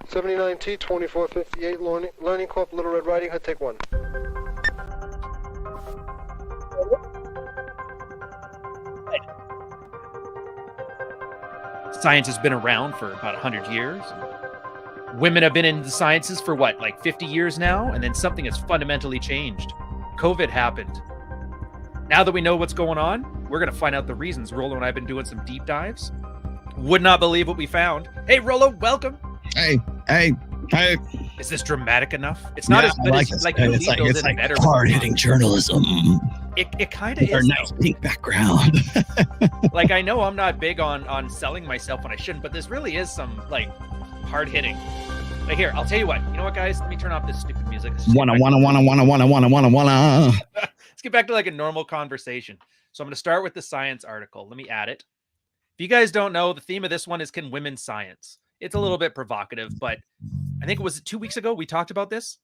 79T 2458 Learning Corp. Little Red Riding Hood. Take one. Science has been around for about 100 years. Women have been in the sciences for what, like 50 years now? And then something has fundamentally changed. COVID happened. Now that we know what's going on, we're going to find out the reasons. Rollo and I have been doing some deep dives. Would not believe what we found. Hey, Rollo, welcome. Hey. Is this dramatic enough? It's not as good as like it's like hard-hitting journalism. It kind of is. Our nice pink background. Like, I know I'm not big on selling myself when I shouldn't, but this really is some like hard-hitting. Like, here, I'll tell you what. You know what, guys? Let me turn off this stupid music. Wanna. Let's get back to like a normal conversation. So I'm going to start with the science article. Let me add it. If you guys don't know, the theme of this one is Can Women Science? It's a little bit provocative, but I think it was 2 weeks ago we talked about this,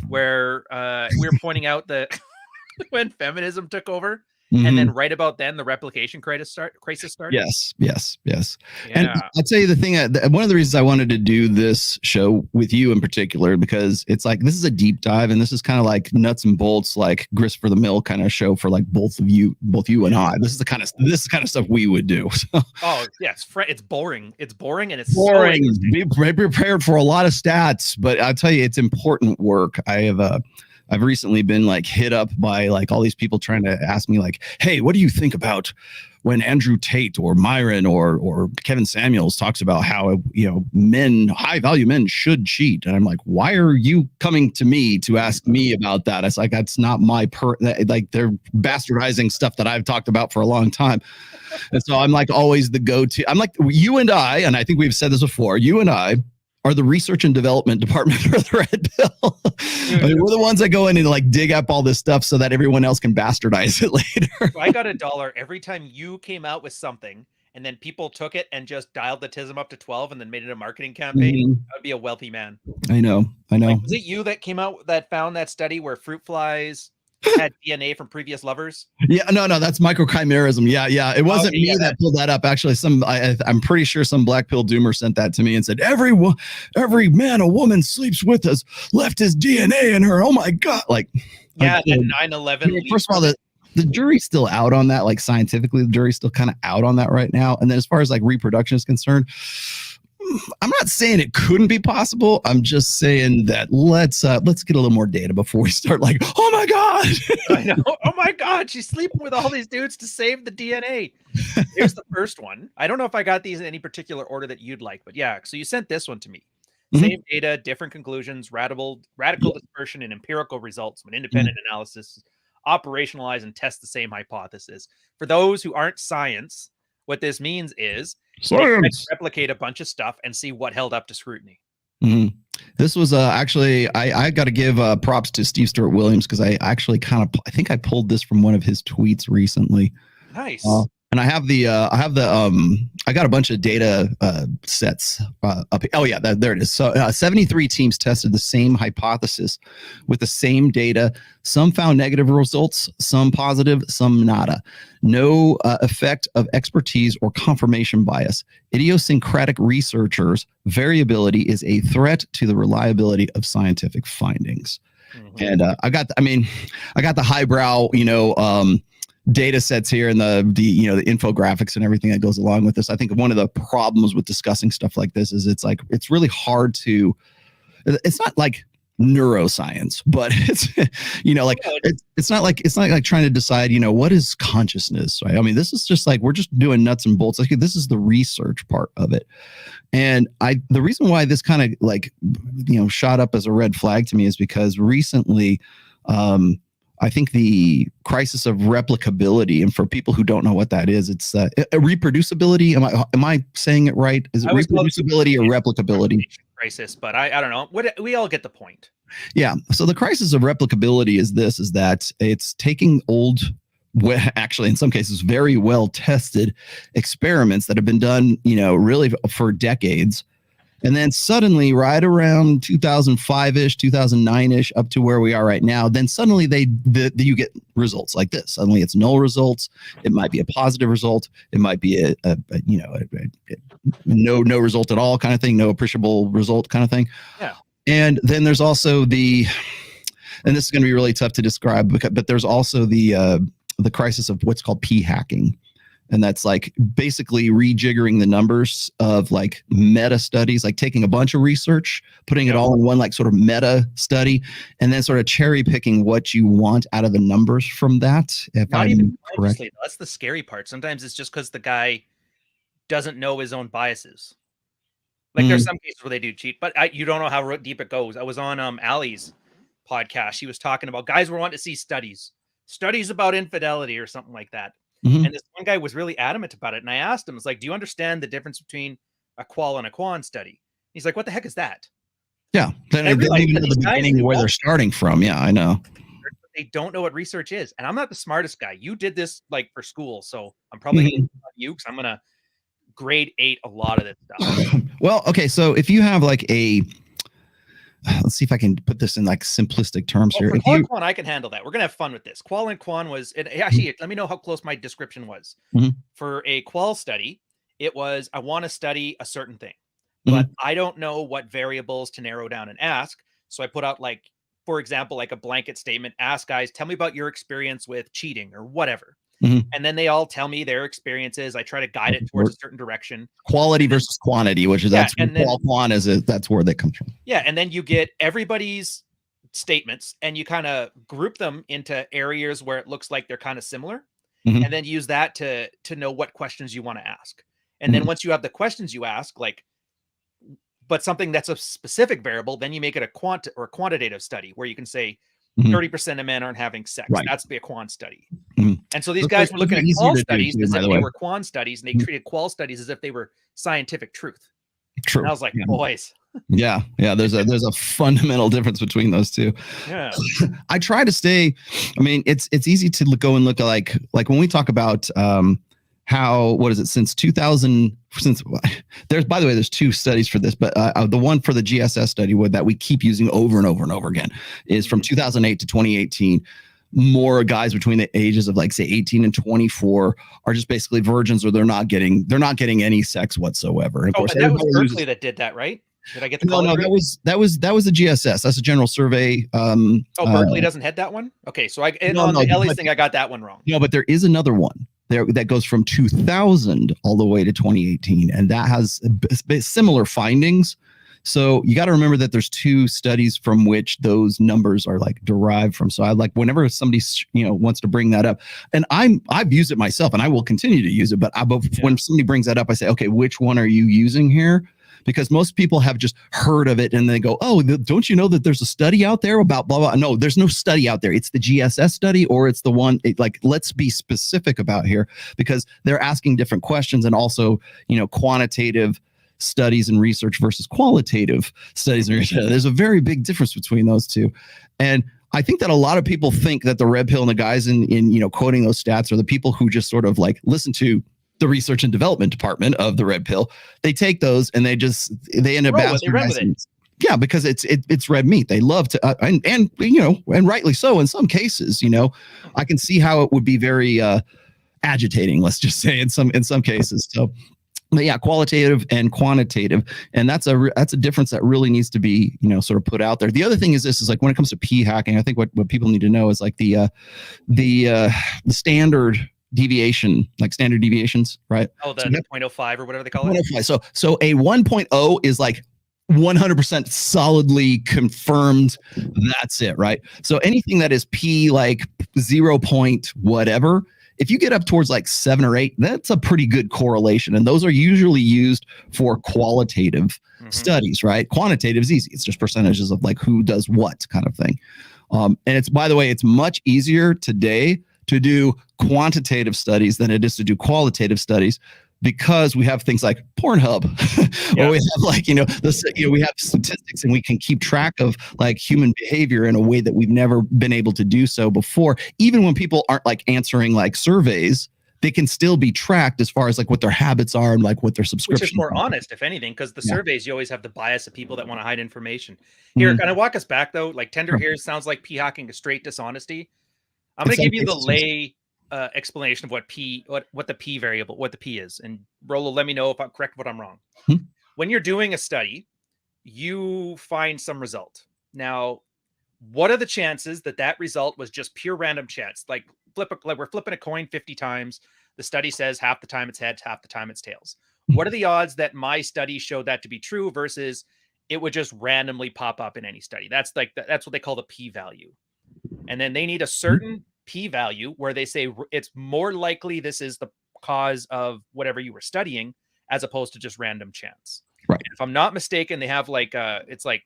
where we were pointing out that when feminism took over, and then right about then the replication crisis started. Yes. Yeah. And I'll tell you the thing, one of the reasons I wanted to do this show with you in particular, because it's like, this is a deep dive and this is kind of like nuts and bolts, like grist for the mill kind of show for like both you and I. This is the kind of stuff we would do. Oh yeah, it's boring. It's boring and it's boring. So be prepared for a lot of stats, but I'll tell you, it's important work. I've recently been like hit up by like all these people trying to ask me like, hey, what do you think about when Andrew Tate or Myron or Kevin Samuels talks about how, high value men should cheat? And I'm like, why are you coming to me to ask me about that? It's like, that's not my like they're bastardizing stuff that I've talked about for a long time. And so I'm like always the go-to. I'm like, you and I think we've said this before, you and I are the research and development department for the Red Pill. I mean, we're the ones that go in and like dig up all this stuff so that everyone else can bastardize it later. So I got $1 every time you came out with something and then people took it and just dialed the TISM up to 12 and then made it a marketing campaign. I would be a wealthy man. I know. Like, was it you that came out that found that study where fruit flies had DNA from previous lovers? Yeah, no, that's microchimerism. Yeah. It wasn't me that pulled that up. Actually, I'm pretty sure some black pill doomer sent that to me and said, every man a woman sleeps with has left his DNA in her. Oh my God. Like, yeah, the 9/11. First of all, the jury's still out on that. Like scientifically, the jury's still kind of out on that right now. And then as far as like reproduction is concerned, I'm not saying it couldn't be possible. I'm just saying that let's get a little more data before we start like, oh my God. I know. Oh my God. She's sleeping with all these dudes to save the DNA. Here's the first one. I don't know if I got these in any particular order that you'd like, but yeah. So you sent this one to me. Same data, different conclusions, radical dispersion and empirical results when independent analysis operationalize and test the same hypothesis. For those who aren't science, what this means is replicate a bunch of stuff and see what held up to scrutiny. This was actually, I got to give props to Steve Stewart Williams because I actually I think I pulled this from one of his tweets recently. Nice. And I got a bunch of data sets up. Oh yeah, there it is. So 73 teams tested the same hypothesis with the same data. Some found negative results, some positive, some nada. No effect of expertise or confirmation bias. Idiosyncratic researchers, variability is a threat to the reliability of scientific findings. And I got the highbrow, data sets here and the infographics and everything that goes along with this. I think one of the problems with discussing stuff like this is it's really hard to, it's not like neuroscience, but it's, it's not like trying to decide, what is consciousness, right? I mean, this is just like, we're just doing nuts and bolts. Like, this is the research part of it. And the reason why this kind of like, shot up as a red flag to me is because recently, I think the crisis of replicability, and for people who don't know what that is, it's a reproducibility. Am I saying it right? Is it reproducibility or replicability? Crisis, but I don't know. We all get the point. Yeah. So the crisis of replicability is that it's taking old, actually in some cases very well tested experiments that have been done, really for decades, And then suddenly, right around 2005-ish, 2009-ish, up to where we are right now, then suddenly you get results like this. Suddenly it's null results. It might be a positive result. It might be a no result at all kind of thing, no appreciable result kind of thing. Yeah. And then there's also and this is going to be really tough to describe, but there's also the crisis of what's called p-hacking. And that's like basically rejiggering the numbers of like meta studies, like taking a bunch of research, putting it all in one like sort of meta study, and then sort of cherry picking what you want out of the numbers from that. If Not I'm even correct. consciously, that's the scary part. Sometimes it's just because the guy doesn't know his own biases. Like there's some cases where they do cheat, but you don't know how deep it goes. I was on Ali's podcast. She was talking about guys were wanting to see studies about infidelity or something like that. Mhm. And this one guy was really adamant about it. And I asked him, it's like, do you understand the difference between a qual and a quan study? He's like, what the heck is that? Yeah. Then I they realized don't that know these the guys, beginning they where they're won't- starting from. Yeah, I know. They don't know what research is. And I'm not the smartest guy. You did this like for school. So I'm probably going to on you because I'm going to grade 8 a lot of this stuff. Well, okay. So if you have like let's see if I can put this in like simplistic terms Well, here. for If qual you, and quan, I can handle that. We're gonna have fun with this. Qual and quan was it actually? Let me know how close my description was. Mhm. For a qual study, it was I want to study a certain thing, but I don't know what variables to narrow down and ask. So I put out like, for example, like a blanket statement: ask guys, tell me about your experience with cheating or whatever. Mhm. And then they all tell me their experiences. I try to guide it towards a certain direction. quality versus quantity, which is that's where that comes from. Yeah, and then you get everybody's statements and you kind of group them into areas where it looks like they're kind of similar, Mhm. and then use that to know what questions you want to ask. And then once you have the questions you ask, like, but something that's a specific variable, then you make it a quantitative study where you can say 30% of men aren't having sex. Right. That's the quant study. Mhm. And so these Those guys are were looking at easier qual to do studies too, as by if the they way. were quant studies, and they treated qual studies as if they were scientific truth. True. And I was like, Yeah. boys. Yeah. There's a fundamental difference between those two. Yeah. I try to stay. I mean, it's easy to go and look at like when we talk about since 2000 by the way there's 2 studies for this, but the one for the GSS study that we keep using over and over and over again is from 2008 to 2018. More guys between the ages of like say 18 and 24 are just basically virgins, or they're not getting any sex whatsoever. And of course, that was Berkeley that did that, right? Did I get the no, college right? that was the GSS. That's a general survey. Berkeley doesn't head that one. Okay, so on the Ellie's thing, I got that one wrong. No, but there is another one there that goes from 2000 all the way to 2018, and that has similar findings. So you got to remember that there's 2 studies from which those numbers are like derived from. So I like whenever somebody wants to bring that up, and I've used it myself, and I will continue to use it. But when somebody brings that up, I say, okay, which one are you using here? Because most people have just heard of it and they go, oh, don't you know that there's a study out there about blah, blah. No, there's no study out there. It's the GSS study, or it's the one let's be specific about here, because they're asking different questions, and also, quantitative studies and research versus qualitative studies and research. There's a very big difference between those two. And I think that a lot of people think that the red pill and the guys in quoting those stats are the people who just sort of like listen to the research and development department of the red pill. They take those and they end up bastardizing. Yeah, because it's red meat. They love to and rightly so in some cases. I can see how it would be very agitating, let's just say in some cases. So, but yeah, qualitative and quantitative, and that's a difference that really needs to be sort of put out there. The other thing is like when it comes to p hacking, I think what people need to know is like the standard deviation, like standard deviations, right? Oh, the 0.05 or whatever they call it. So a 1.0 is like 100% solidly confirmed. That's it, right? So anything that is p like 0. whatever, if you get up towards like 7 or 8, that's a pretty good correlation. And those are usually used for qualitative studies, right? Quantitative is easy. It's just percentages of like who does what kind of thing. And it's, by the way, it's much easier today to do quantitative studies than it is to do qualitative studies, because we have things like Pornhub, or we have like, we have statistics, and we can keep track of like human behavior in a way that we've never been able to do so before. Even when people aren't like answering like surveys, they can still be tracked as far as like what their habits are and like what their subscriptions Which is more are. honest, if anything, because the surveys, you always have the bias of people that want to hide information. Mm-hmm. Here, kind of walk us back though. Like Tender here sounds like p hacking is straight dishonesty. I'm going to give you the lay explanation of what the p variable, what the p is, and Rolo, let me know if I'm correct, what I'm wrong. When you're doing a study, you find some result. Now, what are the chances that that result was just pure random chance? Like we're flipping a coin 50 times. The study says half the time it's heads, half the time it's tails. What are the odds that my study showed that to be true versus it would just randomly pop up in any study? That's that's what they call the p-value. And then they need a certain p-value where they say it's more likely this is the cause of whatever you were studying as opposed to just random chance. Right. And if I'm not mistaken, they have like it's like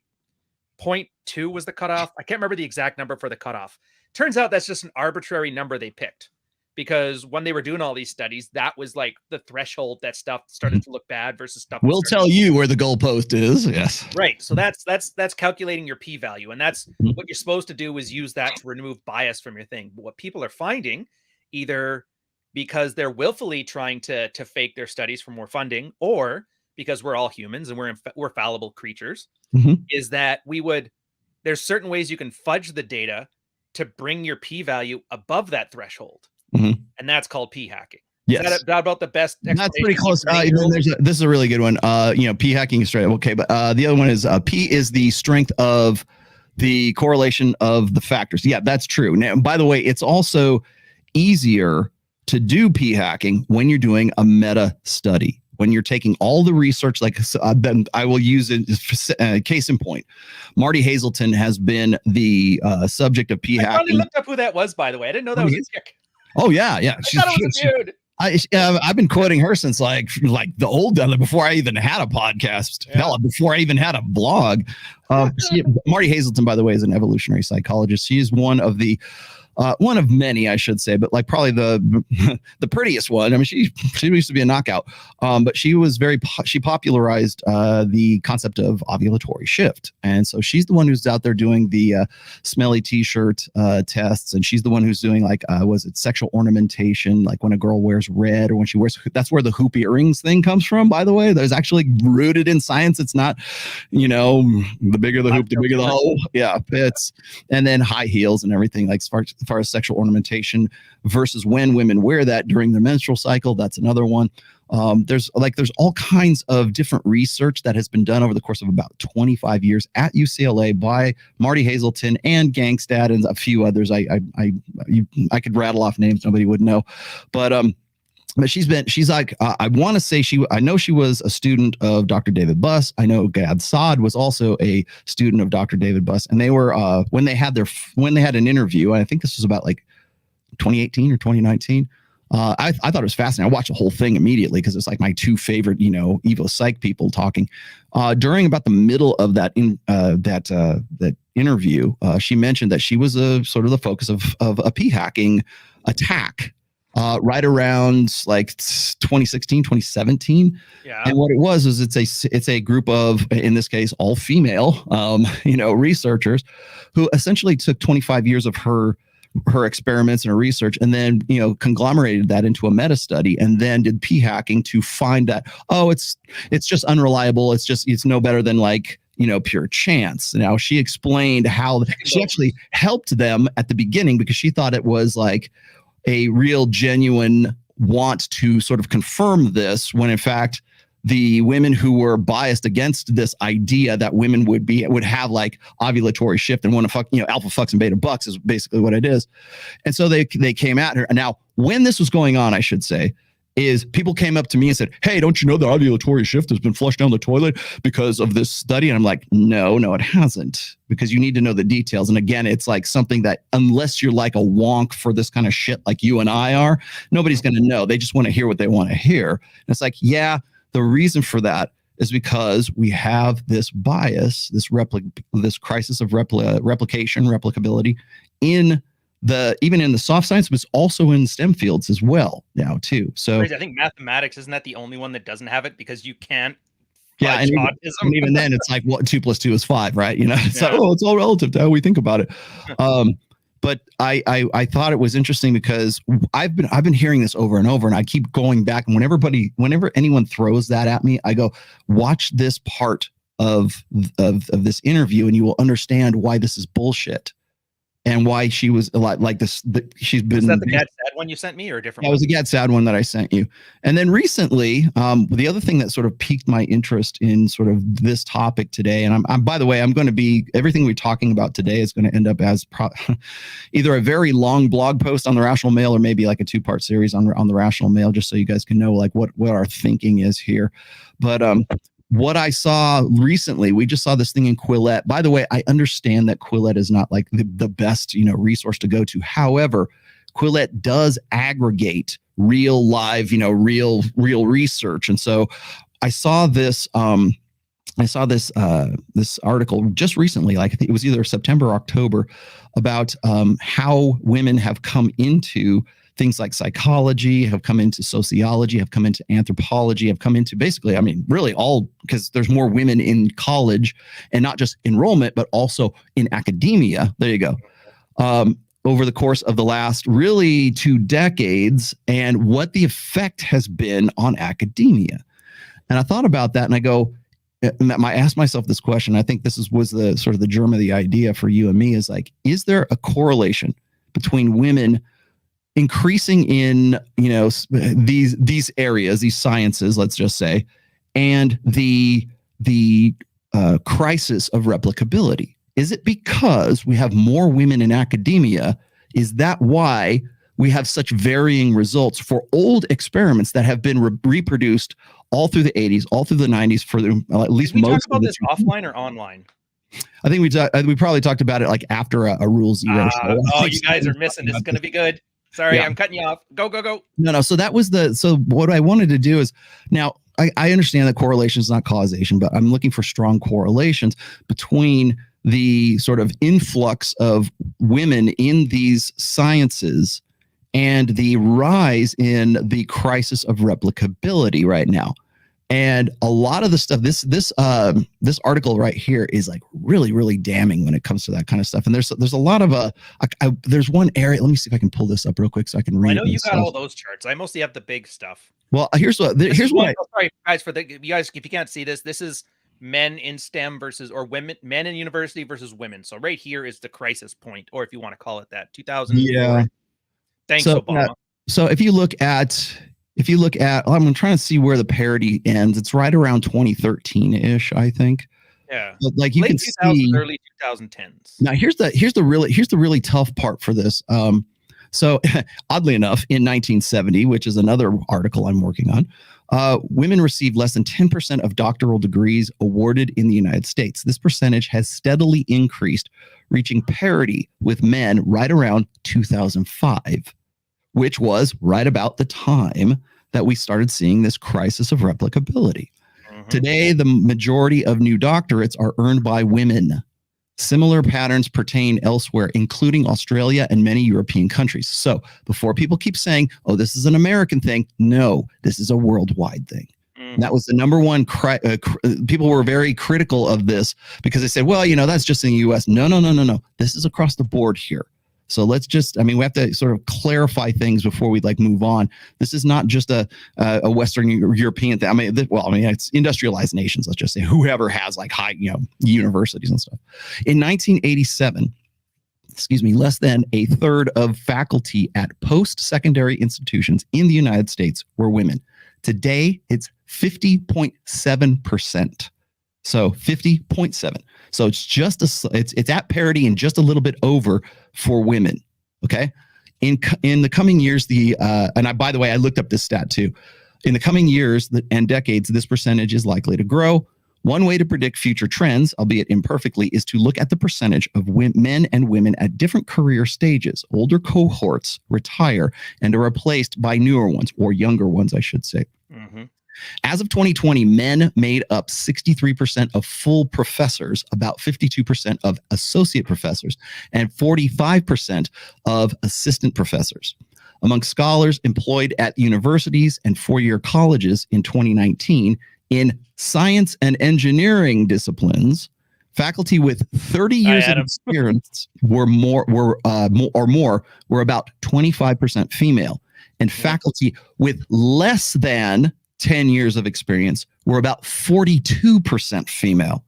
0.2 was the cutoff. I can't remember the exact number for the cutoff. Turns out that's just an arbitrary number they picked because when they were doing all these studies, that was like the threshold that stuff started to look bad versus stuff. We'll tell you where the goalpost is. Yes. Right. So that's calculating your p-value, and that's what you're supposed to do is use that to remove bias from your thing. But what people are finding, either because they're willfully trying to fake their studies for more funding, or because we're all humans and we're fallible creatures, is that there's certain ways you can fudge the data to bring your p-value above that threshold. And that's called p-hacking. Yes. Is that about the best? That's pretty close. This is a really good one. P-hacking is straight up. Okay. But the other one is P is the strength of the correlation of the factors. Yeah, that's true. Now, by the way, it's also easier to do p-hacking when you're doing a meta study. When you're taking all the research, like I will use it case in point. Marty Hazelton has been the subject of p-hacking. I finally looked up who that was, by the way. I didn't know that was a chick. Oh yeah. I thought it was a dude. I've been quoting her since like the old before I even had a podcast. Yeah. Hell, before I even had a blog. Marty Hazelton, by the way, is an evolutionary psychologist. She is one of many, I should say, but like probably the prettiest one. I mean, she used to be a knockout, but she popularized the concept of ovulatory shift, and so she's the one who's out there doing the smelly t-shirt tests, and she's the one who's doing like was it sexual ornamentation, like when a girl wears red or when she wears. That's where the hoop earrings thing comes from. By the way, there's actually rooted in science. It's not, the bigger the hoop, the bigger the hole. Yeah, it's and then high heels and everything like as far as sexual ornamentation versus when women wear that during their menstrual cycle. That's another one. There's all kinds of different research that has been done over the course of about 25 years at UCLA by Marty Hazelton and Gangstad and a few others. I could rattle off names nobody would know, but she's like, I want to say I know she was a student of Dr. David Buss. I know Gad Saad was also a student of Dr. David Buss. And they were, when they had an interview, and I think this was about like 2018 or 2019. I thought it was fascinating. I watched the whole thing immediately because it's like my two favorite, Evo Psych people talking. During about the middle of that interview, she mentioned that she was sort of the focus of a p-hacking attack. Right around like 2016, 2017. Yeah. And what it was it's a group of, in this case, all female, researchers who essentially took 25 years of her experiments and her research and then, conglomerated that into a meta study and then did p-hacking to find that, it's just unreliable. It's no better than like, pure chance. Now she explained how she actually helped them at the beginning because she thought it was like a real genuine want to sort of confirm this when in fact the women who were biased against this idea that women would have like ovulatory shift and want to fuck, alpha fucks and beta bucks is basically what it is. And so they came at her. Now, when this was going on, I should say, is people came up to me and said, hey, don't you know the ovulatory shift has been flushed down the toilet because of this study? And I'm like, no, it hasn't, because you need to know the details. And again, it's like something that unless you're like a wonk for this kind of shit like you and I are, nobody's going to know. They just want to hear what they want to hear. And it's like, yeah, the reason for that is because we have this bias, this crisis of replication, replicability even in the soft science, but it's also in STEM fields as well now too. So I think mathematics, isn't that the only one that doesn't have it because you can't? Yeah, and even then it's like 2 + 2 is 5, right? It's like, it's all relative to how we think about it. But I thought it was interesting because I've been hearing this over and over, and I keep going back. And whenever anyone throws that at me, I go, watch this part of this interview, and you will understand why this is bullshit. And why she was a lot like this. She's been. Is that the Gad Sad one you sent me, or a different? That was a Gad Sad one that I sent you. And then recently, the other thing that sort of piqued my interest in sort of this topic today, and I'm by the way, I'm going to be everything we're talking about today is going to end up as either a very long blog post on the Rational Mail or maybe like a 2-part series on the Rational Mail, just so you guys can know like what our thinking is here. But what I saw recently, we just saw this thing in Quillette. By the way, I understand that Quillette is not like the best, resource to go to. However, Quillette does aggregate real live, real research. And so I saw this, this article just recently, like I think it was either September or October, about how women have come into things like psychology, have come into sociology, have come into anthropology, have come into basically, I mean, really all, because there's more women in college, and not just enrollment, but also in academia. There you go. Over the course of the last really 2 decades, and what the effect has been on academia. And I thought about that, and I go, I asked myself this question. I think this was the sort of the germ of the idea for you and me, is like, is there a correlation between women increasing in, these areas, these sciences, let's just say, and the crisis of replicability? Is it because we have more women in academia? Is that why we have such varying results for old experiments that have been reproduced all through the 80s, all through the 90s, for at least most of the... Talk about this offline or online? I think we probably talked about it like after a Rule Zero show. Oh, you guys are missing. This is going to be good. Sorry, yeah. I'm cutting you off. Go. No. So that was so what I wanted to do is, now I understand that correlation is not causation, but I'm looking for strong correlations between the sort of influx of women in these sciences and the rise in the crisis of replicability right now. And a lot of the stuff, this article right here is like really, really damning when it comes to that kind of stuff. And there's a lot of there's one area. Let me see if I can pull this up real quick so I can read. I know you got all those charts. I mostly have the big stuff. Well, here's what. Sorry, guys, you guys, if you can't see this, this is men in STEM men in university versus women. So right here is the crisis point, or if you want to call it that, 2000. Yeah. Thanks, Obama. So if you look at, I'm trying to see where the parity ends. It's right around 2013-ish, I think. Yeah. But like you can see early 2010s. Now here's the really tough part for this. So oddly enough, in 1970, which is another article I'm working on, women received less than 10% of doctoral degrees awarded in the United States. This percentage has steadily increased, reaching parity with men right around 2005. Which was right about the time that we started seeing this crisis of replicability. Mm-hmm. Today, the majority of new doctorates are earned by women. Similar patterns pertain elsewhere, including Australia and many European countries. So before people keep saying, oh, this is an American thing, no, this is a worldwide thing. Mm-hmm. That was the number one. People were very critical of this because they said, well, that's just in the U.S. No. This is across the board here. So let's just, we have to sort of clarify things before we move on. This is not just a Western European thing. It's industrialized nations, let's just say, whoever has high, universities and stuff. In 1987, less than a third of faculty at post-secondary institutions in the United States were women. Today, it's 50.7%. So 50.7. So it's just it's at parity and just a little bit over for women. Okay. In the coming years, by the way, I looked up this stat too. In the coming years and decades, this percentage is likely to grow. One way to predict future trends, albeit imperfectly, is to look at the percentage of men and women at different career stages. Older cohorts retire and are replaced by newer ones, or younger ones, I should say. Mm-hmm. As of 2020, men made up 63% of full professors, about 52% of associate professors, and 45% of assistant professors. Among scholars employed at universities and four-year colleges in 2019, in science and engineering disciplines, Faculty with 30 years of Adam. experience were about 25% female, and faculty with less than 10 years of experience were about 42% female.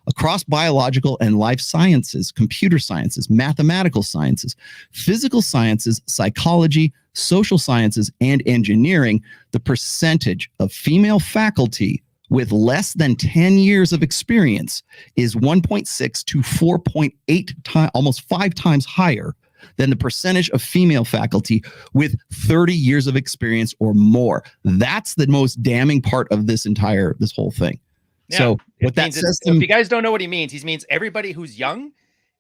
Across biological and life sciences, computer sciences, mathematical sciences, physical sciences, psychology, social sciences, and engineering, the percentage of female faculty with less than 10 years of experience is 1.6 to 4.8 times, almost 5 times higher than the percentage of female faculty with 30 years of experience or more. That's the most damning part of this whole thing. Yeah, so what that says if you guys don't know what he means everybody who's young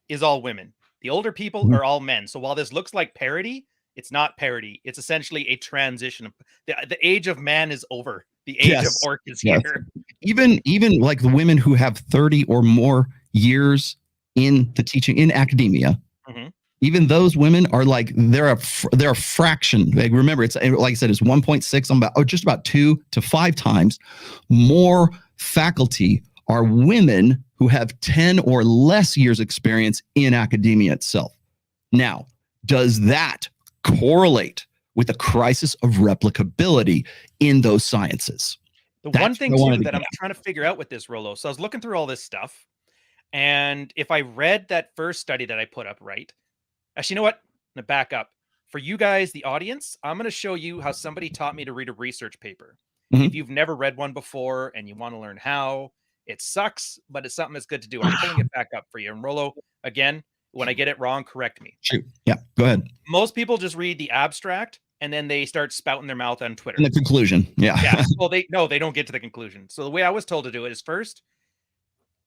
is all women. The older people are all men. So while this looks like parity, it's not parity. It's essentially a transition. The age of man is over. The age of orc is here. Even like the women who have 30 or more years in the teaching in academia, even those women are like they're a fraction. Like, remember, it's like I said, it's 1.6, just about 2 to 5 times more faculty are women who have 10 or less years experience in academia itself. Now, does that correlate with a crisis of replicability in those sciences? That's one thing too that I'm trying to figure out with this, Rollo. So I was looking through all this stuff, and if I read that first study that I put up right, actually, you know what? I'm gonna back up. For you guys, the audience, I'm going to show you how somebody taught me to read a research paper. If you've never read one before and you want to learn how, it sucks, but it's something that's good to do. I'm pulling it back up for you. And Rollo, again, when I get it wrong, correct me. Shoot. Yeah, go ahead. Most people just read the abstract and then they start spouting their mouth on Twitter. And the conclusion. Yeah. Well, they don't get to the conclusion. So the way I was told to do it is first,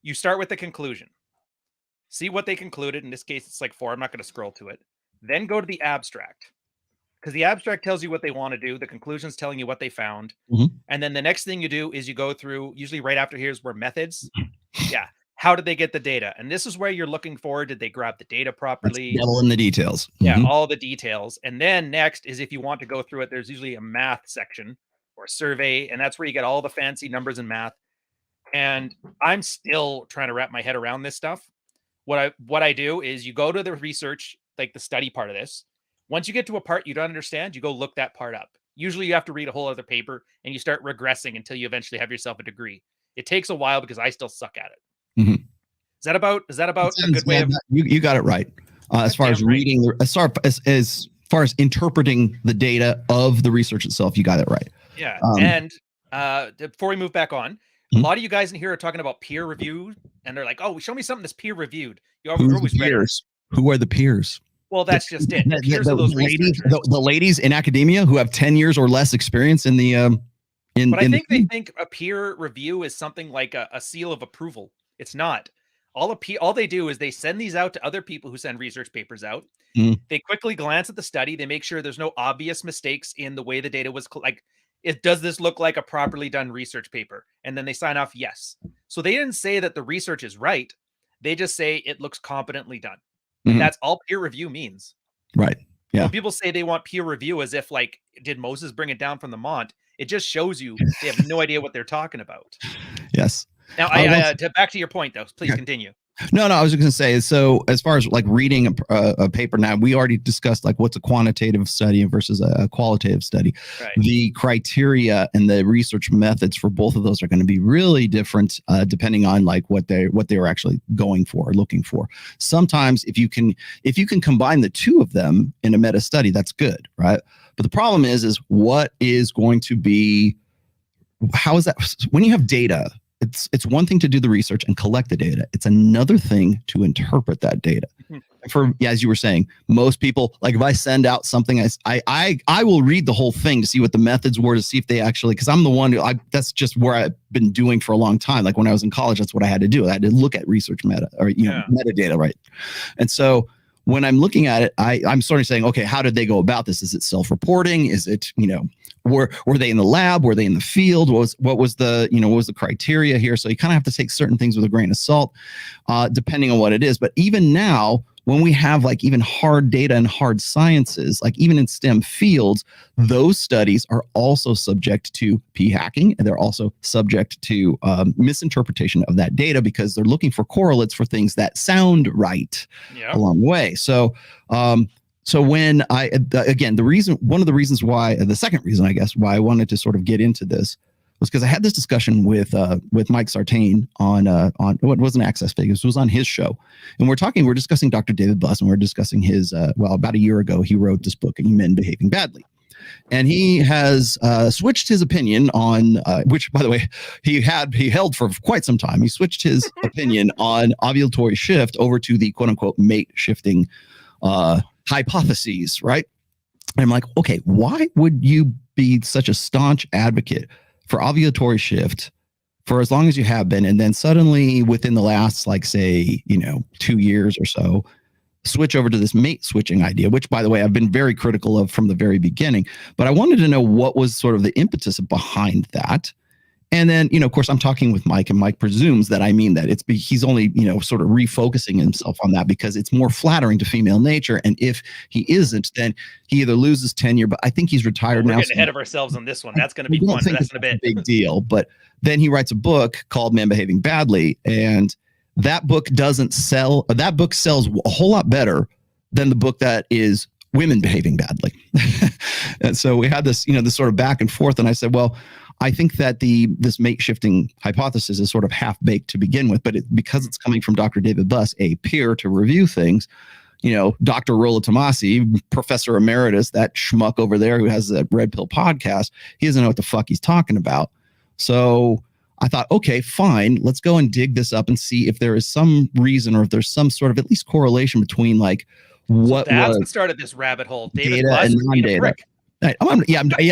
you start with the conclusion. See what they concluded. In this case, it's like 4. I'm not going to scroll to it. Then go to the abstract, because the abstract tells you what they want to do. The conclusion's telling you what they found. And then the next thing you do is you go through, usually right after here's where methods. How did they get the data? And this is where you're looking for, did they grab the data properly? That's devil in the details. All the details. And then next is if you want to go through it, there's usually a math section or a survey. And that's where you get all the fancy numbers and math. And I'm still trying to wrap my head around this stuff. What I do is you go to the research, like the study part of this. Once you get to a part you don't understand, you go look that part up. Usually you have to read a whole other paper and you start regressing until you eventually have yourself a degree. It takes a while because I still suck at it. Is that about a good way of... You got it right. As far as reading, as far as interpreting the data of the research itself, you got it right. Yeah. And before we move back on, a lot of you guys in here are talking about peer review, and they're like, "Oh, show me something that's peer reviewed." You always read it. Who are the peers? Well, that's just it. The peers are those the ladies in academia who have 10 years or less experience in the But I think they think a peer review is something like a seal of approval. It's not. All they do is they send these out to other people who send research papers out. They quickly glance at the study. They make sure there's no obvious mistakes in the way the data was does this look like a properly done research paper? And then they sign off yes. So they didn't say that the research is right. They just say it looks competently done. And that's all peer review means. Right. Yeah. When people say they want peer review as if like, did Moses bring it down from the Mont? It just shows you they have no idea what they're talking about. Yes. Now, back to your point, though. Please continue. No, I was just going to say, so as far as like reading a paper now, we already discussed like what's a quantitative study versus a qualitative study. Right. The criteria and the research methods for both of those are going to be really different depending on like what they were actually going for or looking for. Sometimes if you can combine the two of them in a meta study, that's good, right? But the problem is what is going to be, how is that when you have data? It's one thing to do the research and collect the data. It's another thing to interpret that data. As you were saying, most people, like if I send out something, I will read the whole thing to see what the methods were, to see if they actually, because I'm the one who that's just where I've been doing for a long time. Like when I was in college, that's what I had to do. I had to look at research metadata, right? And so when I'm looking at it, I'm sort of saying, okay, how did they go about this? Is it self-reporting? Is it, were they in the lab? Were they in the field? What was the criteria here? So you kind of have to take certain things with a grain of salt, depending on what it is. But even now, when we have like even hard data and hard sciences, like even in STEM fields, those studies are also subject to p-hacking, and they're also subject to misinterpretation of that data because they're looking for correlates for things that sound right along the way. So so when again, one of the reasons why, the second reason, I guess, why I wanted to sort of get into this was because I had this discussion with Mike Sartain on what wasn't Access Figures, it was on his show. And we're discussing Dr. David Buss, and we're discussing his, about a year ago, he wrote this book, Men Behaving Badly. And he has switched his opinion on, which, by the way, he held for quite some time. He switched his opinion on ovulatory shift over to the quote unquote mate shifting hypotheses, right? And I'm like, okay, why would you be such a staunch advocate for ovulatory shift for as long as you have been, and then suddenly within the last, like, say, 2 years or so, switch over to this mate switching idea, which, by the way, I've been very critical of from the very beginning. But I wanted to know what was sort of the impetus behind that. And then, of course, I'm talking with Mike, and Mike presumes that I mean that he's only, sort of refocusing himself on that because it's more flattering to female nature. And if he isn't, then he either loses tenure, but I think he's retired now. We're getting ahead of ourselves on this one. That's going to be fun. That's in a bit. Big deal. But then he writes a book called Men Behaving Badly, and that book doesn't sell. That book sells a whole lot better than the book that is Women Behaving Badly. And so we had this, this sort of back and forth. And I said, well, I think that this mate shifting hypothesis is sort of half baked to begin with, but because it's coming from Dr. David Buss, a peer to review things, Dr. Rollo Tomasi, Professor Emeritus, that schmuck over there who has that Red Pill podcast, he doesn't know what the fuck he's talking about. So I thought, okay, fine, let's go and dig this up and see if there is some reason, or if there's some sort of at least correlation between like what that's what started this rabbit hole. David data Buss and non-data.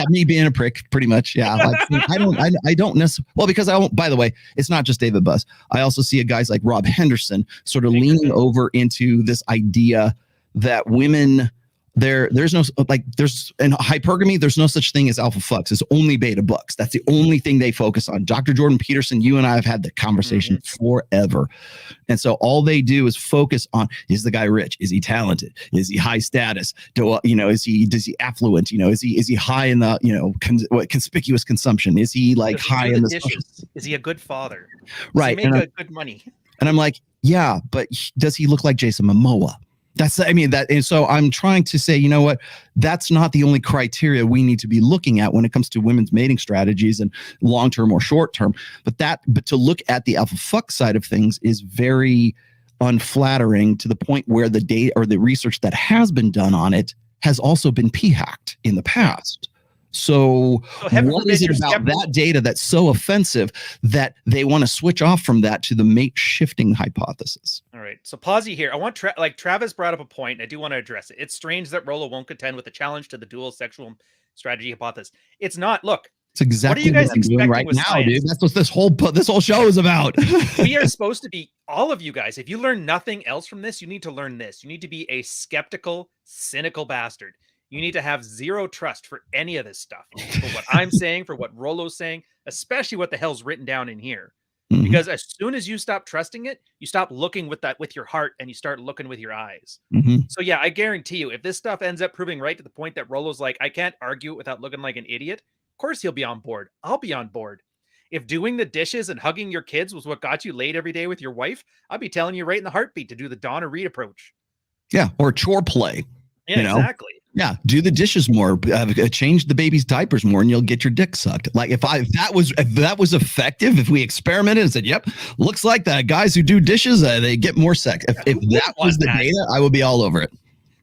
Me being a prick, pretty much. Yeah, like, I don't necessarily. Well, because I won't. By the way, it's not just David Buss. I also see guys like Rob Henderson sort of leaning over into this idea that women. There's in hypergamy, there's no such thing as alpha fucks. It's only beta bucks. That's the only thing they focus on. Dr. Jordan Peterson, you and I have had the conversation forever. And so all they do is focus on, is the guy rich? Is he talented? Is he high status? Does he affluent? Is he high in the, conspicuous consumption? Is he like high in the dishes? Is he a good father? Right. Does he make good money? And I'm like, yeah, but does he look like Jason Momoa? And so I'm trying to say, you know what, that's not the only criteria we need to be looking at when it comes to women's mating strategies and long-term or short-term. But to look at the alpha fuck side of things is very unflattering to the point where the data or the research that has been done on it has also been p-hacked in the past. So what is it about that data that's so offensive that they want to switch off from that to the mate shifting hypothesis? All right. So pause you here. I want Travis brought up a point. I do want to address it. It's strange that Rollo won't contend with the challenge to the dual sexual strategy hypothesis. It's not. Look, it's exactly what I'm doing right now, science? Dude. That's what this whole show is about. We are supposed to be, all of you guys, if you learn nothing else from this, you need to learn this. You need to be a skeptical, cynical bastard. You need to have zero trust for any of this stuff, for what I'm saying, for what Rollo's saying, especially what the hell's written down in here. Mm-hmm. Because as soon as you stop trusting it, you stop looking with your heart and you start looking with your eyes. Mm-hmm. So yeah, I guarantee you, if this stuff ends up proving right to the point that Rollo's like, I can't argue it without looking like an idiot, of course he'll be on board. I'll be on board. If doing the dishes and hugging your kids was what got you laid every day with your wife, I'd be telling you right in the heartbeat to do the Donna Reed approach. Yeah, or chore play. Yeah, exactly. Yeah, do the dishes more, change the baby's diapers more, and you'll get your dick sucked. Like if that was effective, if we experimented and said, "Yep, looks like that guys who do dishes they get more sex." If that was the data, I would be all over it.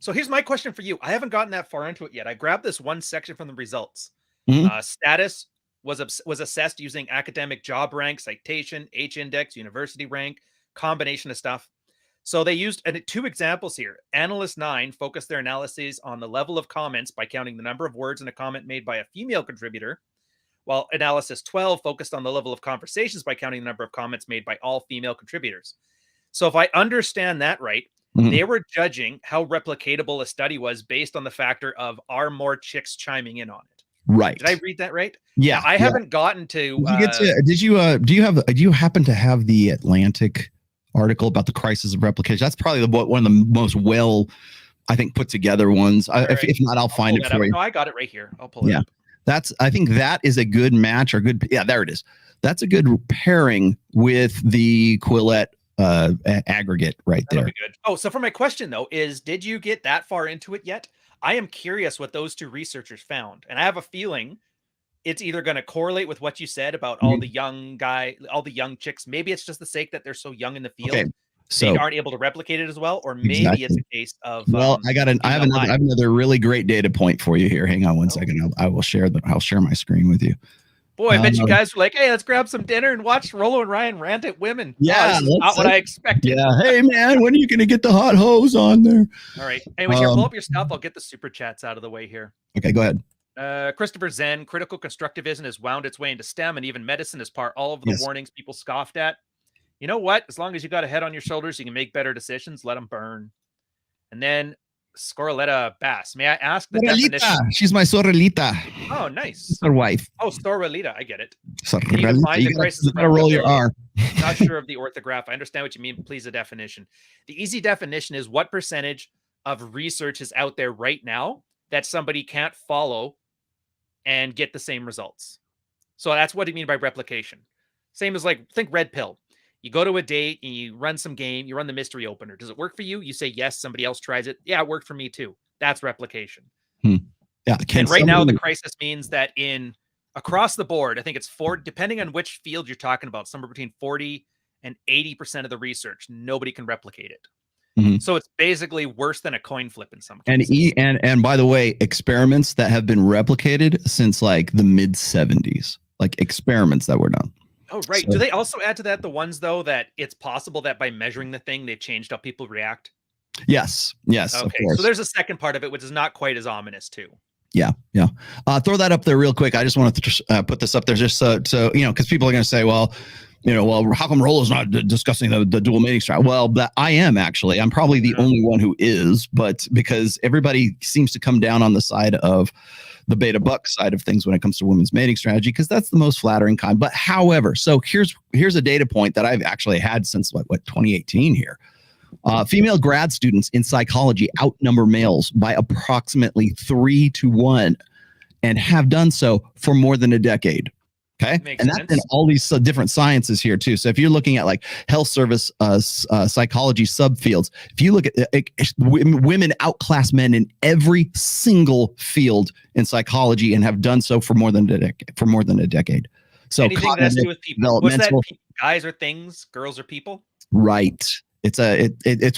So here's my question for you. I haven't gotten that far into it yet. I grabbed this one section from the results. Mm-hmm. Status was assessed using academic job rank, citation, H-index, university rank, combination of stuff. So they used 2 examples here. Analyst 9 focused their analyses on the level of comments by counting the number of words in a comment made by a female contributor, while analysis 12 focused on the level of conversations by counting the number of comments made by all female contributors. So if I understand that right, they were judging how replicatable a study was based on the factor of are more chicks chiming in on it. Right. Did I read that right? Yeah. Now, I haven't gotten to. Do you happen to have the Atlantic article about the crisis of replication. That's probably one of the most I think, put together ones. If not, I'll find it for you. No, I got it right here. I'll pull it up. I think that is a good match or good. Yeah, there it is. That's a good pairing with the Quillette aggregate right there. That'll be good. Oh, so for my question though did you get that far into it yet? I am curious what those two researchers found, and I have a feeling it's either going to correlate with what you said about all the young chicks. Maybe it's just the sake that they're so young in the field. Okay. So they aren't able to replicate it as well, or maybe it's a case of I have another really great data point for you here. Hang on one second. I'll share my screen with you. Boy, I bet you guys were like, hey, let's grab some dinner and watch Rollo and Ryan rant at women. Yeah, this is not what I expected. Yeah, hey man, when are you gonna get the hot hose on there? All right. Anyways, here, pull up your stuff. I'll get the super chats out of the way here. Okay, go ahead. Christopher Zen, critical constructivism has wound its way into STEM and even medicine as part all of the warnings people scoffed at. You know what? As long as you got a head on your shoulders, you can make better decisions. Let them burn. And then Scoraletta Bass. May I ask the definition? She's my sorrelita. Oh, nice. Her wife. Oh, Sorrelita. I get it. Sorrelita. You can find the crisis of roll your R. Not sure of the orthograph. I understand what you mean. Please, a definition. The easy definition is what percentage of research is out there right now that somebody can't follow and get the same results. So that's what I mean by replication. Same as think red pill. You go to a date and you run some game, you run the mystery opener. Does it work for you? You say yes, somebody else tries it. Yeah, it worked for me too. That's replication. Yeah. And right now the crisis means that across the board, I think it's depending on which field you're talking about, somewhere between 40 and 80% of the research, nobody can replicate it. So it's basically worse than a coin flip in some cases. And by the way, experiments that have been replicated since the mid 70s, experiments that were done. Oh, right. So, do they also add to that the ones, though, that it's possible that by measuring the thing, they've changed how people react? Yes. Okay. So there's a second part of it, which is not quite as ominous, too. Yeah. Throw that up there real quick. I just wanted to put this up there just so because people are going to say, well, how come Rollo's not discussing the dual mating strat? Well, I am actually. I'm probably the only one who is, but because everybody seems to come down on the side of the beta buck side of things when it comes to women's mating strategy, because that's the most flattering kind. But however, so here's a data point that I've actually had since what 2018 here. Female grad students in psychology outnumber males by approximately 3-1 and have done so for more than a decade. Okay. Makes and that's sense. in all these different sciences here too. So if you're looking at health service, psychology subfields, if you look at women outclass men in every single field in psychology and have done so for more than a decade. So anything that has to do with people. What's that? Guys are things, girls are people. Right. It's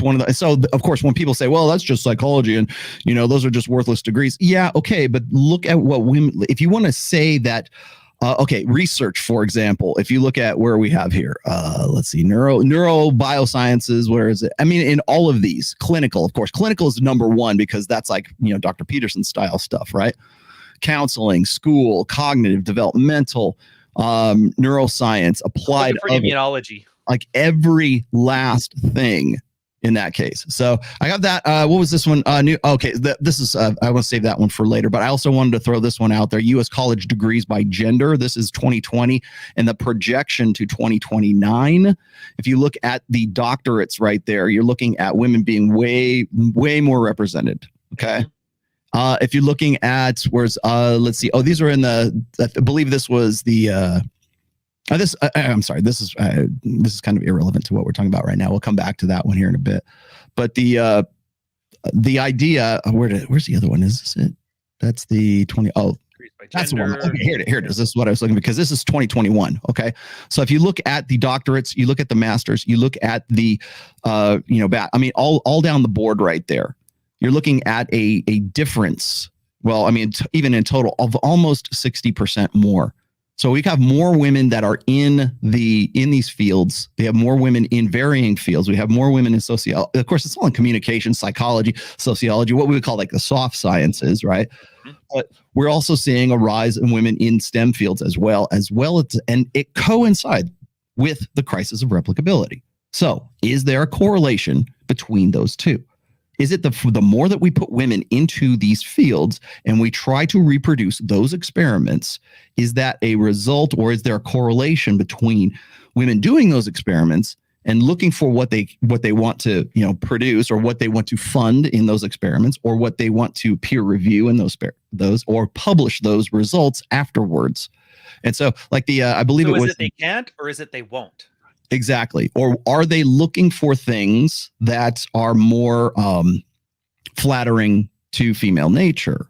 one of the, so of course when people say, well, that's just psychology and those are just worthless degrees. Yeah. Okay. But look at what women, if you want to say that, research, for example, if you look at where we have here, let's see, neurobiosciences, where is it? I mean, in all of these, clinical, of course, clinical is number one because that's Dr. Peterson style stuff, right? Counseling, school, cognitive, developmental, neuroscience, applied immunology, every last thing in that case. So I got that. What was this one? This is, I want to save that one for later, but I also wanted to throw this one out there. U.S. college degrees by gender. This is 2020 and the projection to 2029. If you look at the doctorates right there, you're looking at women being way, way more represented. Okay. If you're looking at let's see. Oh, these are in I believe this was the, I'm sorry. This is kind of irrelevant to what we're talking about right now. We'll come back to that one here in a bit. But the idea, where's the other one? Is this it? That's the 20. Oh, that's the one. Okay, here it is. This is what I was looking for, because this is 2021. Okay, so if you look at the doctorates, you look at the masters, you look at the all down the board right there. You're looking at a difference. Well, I mean, even in total of almost 60% more. So we have more women that are in these fields. They have more women in varying fields. We have more women in sociology. Of course, it's all in communication, psychology, sociology, what we would call the soft sciences, right? But we're also seeing a rise in women in STEM fields as well, and it coincides with the crisis of replicability. So is there a correlation between those two? Is it the more that we put women into these fields and we try to reproduce those experiments, is that a result, or is there a correlation between women doing those experiments and looking for what they want to produce, or what they want to fund in those experiments, or what they want to peer review in those or publish those results afterwards. And so, like I believe so it was. Is it they can't, or is it they won't? Exactly. Or are they looking for things that are more flattering to female nature?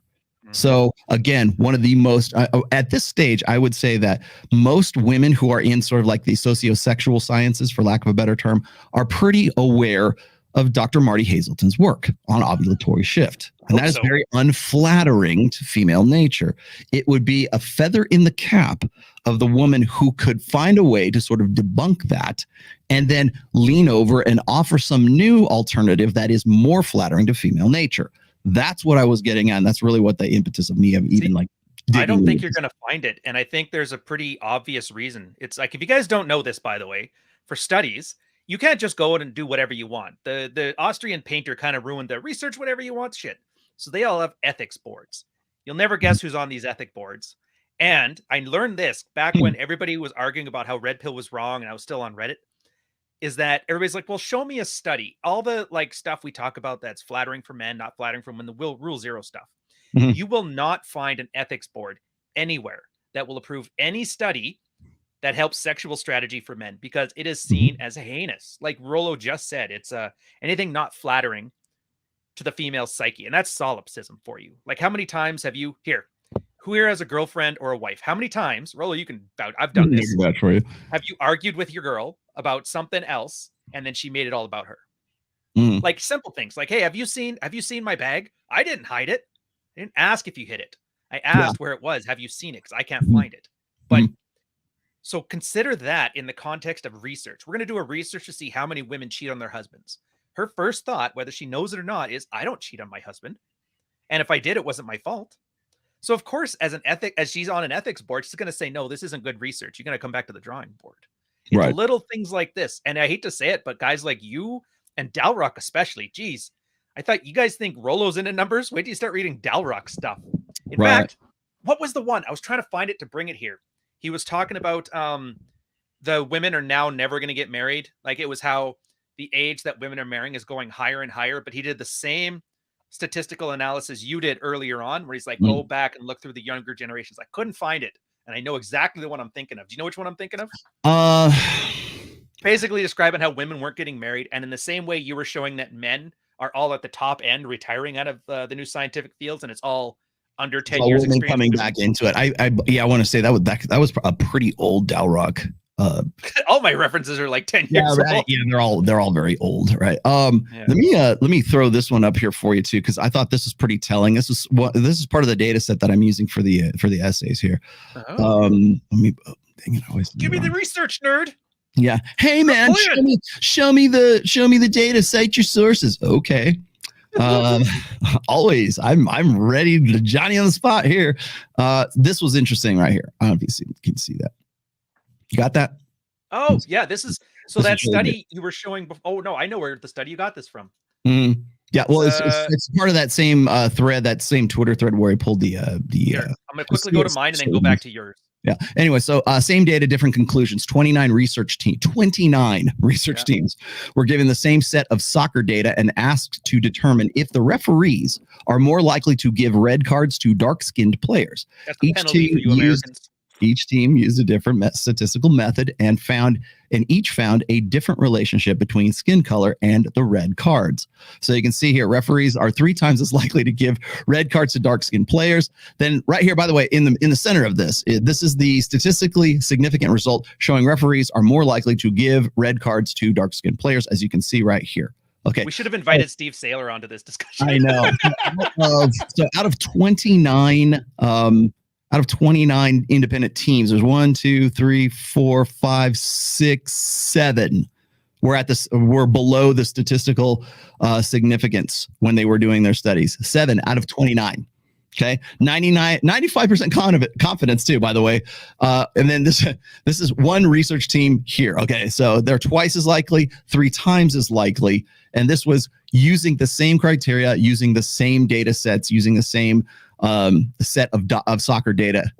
So again, one of the most at this stage, I would say that most women who are in sort of like the sociosexual sciences, for lack of a better term, are pretty aware of Dr. Marty Hazelton's work on ovulatory shift. And that is very unflattering to female nature. It would be a feather in the cap of the woman who could find a way to sort of debunk that and then lean over and offer some new alternative that is more flattering to female nature. That's what I was getting at. And that's really what the impetus of me of even like. I don't think you're going to find it. And I think there's a pretty obvious reason. It's like, if you guys don't know this, by the way, for studies, you can't just go out and do whatever you want. The Austrian painter kind of ruined the research whatever you want shit. So they all have ethics boards. You'll never guess who's on these ethic boards. And I learned this back when everybody was arguing about how red pill was wrong, and I was still on Reddit, is that everybody's like, well, show me a study. All the like stuff we talk about that's flattering for men, not flattering for women, the rule zero stuff. You will not find an ethics board anywhere that will approve any study that helps sexual strategy for men, because it is seen as heinous. Like Rollo just said, it's anything not flattering to the female psyche. And that's solipsism for you. Like, how many times have you who here has a girlfriend or a wife? How many times, Rollo, you can vouch, I've done this. For you. Have you argued with your girl about something else and then she made it all about her? Like simple things like, hey, have you seen my bag? I didn't hide it. I didn't ask if you hid it. I asked where it was. Have you seen it? Because I can't find it. But so consider that in the context of research. We're going to do a research to see how many women cheat on their husbands. Her first thought, whether she knows it or not, is I don't cheat on my husband. And if I did, it wasn't my fault. So of course, as she's on an ethics board, she's going to say, no, this isn't good research. You're going to come back to the drawing board. It's little things like this. And I hate to say it, but guys like you and Dalrock especially, geez, I thought you guys think Rollo's into numbers. Wait till you start reading Dalrock stuff. In fact, what was the one? I was trying to find it to bring it here. He was talking about the women are now never going to get married. Like, it was how the age that women are marrying is going higher and higher. But he did the same statistical analysis you did earlier on, where he's like, go back and look through the younger generations. I couldn't find it. And I know exactly the one I'm thinking of. Do you know which one I'm thinking of? Basically describing how women weren't getting married. And in the same way you were showing that men are all at the top end retiring out of the new scientific fields, and it's all under 10 years experience. Coming back into it. I want to say that was a pretty old Dalrock. All my references are like 10 years old. Yeah, they're all very old, right? Let me throw this one up here for you too, because I thought this was pretty telling. This is part of the data set that I'm using for the essays here. Let me give me the research, nerd. Yeah. Hey man, show me the data, cite your sources. Okay. Always. I'm ready to Johnny on the spot here. This was interesting right here. I don't know if you can see that. You got that? Oh, yeah. This is that study you were showing. Oh, no, I know where the study you got this from. Yeah, well, it's part of that same thread, that same Twitter thread where I pulled the. I'm going to quickly go to mine and then go back to yours. Yeah. Anyway, so same data, different conclusions. 29 research teams were given the same set of soccer data and asked to determine if the referees are more likely to give red cards to dark-skinned players. That's a penalty for you Americans. Each team used a different statistical method and each found a different relationship between skin color and the red cards. So you can see here, referees are 3 times as likely to give red cards to dark-skinned players. Then right here, by the way, in the center of this is the statistically significant result showing referees are more likely to give red cards to dark-skinned players, as you can see right here. Okay. We should have invited Steve Saylor onto this discussion. I know. So out of 29 independent teams, there's 1, 2, 3, 4, 5, 6, 7. We're below the statistical significance when they were doing their studies. 7 out of 29. Okay, 95% confidence too, by the way. And then this is one research team here. Okay, so they're twice as likely, 3 times as likely, and this was using the same criteria, using the same data sets, using the same set of soccer data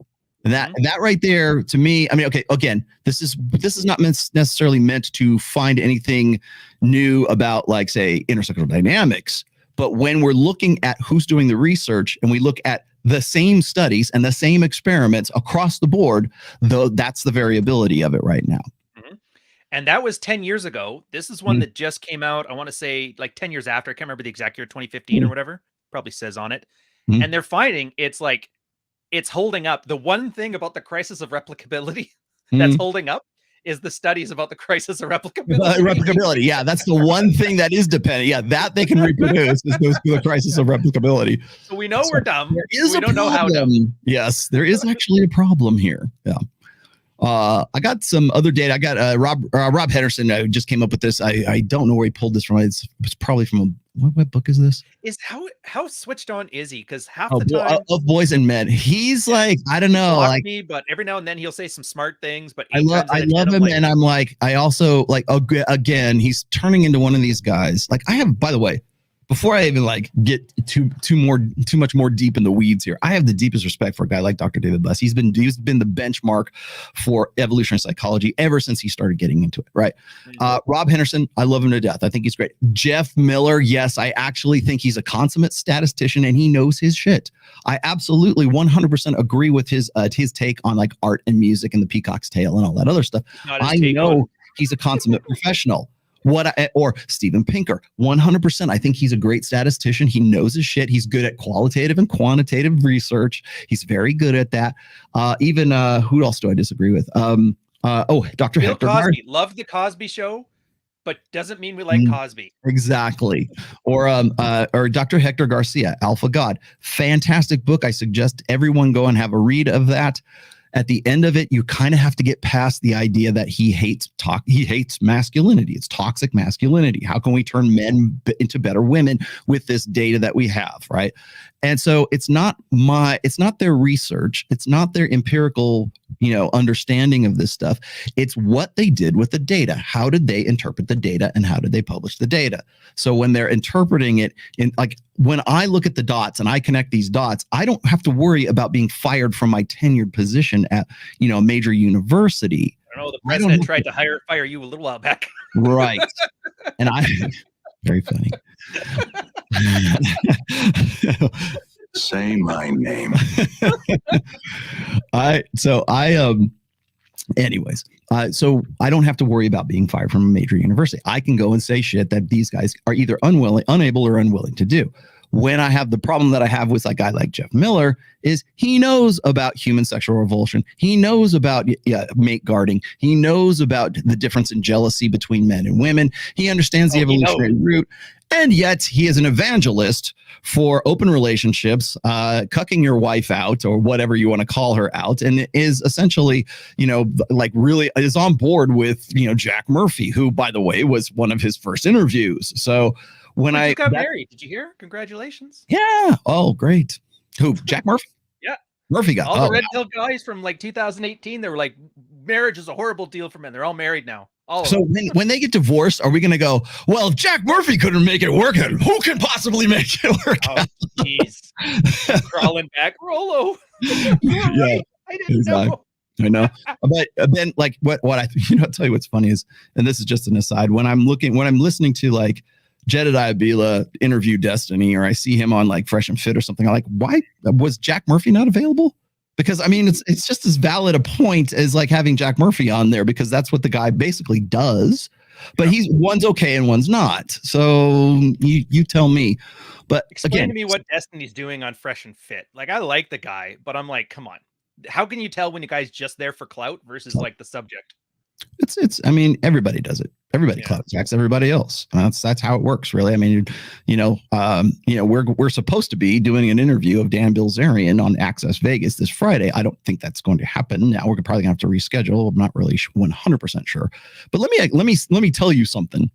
And that right there, to me, I mean, okay, again, this is not necessarily meant to find anything new about, like, say, intersectional dynamics. But when we're looking at who's doing the research and we look at the same studies and the same experiments across the board, though, that's the variability of it right now. And that was 10 years ago. This is one that just came out, I want to say like 10 years after. I can't remember the exact year, 2015 or whatever. Probably says on it. And they're finding it's like, it's holding up. The one thing about the crisis of replicability that's holding up is the studies about the crisis of replicability. Replicability, yeah, that's the one thing that is dependent. Yeah, that they can reproduce is the crisis of replicability. So we know we're dumb. We don't know how dumb. Yes, there is actually a problem here. Yeah. I got some other data. I got Rob Henderson just came up with this. I don't know where he pulled this from. It's probably from what book is this? Is how switched on is he? Because half the time of Boys and Men, he's like, I don't know, like me, but every now and then he'll say some smart things. But I love him, and I'm like, I also like again, he's turning into one of these guys. Like I have, by the way, before I even like get too much more deep in the weeds here, I have the deepest respect for a guy like Dr. David Buss. He's been the benchmark for evolutionary psychology ever since he started getting into it. Right. Rob Henderson, I love him to death. I think he's great. Jeff Miller, yes, I actually think he's a consummate statistician and he knows his shit. I absolutely 100% agree with his take on like art and music and the Peacock's Tail and all that other stuff. I know he's a consummate professional. Or Steven Pinker, 100%. I think he's a great statistician. He knows his shit. He's good at qualitative and quantitative research. He's very good at that. Even who else do I disagree with? Dr. Bill Hector. Cosby. Love the Cosby Show, but doesn't mean we like Cosby. Exactly. Or Dr. Hector Garcia, Alpha God. Fantastic book. I suggest everyone go and have a read of that. At the end of it, you kind of have to get past the idea that he hates masculinity. It's toxic masculinity. How can we turn men into better women with this data that we have, right? And so it's not their research. It's not their empirical, understanding of this stuff. It's what they did with the data. How did they interpret the data and how did they publish the data? So when they're interpreting it when I look at the dots and I connect these dots, I don't have to worry about being fired from my tenured position at, a major university. I don't know. The president tried to fire you a little while back. Right. And very funny. Say my name. Anyways, so I don't have to worry about being fired from a major university. I can go and say shit that these guys are either unable or unwilling to do. When I have the problem that I have with a guy like Jeff Miller is he knows about human sexual revulsion. He knows about mate guarding. He knows about the difference in jealousy between men and women. He understands the evolutionary root. And yet he is an evangelist for open relationships, cucking your wife out or whatever you want to call her out, and is essentially, really is on board with, Jack Murphy, who, by the way, was one of his first interviews. So when I got married, did you hear? Congratulations. Yeah. Oh, great. Who? Jack Murphy? Yeah. Murphy got all the red pill guys from 2018. They were like, marriage is a horrible deal for men. They're all married now. So when they get divorced, are we going to go, well, if Jack Murphy couldn't make it work, who can possibly make it work? Oh, jeez. Crawling back, Rollo. Yeah, I didn't know. I know. But then what I I'll tell you what's funny is, and this is just an aside, when I'm listening to Jedediah Bila interview Destiny, or I see him on Fresh and Fit or something, I'm like, why was Jack Murphy not available? Because it's just as valid a point as having Jack Murphy on there, because that's what the guy basically does. But one's okay and one's not. So you tell me. But explain to me what Destiny's doing on Fresh and Fit. I like the guy, but I'm like, come on. How can you tell when you guys just there for clout versus the subject? Everybody does it. Everybody clout jacks everybody else. That's how it works, really. We're supposed to be doing an interview of Dan Bilzerian on Access Vegas this Friday. I don't think that's going to happen. Now we're probably gonna have to reschedule. I'm not really 100% sure. But let me tell you something.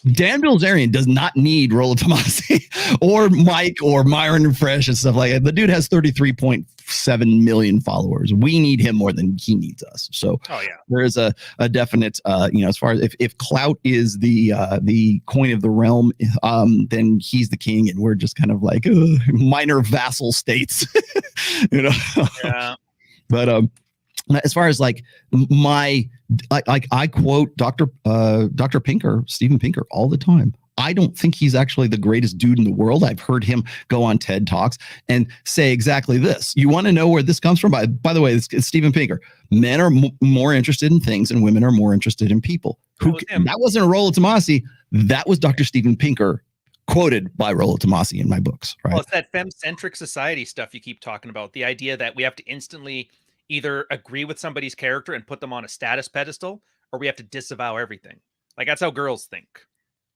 Dan Bilzerian does not need Rollo Tomasi or Mike or Myron and Fresh and stuff like that. The dude has 33.7 million followers. We need him more than he needs us. So there is a definite, as far as if clout is the coin of the realm, then he's the king, and we're just kind of minor vassal states, Yeah. But as far as like I quote Dr. Pinker, Steven Pinker, all the time. I don't think he's actually the greatest dude in the world. I've heard him go on TED Talks and say exactly this. You want to know where this comes from? By the way, it's Steven Pinker. Men are more interested in things and women are more interested in people. That wasn't a Rollo Tomassi. That was Dr. Steven Pinker, quoted by Rollo Tomassi in my books. Right? Well, it's that femme-centric society stuff you keep talking about. The idea that we have to instantly either agree with somebody's character and put them on a status pedestal, or we have to disavow everything. Like, that's how girls think.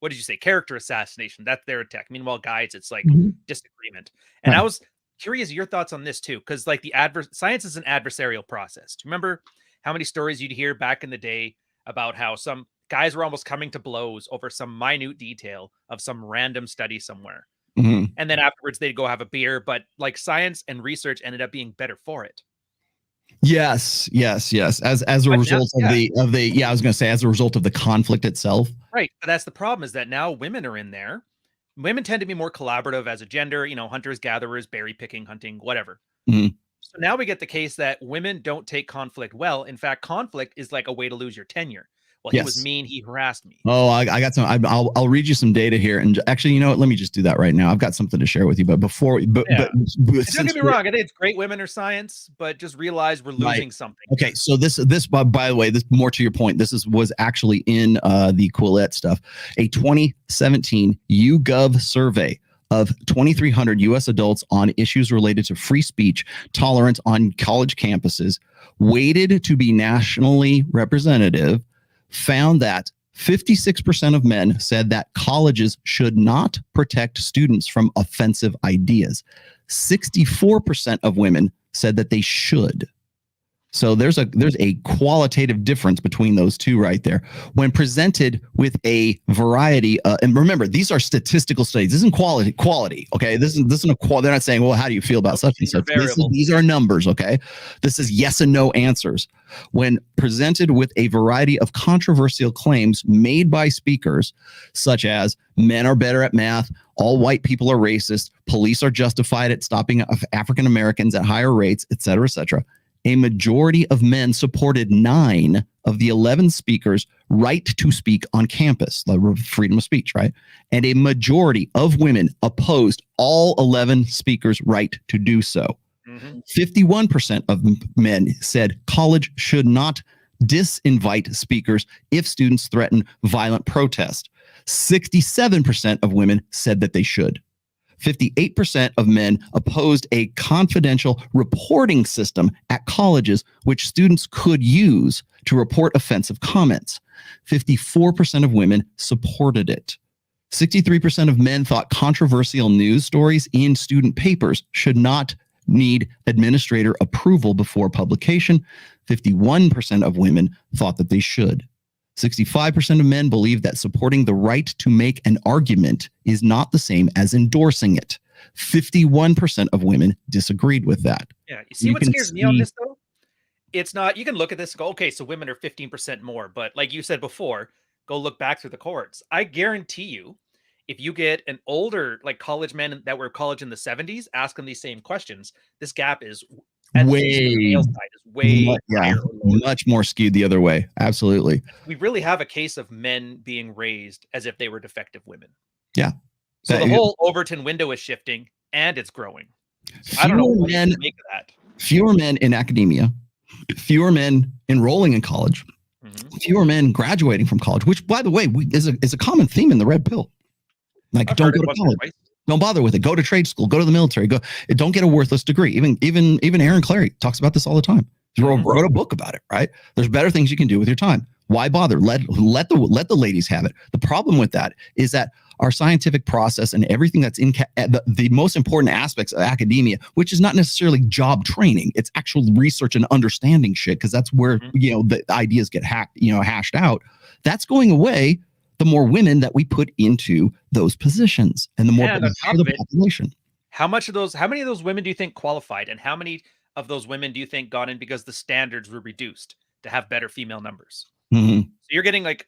What did you say? Character assassination. That's their attack. Meanwhile, guys, it's like disagreement. And I was curious your thoughts on this too, because like science is an adversarial process. Do you remember how many stories you'd hear back in the day about how some guys were almost coming to blows over some minute detail of some random study somewhere? And then afterwards they'd go have a beer, but like science and research ended up being better for it. Yes. As a result of the I was going to say as a result of the conflict itself. Right. But that's the problem, is that now women are in there. Women tend to be more collaborative as a gender, you know, hunters, gatherers, berry picking, hunting, whatever. So now we get the case that women don't take conflict well. In fact, conflict is like a way to lose your tenure. Well, he was mean. He harassed me. Oh, I got some. I'll read you some data here. And actually, you know what? Let me just do that right now. I've got something to share with you. But before, don't get me wrong. I think it's great women are science, but just realize we're losing something. Okay, so this by the way, this more to your point. This was actually in the Quillette stuff. A 2017 YouGov survey of 2,300 U.S. adults on issues related to free speech, tolerance on college campuses, weighted to be nationally representative, found that 56% of men said that colleges should not protect students from offensive ideas. 64% of women said that they should. So there's a qualitative difference between those two right there. When presented with a variety, and remember, these are statistical studies. This isn't quality. Okay, this isn't a quality. They're not saying, well, how do you feel about such and such? These are numbers. Okay, this is yes and no answers. When presented with a variety of controversial claims made by speakers, such as men are better at math, all white people are racist, police are justified at stopping African Americans at higher rates, et cetera, a majority of men supported 9 of the 11 speakers' right to speak on campus, like freedom of speech, right? And a majority of women opposed all 11 speakers' right to do so. 51% of men said college should not disinvite speakers if students threaten violent protest. 67% of women said that they should. 58% of men opposed a confidential reporting system at colleges which students could use to report offensive comments. 54% of women supported it. 63% of men thought controversial news stories in student papers should not need administrator approval before publication. 51% of women thought that they should. 65% of men believe that supporting the right to make an argument is not the same as endorsing it. 51% of women disagreed with that. Yeah, you see what scares me on this, though? It's not, you can look at this and go, okay, so women are 15% more. But like you said before, go look back through the cohorts. I guarantee you, if you get an older, like college men that were in college in the 70s, ask them these same questions, this gap is way higher, much more skewed the other way. Absolutely. We really have a case of men being raised as if they were defective women. Yeah. So the whole Overton window is shifting and it's growing. So I don't know what to make of that. Fewer men in academia, fewer men enrolling in college, fewer men graduating from college, which, by the way, is a common theme in the red pill. Like, don't go to college. Don't bother with it. Go to trade school. Go to the military. Don't get a worthless degree. Even Aaron Clarey talks about this all the time. He wrote a book about it. Right? There's better things you can do with your time. Why bother? Let the ladies have it. The problem with that is that our scientific process and everything that's in the most important aspects of academia, which is not necessarily job training, it's actual research and understanding shit, because that's where the ideas get hashed out. That's going away. The more women that we put into those positions, and the more the population. How many of those women do you think qualified, and how many of those women do you think got in because the standards were reduced to have better female numbers? So you're getting, like,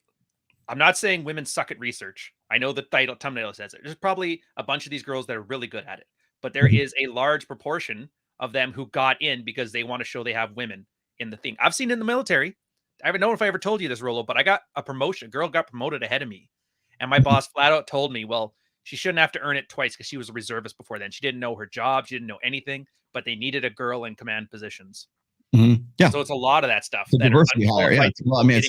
I'm not saying women suck at research. I know the thumbnail says it. There's probably a bunch of these girls that are really good at it, but there is a large proportion of them who got in because they want to show they have women in the thing. I've seen in the military. I haven't known if I ever told you this, Rolo, but I got a promotion. A girl got promoted ahead of me. And my boss flat out told me, well, she shouldn't have to earn it twice because she was a reservist before then. She didn't know her job. She didn't know anything, but they needed a girl in command positions. Yeah. So it's a lot of that stuff. The diversity hire. Yeah. Well, I mean,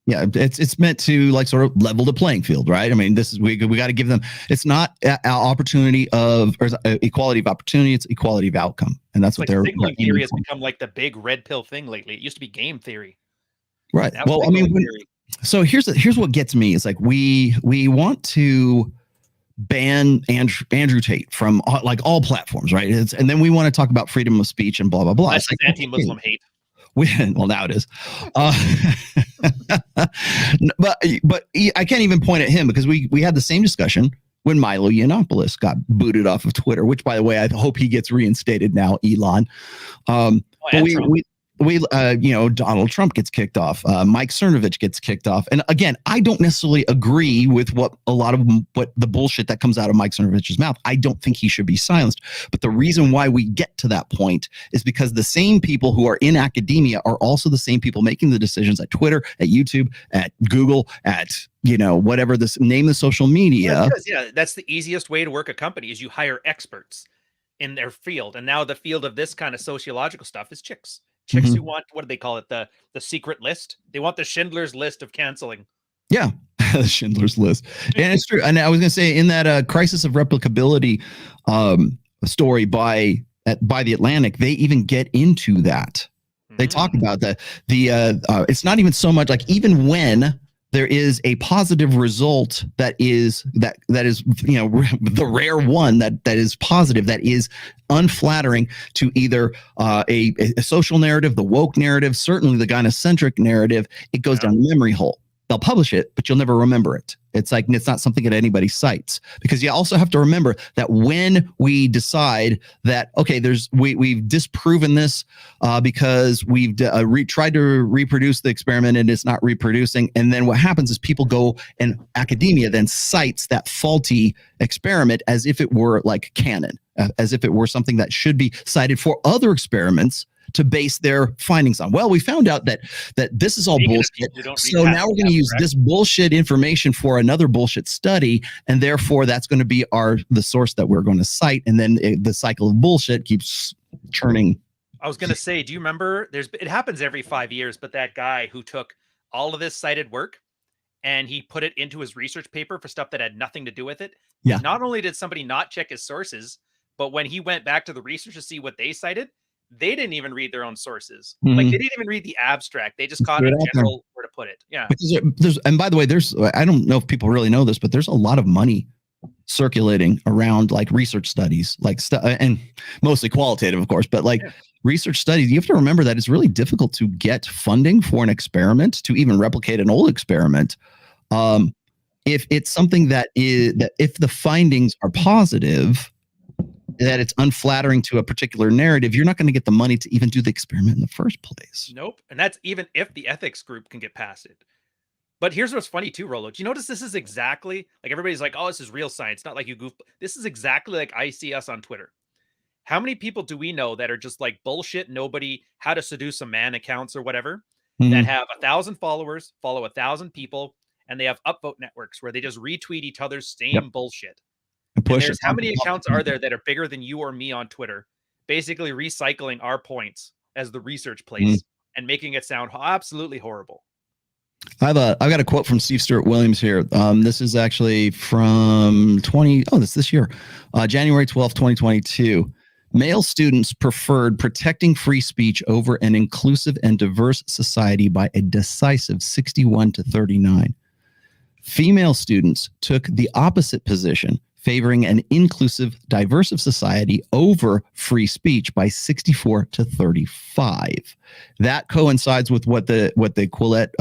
it's meant to like sort of level the playing field, right? I mean, this is, we got to give them, it's not opportunity of, or equality of opportunity. It's equality of outcome. And that's what they're. Signaling theory has become like the big red pill thing lately. It used to be game theory. Right. Well, I mean, so here's what gets me is like, we want to ban Andrew Tate from like all platforms, right? And then we want to talk about freedom of speech and blah blah blah. That's like anti-Muslim hate. Well, now it is. But I can't even point at him because we had the same discussion when Milo Yiannopoulos got booted off of Twitter. Which, by the way, I hope he gets reinstated now, Elon. Donald Trump gets kicked off. Mike Cernovich gets kicked off. And again, I don't necessarily agree with what the bullshit that comes out of Mike Cernovich's mouth. I don't think he should be silenced. But the reason why we get to that point is because the same people who are in academia are also the same people making the decisions at Twitter, at YouTube, at Google, at whatever name the social media. Yeah, that's the easiest way to work a company is you hire experts in their field. And now the field of this kind of sociological stuff is chicks who want, what do they call it? The secret list. They want the Schindler's List of canceling. Yeah. The Schindler's List. And it's true. And I was going to say in that crisis of replicability story by the Atlantic, they even get into that. They talk about that. It's not even so much like even when there is a positive result that is the rare one that is positive, that is unflattering to either a social narrative, the woke narrative, certainly the gynocentric narrative, it goes down the memory hole. They'll publish it, but you'll never remember it. It's like, it's not something that anybody cites, because you also have to remember that when we decide that, okay, we've disproven this because we've tried to reproduce the experiment and it's not reproducing. And then what happens is people go, and academia then cites that faulty experiment as if it were like canon, as if it were something that should be cited for other experiments to base their findings on. Well, we found out that this is all bullshit. So now we're going to use this bullshit information for another bullshit study, and therefore that's going to be the source that we're going to cite. And then the cycle of bullshit keeps churning. I was going to say, do you remember? It happens every 5 years, but that guy who took all of this cited work and he put it into his research paper for stuff that had nothing to do with it. Yeah. Not only did somebody not check his sources, but when he went back to the research to see what they cited, they didn't even read their own sources. Like they didn't even read the abstract. They just caught in general where to put it. Yeah. And by the way, I don't know if people really know this, but there's a lot of money circulating around like research studies, and mostly qualitative, of course, but research studies. You have to remember that it's really difficult to get funding for an experiment, to even replicate an old experiment. If it's something that if the findings are positive, that it's unflattering to a particular narrative, you're not going to get the money to even do the experiment in the first place. Nope. And that's even if the ethics group can get past it. But here's what's funny too, Rolo. Do you notice this is exactly like everybody's like, oh, this is real science, not like you goof. This is exactly like I see us on Twitter. How many people do we know that are just like bullshit, nobody, how to seduce a man accounts or whatever, that have 1,000 followers, follow 1,000 people, and they have upvote networks where they just retweet each other's same bullshit. There's how many accounts are there that are bigger than you or me on Twitter, basically recycling our points as the research place and making it sound absolutely horrible. I've got a quote from Steve Stewart Williams here. This is actually from this year, January 12th, 2022. Male students preferred protecting free speech over an inclusive and diverse society by a decisive 61-39. Female students took the opposite position, favoring an inclusive, diverse society over free speech by 64-35. That coincides with what the Quillette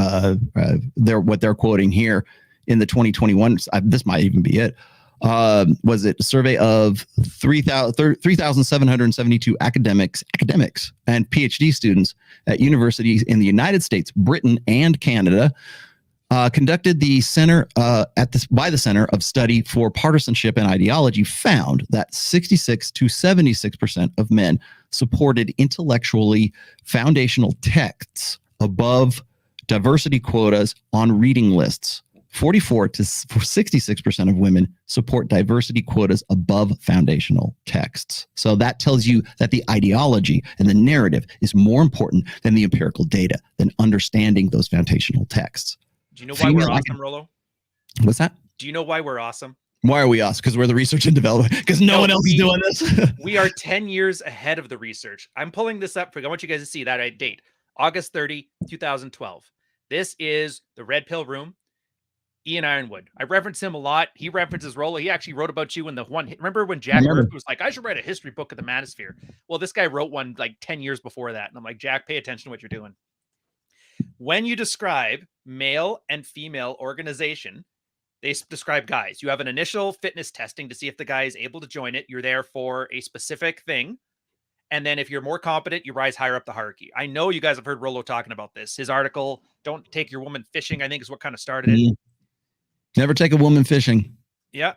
what they're quoting here in the 2021. This might even be it. Was it a survey of 3,772 academics and PhD students at universities in the United States, Britain, and Canada? conducted the center by the Center of Study for Partisanship and Ideology, found that 66 to 76% of men supported intellectually foundational texts above diversity quotas on reading lists. 44 to 66% of women support diversity quotas above foundational texts. So that tells you that the ideology and the narrative is more important than the empirical data, than understanding those foundational texts. Do you know why we're awesome, Rollo? What's that? Do you know why we're awesome? Why are we us? Because we're the research and development. Because no one else is doing this. We are 10 years ahead of the research. I'm pulling this up. I want you guys to see that date. August 30, 2012. This is the Red Pill Room. Ian Ironwood. I reference him a lot. He references Rollo. He actually wrote about you in the one. Remember when Jack Murphy was like, I should write a history book of the manosphere? Well, this guy wrote one like 10 years before that. And I'm like, Jack, pay attention to what you're doing. When you describe male and female organization, they describe guys. You have an initial fitness testing to see if the guy is able to join it. You're there for a specific thing. And then if you're more competent, you rise higher up the hierarchy. I know you guys have heard Rollo talking about this. His article, Don't Take Your Woman Fishing, I think is what kind of started it. Never take a woman fishing. Yeah.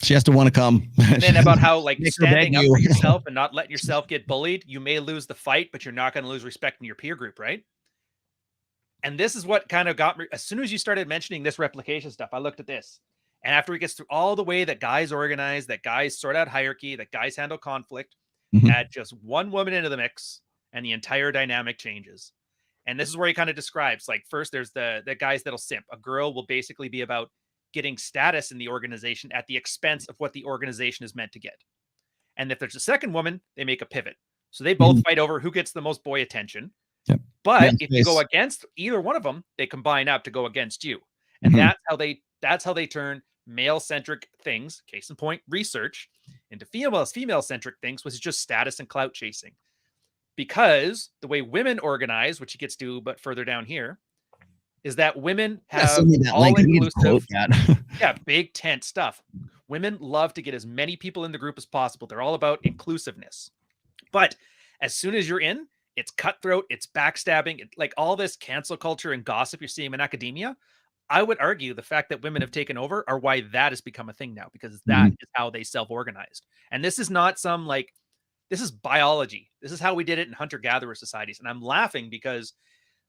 She has to want to come. And then about how like standing up for yourself and not letting yourself get bullied. You may lose the fight, but you're not going to lose respect in your peer group, right? And this is what kind of got me. As soon as you started mentioning this replication stuff, I looked at this. And after it gets through all the way that guys organize, that guys sort out hierarchy, that guys handle conflict, add just one woman into the mix, and the entire dynamic changes. And this is where he kind of describes, like, first there's the guys that'll simp. A girl will basically be about getting status in the organization at the expense of what the organization is meant to get. And if there's a second woman, they make a pivot. So they both fight over who gets the most boy attention. Yep. But if you go against either one of them, they combine up to go against you. And that's how they turn male-centric things, case in point, research, into female-centric things, which is just status and clout chasing. Because the way women organize, which he gets to but further down here, is that women have all-inclusive, big tent stuff. Women love to get as many people in the group as possible. They're all about inclusiveness. But as soon as you're in, it's cutthroat, it's backstabbing, like all this cancel culture and gossip you're seeing in academia. I would argue the fact that women have taken over are why that has become a thing now, because that is how they self-organized. And this is not some like, this is biology. This is how we did it in hunter-gatherer societies. And I'm laughing because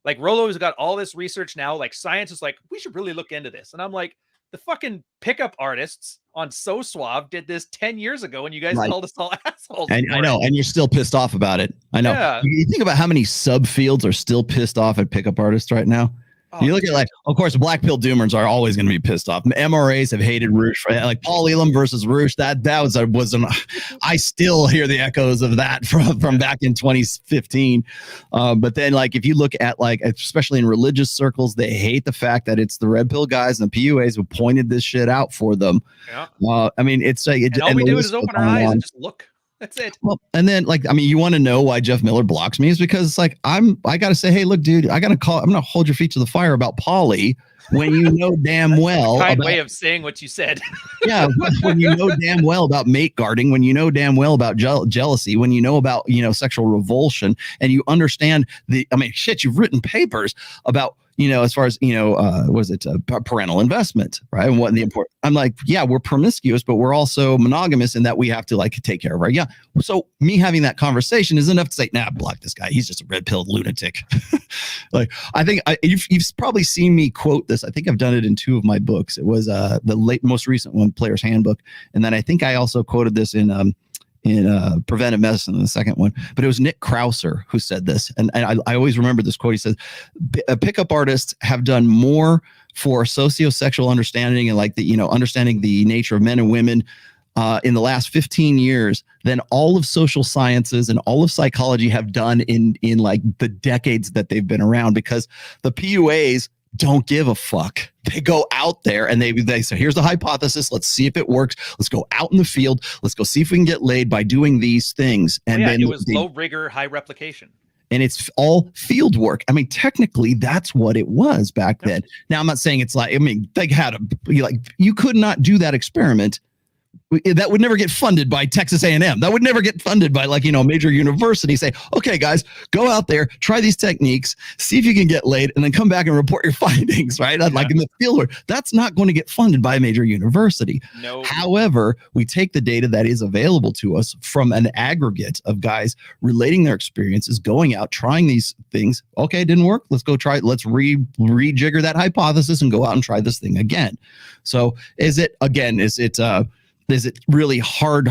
like Rollo's got all this research now, like science is like, we should really look into this. And I'm like, the fucking pickup artists on So Suave did this 10 years ago and you guys called us all assholes. And I know, and you're still pissed off about it. I know. Yeah. You think about how many subfields are still pissed off at pickup artists right now. You look at like, of course, black pill doomers are always going to be pissed off. MRAs have hated Roosh, right? Like Paul Elam versus Roosh. That was I still hear the echoes of that from back in 2015. But then, like, if you look at like, especially in religious circles, they hate the fact that it's the red pill guys and the PUAs who pointed this shit out for them. Yeah. I mean, it's like, and all we do is open our eyes and just look. That's it. Well, and then like, I mean, you want to know why Jeff Miller blocks me is because it's like, I got to say, hey, look, dude, I'm going to hold your feet to the fire about Polly when you know damn well. Kind way of saying what you said. Yeah. When you know damn well about mate guarding, when you know damn well about jealousy, when you know about, sexual revulsion, and you understand you've written papers about, as far as, parental investment, right? And what the important, I'm like, yeah, we're promiscuous, but we're also monogamous in that we have to like take care of our, So me having that conversation is enough to say, nah, block this guy. He's just a red pilled lunatic. Like, I think you've probably seen me quote this. I think I've done it in 2 of my books. It was the most recent one, Player's Handbook. And then I think I also quoted this in Preventive Medicine, the second one, but it was Nick Krauser who said this. And I always remember this quote. He says, pickup artists have done more for sociosexual understanding and like understanding the nature of men and women in the last 15 years than all of social sciences and all of psychology have done in like the decades that they've been around, because the PUAs don't give a fuck. They go out there and they say, here's the hypothesis. Let's see if it works. Let's go out in the field. Let's go see if we can get laid by doing these things. And then it was low rigor, high replication. And it's all field work. I mean, technically, that's what it was back then. Now, I'm not saying it's like, they had you could not do that experiment that would never get funded by Texas A&M. That would never get funded by like, a major university. Say, okay, guys, go out there, try these techniques, see if you can get laid, and then come back and report your findings, right? Like in the field work, that's not going to get funded by a major university. No. However, we take the data that is available to us from an aggregate of guys relating their experiences, going out, trying these things. Okay, it didn't work. Let's go try it. Let's rejigger that hypothesis and go out and try this thing again. So is it really hard,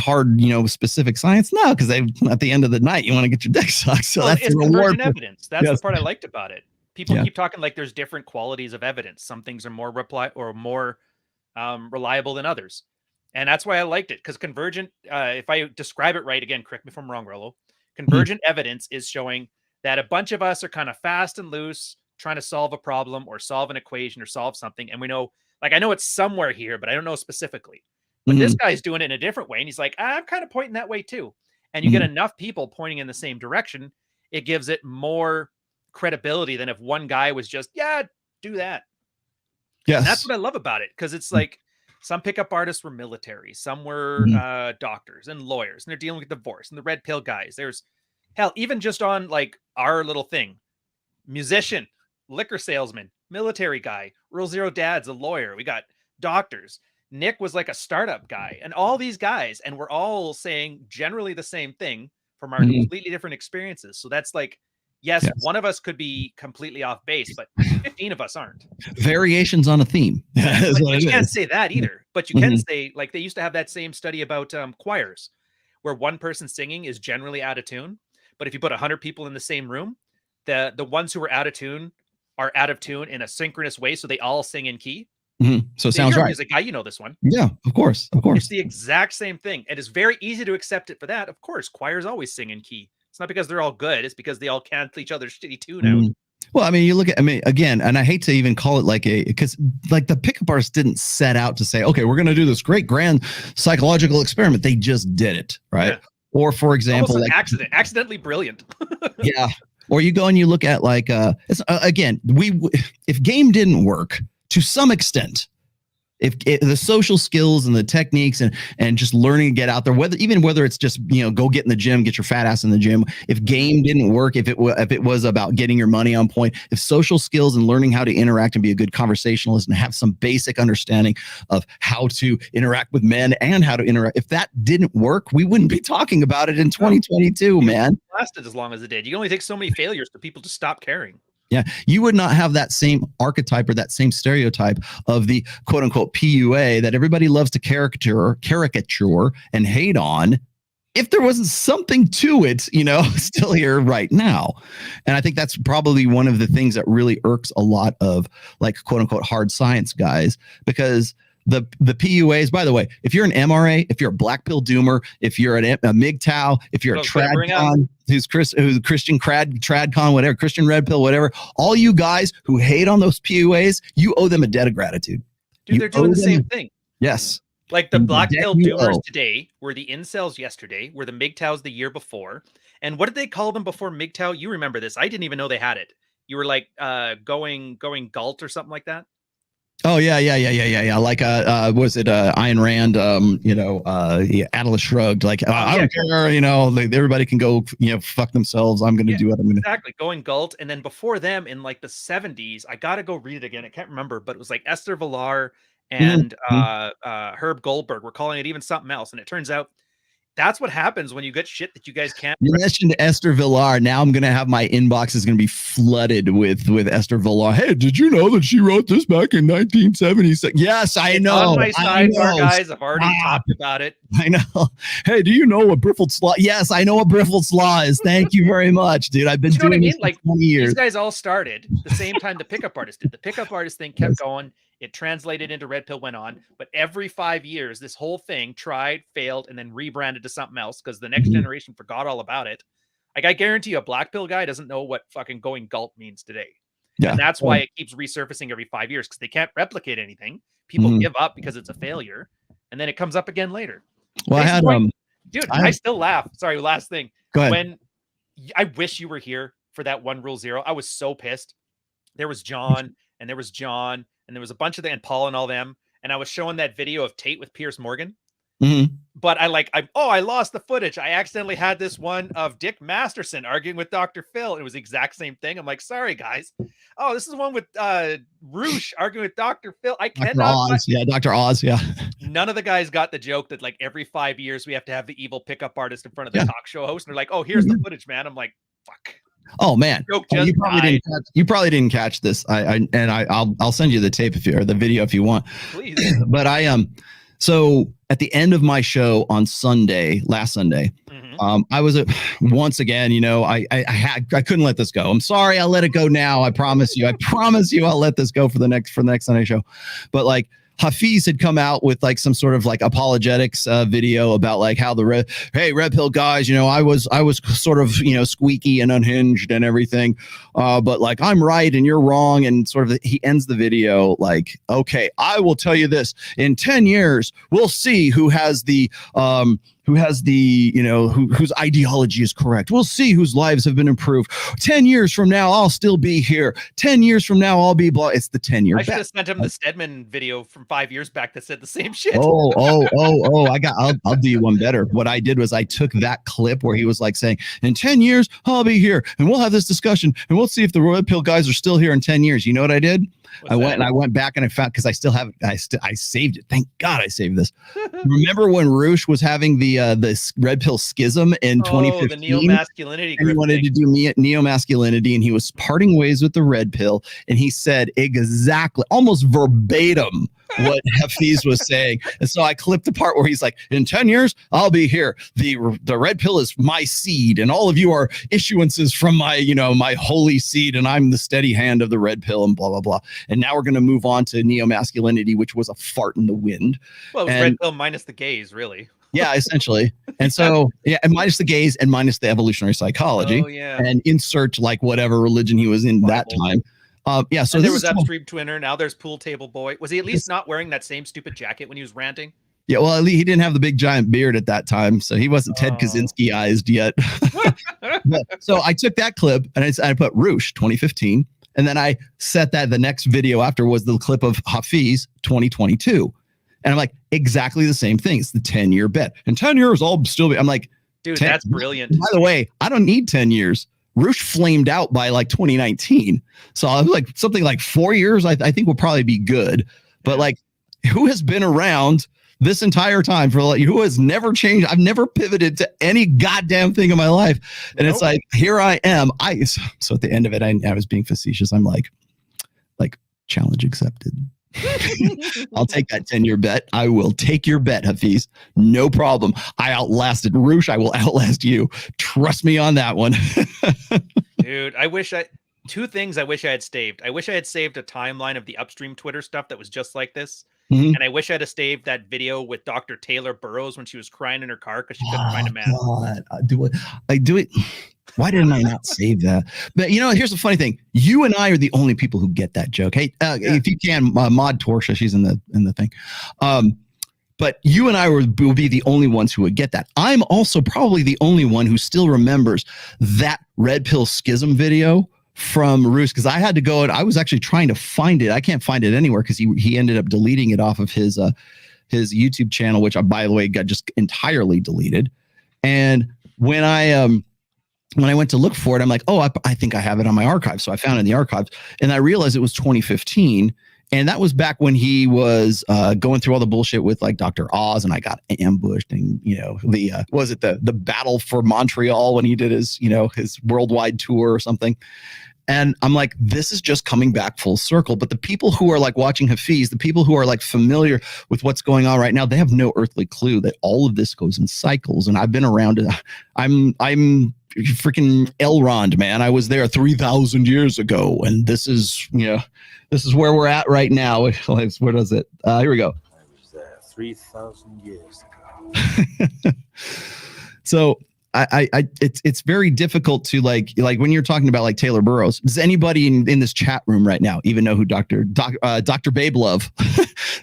specific science? No, because at the end of the night, you want to get your dick sucked. So that's it's the reward. Convergent evidence. That's the part I liked about it. People keep talking like there's different qualities of evidence. Some things are more reliable than others. And that's why I liked it, because convergent, if I describe it right, again, correct me if I'm wrong, Rollo, convergent evidence is showing that a bunch of us are kind of fast and loose trying to solve a problem or solve an equation or solve something. And we know, like, I know it's somewhere here, but I don't know specifically. But this guy's doing it in a different way. And he's like, I'm kind of pointing that way too. And you get enough people pointing in the same direction, it gives it more credibility than if one guy was just, do that. Yes. And that's what I love about it. Because it's like some pickup artists were military, some were doctors and lawyers, and they're dealing with divorce, and the red pill guys. There's hell, even just on like our little thing, musician, liquor salesman, military guy, Rule Zero Dad's a lawyer. We got doctors. Nick was like a startup guy, and all these guys, and we're all saying generally the same thing from our completely different experiences. So that's like, yes, one of us could be completely off base, but 15 of us aren't. Variations on a theme. You can't say that either, but you can say, like, they used to have that same study about choirs, where one person singing is generally out of tune. But if you put 100 people in the same room, the ones who are out of tune in a synchronous way, so they all sing in key. So it sounds right. Music guy, you know this one. Yeah, of course. It's the exact same thing. It is very easy to accept it for that. Of course, choirs always sing in key. It's not because they're all good. It's because they all cancel each other's shitty tune out. Well, I mean, you look at, again, and I hate to even call it because like the pickup artists didn't set out to say, okay, we're going to do this great grand psychological experiment. They just did it, right? Yeah. Or for example, like accidentally brilliant. Yeah. Or you go and you look at like, again, if game didn't work to some extent, if the social skills and the techniques and just learning to get out there, whether it's just, go get in the gym, get your fat ass in the gym. If game didn't work, if it was about getting your money on point, if social skills and learning how to interact and be a good conversationalist and have some basic understanding of how to interact with men and how to interact, if that didn't work, we wouldn't be talking about it in 2022, man. It lasted as long as it did. You can only take so many failures for people to stop caring. Yeah, you would not have that same archetype or that same stereotype of the quote unquote PUA that everybody loves to caricature and hate on if there wasn't something to it, still here right now. And I think that's probably one of the things that really irks a lot of like quote unquote hard science guys, because the PUAs, by the way, if you're an MRA, if you're a black pill doomer, if you're a MGTOW, if you're a TradCon, who's Christian TradCon, whatever, Christian Red Pill, whatever, all you guys who hate on those PUAs, you owe them a debt of gratitude. Dude, they're doing the same thing. Yes. Like the black pill doomers today were the incels yesterday, were the MGTOWs the year before. And what did they call them before MGTOW? You remember this. I didn't even know they had it. You were like going galt or something like that. Oh yeah. Like was it Ayn Rand? Atlas Shrugged. Like I don't care. Everybody can go. Fuck themselves. I'm going to do what I'm going to. Exactly. Going Galt, and then before them in like the 70s, I got to go read it again. I can't remember, but it was like Esther Villar and Herb Goldberg were calling it even something else, and it turns out that's what happens when you get shit that you guys can't. You mentioned Esther Villar. Now I'm going to have my inbox is going to be flooded with Esther Villar. Hey, did you know that she wrote this back in 1976? Yes, I know. On my sidebar, guys, I've already talked about it. I know. Hey, do you know what Briffelt's Law? Yes, I know what Briffelt's Law is. Thank you very much, dude. I've been doing this for 20 years. These guys all started the same time the pickup artist did. The pickup artist thing kept going. It translated into Red Pill, went on. But every 5 years, this whole thing tried, failed, and then rebranded to something else because the next generation forgot all about it. Like, I guarantee you, a black pill guy doesn't know what fucking going gulp means today. Yeah. And that's why it keeps resurfacing every 5 years, because they can't replicate anything. People give up because it's a failure. And then it comes up again later. Well, I had I still laugh. Sorry, last thing. Go ahead. When I wish you were here for that one Rule Zero. I was so pissed. There was John and there was a bunch of them, and Paul and all them. And I was showing that video of Tate with Piers Morgan. Mhm. But I lost the footage. I accidentally had this one of Dick Masterson arguing with Dr. Phil. It was the exact same thing. I'm like, sorry guys. Oh, this is one with Roosh arguing with Dr. Phil. I Dr. cannot. Oz. Yeah, Dr. Oz. Yeah. None of the guys got the joke that like every 5 years we have to have the evil pickup artist in front of the Yeah. talk show host. And they're like, oh, here's the footage, man. I'm like, fuck. Oh man, Joke just you probably didn't catch this. I'll send you the tape or the video if you want. Please. But so at the end of my show on last Sunday, I was once again, I couldn't let this go. I'm sorry, I'll let it go now. I promise you, I'll let this go for the next Sunday show. But like Hafiz had come out with like some sort of like apologetics video about like how Red Pill guys, I was sort of, squeaky and unhinged and everything. But like, I'm right and you're wrong. And sort of he ends the video like, okay, I will tell you this, in 10 years, we'll see who has the, whose ideology is correct. We'll see whose lives have been improved. 10 years from now, I'll still be here. 10 years from now, I'll be blah. It's the 10-year I should have sent him the Stedman video from 5 years back that said the same shit. I'll do you one better. What I did was I took that clip where he was like saying, in 10 years, I'll be here and we'll have this discussion and we'll see if the Red Pill guys are still here in 10 years. You know what I did? I went back and I found, because I still have it. I saved it. Thank God I saved this. Remember when Roosh was having the Red Pill schism in 2015? The neo-masculinity. And he wanted to do neo-masculinity, and he was parting ways with the Red Pill, and he said exactly, almost verbatim, what Hafiz was saying. And so I clipped the part where he's like, in 10 years, I'll be here. The Red Pill is my seed, and all of you are issuances from my, my holy seed, and I'm the steady hand of the Red Pill, and blah, blah, blah. And now we're going to move on to neo-masculinity, which was a fart in the wind. Well, it was Red Pill minus the gays, really. Yeah, essentially. And so, and minus the gays and minus the evolutionary psychology. Oh, yeah. And insert like whatever religion he was in that time. So there was Upstream Twinner. Now there's Pool Table Boy. Was he at least not wearing that same stupid jacket when he was ranting? Yeah, well, at least he didn't have the big giant beard at that time, so he wasn't Ted Kaczynski-ized yet. So I took that clip and I put Roosh 2015, and then I set that the next video after was the clip of Hafiz 2022. And I'm like, exactly the same thing. It's the 10-year bet. In 10 years, I'll still be. I'm like, dude, that's brilliant. By the way, I don't need 10 years. Roosh flamed out by like 2019. So I was like, something like 4 years, I think will probably be good. But like, who has been around this entire time for like, who has never changed? I've never pivoted to any goddamn thing in my life. And It's like, here I am. So at the end of it, I was being facetious. I'm like challenge accepted. I'll take that 10-year bet. I will take your bet, Hafiz. No problem. I outlasted Roosh. I will outlast you. Trust me on that one. Dude, two things I wish I had saved. I wish I had saved a timeline of the Upstream Twitter stuff that was just like this. And I wish I had saved that video with Dr. Taylor Burroughs when she was crying in her car because she couldn't find a man. God. I do it. Why didn't I not save that? But here's the funny thing. You and I are the only people who get that joke. Hey, if you can, mod Torsha, she's in the thing. But you and I will be the only ones who would get that. I'm also probably the only one who still remembers that Red Pill schism video from Roos, because I had to go and I was actually trying to find it. I can't find it anywhere because he ended up deleting it off of his YouTube channel, which by the way got just entirely deleted. And when I went to look for it, I'm like, oh, I think I have it on my archive. So I found it in the archives, and I realized it was 2015. And that was back when he was going through all the bullshit with like Dr. Oz, and I got ambushed. And the battle for Montreal when he did his worldwide tour or something. And I'm like, this is just coming back full circle. But the people who are like watching Hafiz, the people who are like familiar with what's going on right now, they have no earthly clue that all of this goes in cycles. And I've been around it. I'm freaking Elrond, man. I was there 3,000 years ago, and this is where we're at right now. What is it? Here we go. I was there 3,000 years ago. So it's very difficult to like when you're talking about like Taylor Burroughs. Does anybody in this chat room right now even know who Dr. Babe Love?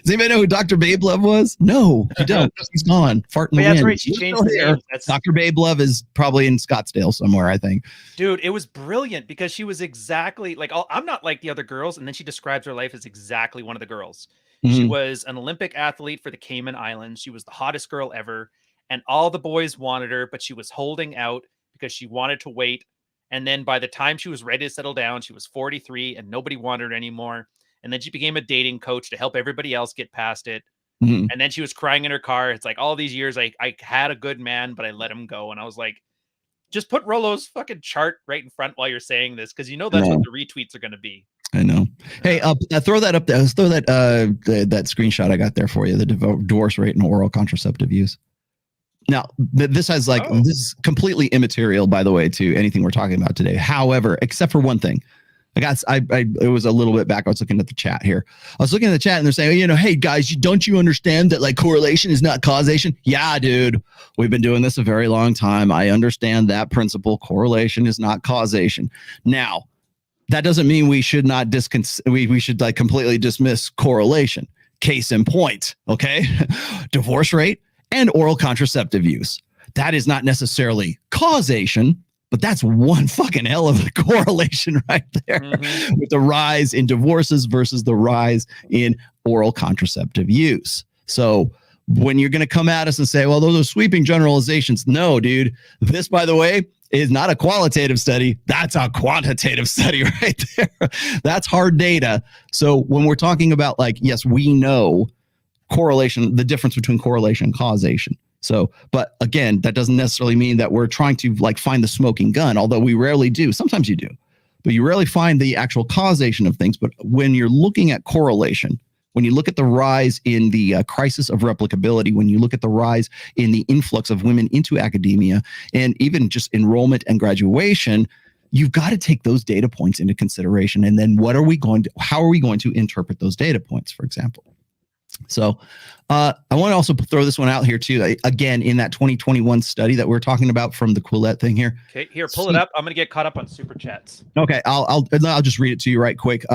Does anybody know who Dr. Babe Love was? No, you don't. He's gone. Fart in the wind. That's right. She changed the name. Dr. Babe Love is probably in Scottsdale somewhere, I think. Dude, it was brilliant because she was exactly like, I'm not like the other girls. And then she describes her life as exactly one of the girls. She Mhm. was an Olympic athlete for the Cayman Islands. She was the hottest girl ever. And all the boys wanted her, but she was holding out because she wanted to wait. And then by the time she was ready to settle down, she was 43 and nobody wanted her anymore. And then she became a dating coach to help everybody else get past it. Mhm. And then she was crying in her car. It's like, all these years I had a good man, but I let him go. And I was like, just put Rollo's fucking chart right in front while you're saying this, because you know that's what the retweets are going to be. I know. Hey, throw that up there. Throw that that screenshot I got there for you. The divorce rate and oral contraceptive use. Now, this has this is completely immaterial, by the way, to anything we're talking about today. However, except for one thing. It was a little bit back. I was looking at the chat here. I was looking at the chat and they're saying, hey guys, don't you understand that like correlation is not causation? Yeah, dude, we've been doing this a very long time. I understand that principle. Correlation is not causation. Now, that doesn't mean we should not we should like completely dismiss correlation. Case in point, okay? Divorce rate and oral contraceptive use. That is not necessarily causation, but that's one fucking hell of a correlation right there with the rise in divorces versus the rise in oral contraceptive use. So when you're going to come at us and say, well, those are sweeping generalizations. No, dude, this, by the way, is not a qualitative study. That's a quantitative study right there. That's hard data. So when we're talking about like, yes, we know correlation, the difference between correlation and causation. So, but again, that doesn't necessarily mean that we're trying to like find the smoking gun, although we rarely do. Sometimes you do, but you rarely find the actual causation of things. But when you're looking at correlation, when you look at the rise in the crisis of replicability, when you look at the rise in the influx of women into academia and even just enrollment and graduation, you've got to take those data points into consideration. And then how are we going to interpret those data points, for example? So I want to also throw this one out here too. Again, in that 2021 study that we're talking about from the Quillette thing here. Okay, here, pull it up. I'm going to get caught up on super chats. Okay, I'll just read it to you right quick.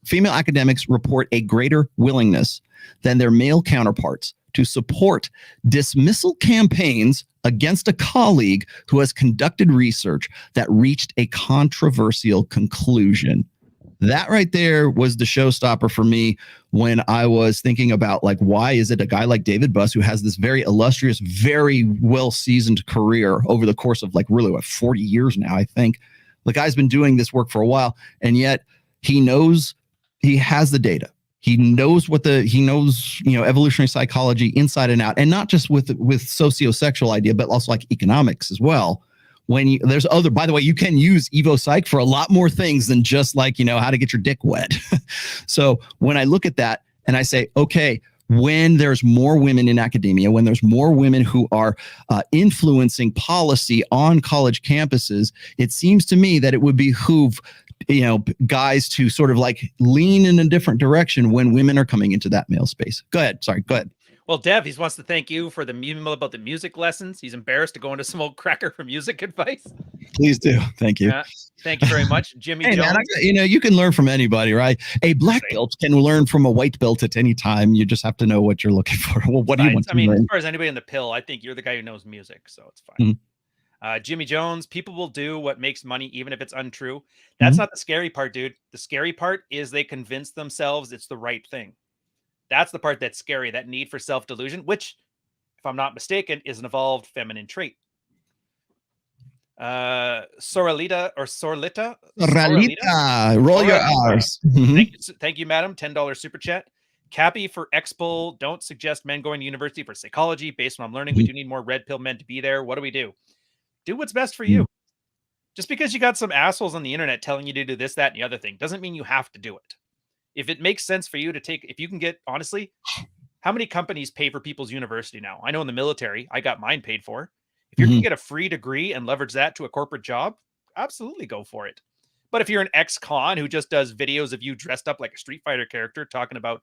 Female academics report a greater willingness than their male counterparts to support dismissal campaigns against a colleague who has conducted research that reached a controversial conclusion. That right there was the showstopper for me when I was thinking about like, why is it a guy like David Buss, who has this very illustrious, very well-seasoned career over the course of like really 40 years now, I think. The guy's been doing this work for a while, and yet he has the data. He knows evolutionary psychology inside and out, and not just with sociosexual idea, but also like economics as well. There's other, by the way, you can use Evo Psych for a lot more things than just like, how to get your dick wet. So when I look at that and I say, okay, when there's more women in academia, when there's more women who are influencing policy on college campuses, it seems to me that it would behoove guys to sort of like lean in a different direction when women are coming into that male space. Go ahead. Sorry. Go ahead. Well, Dev, he wants to thank you for the email about the music lessons. He's embarrassed to go into smoke cracker for music advice. Please do. Thank you. Thank you very much, Jimmy Jones. Man, you can learn from anybody, right? A black belt can learn from a white belt at any time. You just have to know what you're looking for. Well, what do you want to learn? As far as anybody in the pill, I think you're the guy who knows music, so it's fine. Jimmy Jones, people will do what makes money even if it's untrue. That's not the scary part, dude. The scary part is they convince themselves it's the right thing. That's the part that's scary, that need for self-delusion, which, if I'm not mistaken, is an evolved feminine trait. Soralita. Roll your R's. Thank you, madam. $10 super chat. Cappy for Expo. Don't suggest men going to university for psychology. Based on what I'm learning, we do need more red pill men to be there. What do we do? Do what's best for you. Just because you got some assholes on the internet telling you to do this, that, and the other thing doesn't mean you have to do it. If it makes sense for you to take, if you can get, honestly, how many companies pay for people's university now? I know in the military, I got mine paid for. If you can get a free degree and leverage that to a corporate job, absolutely go for it. But if you're an ex-con who just does videos of you dressed up like a Street Fighter character talking about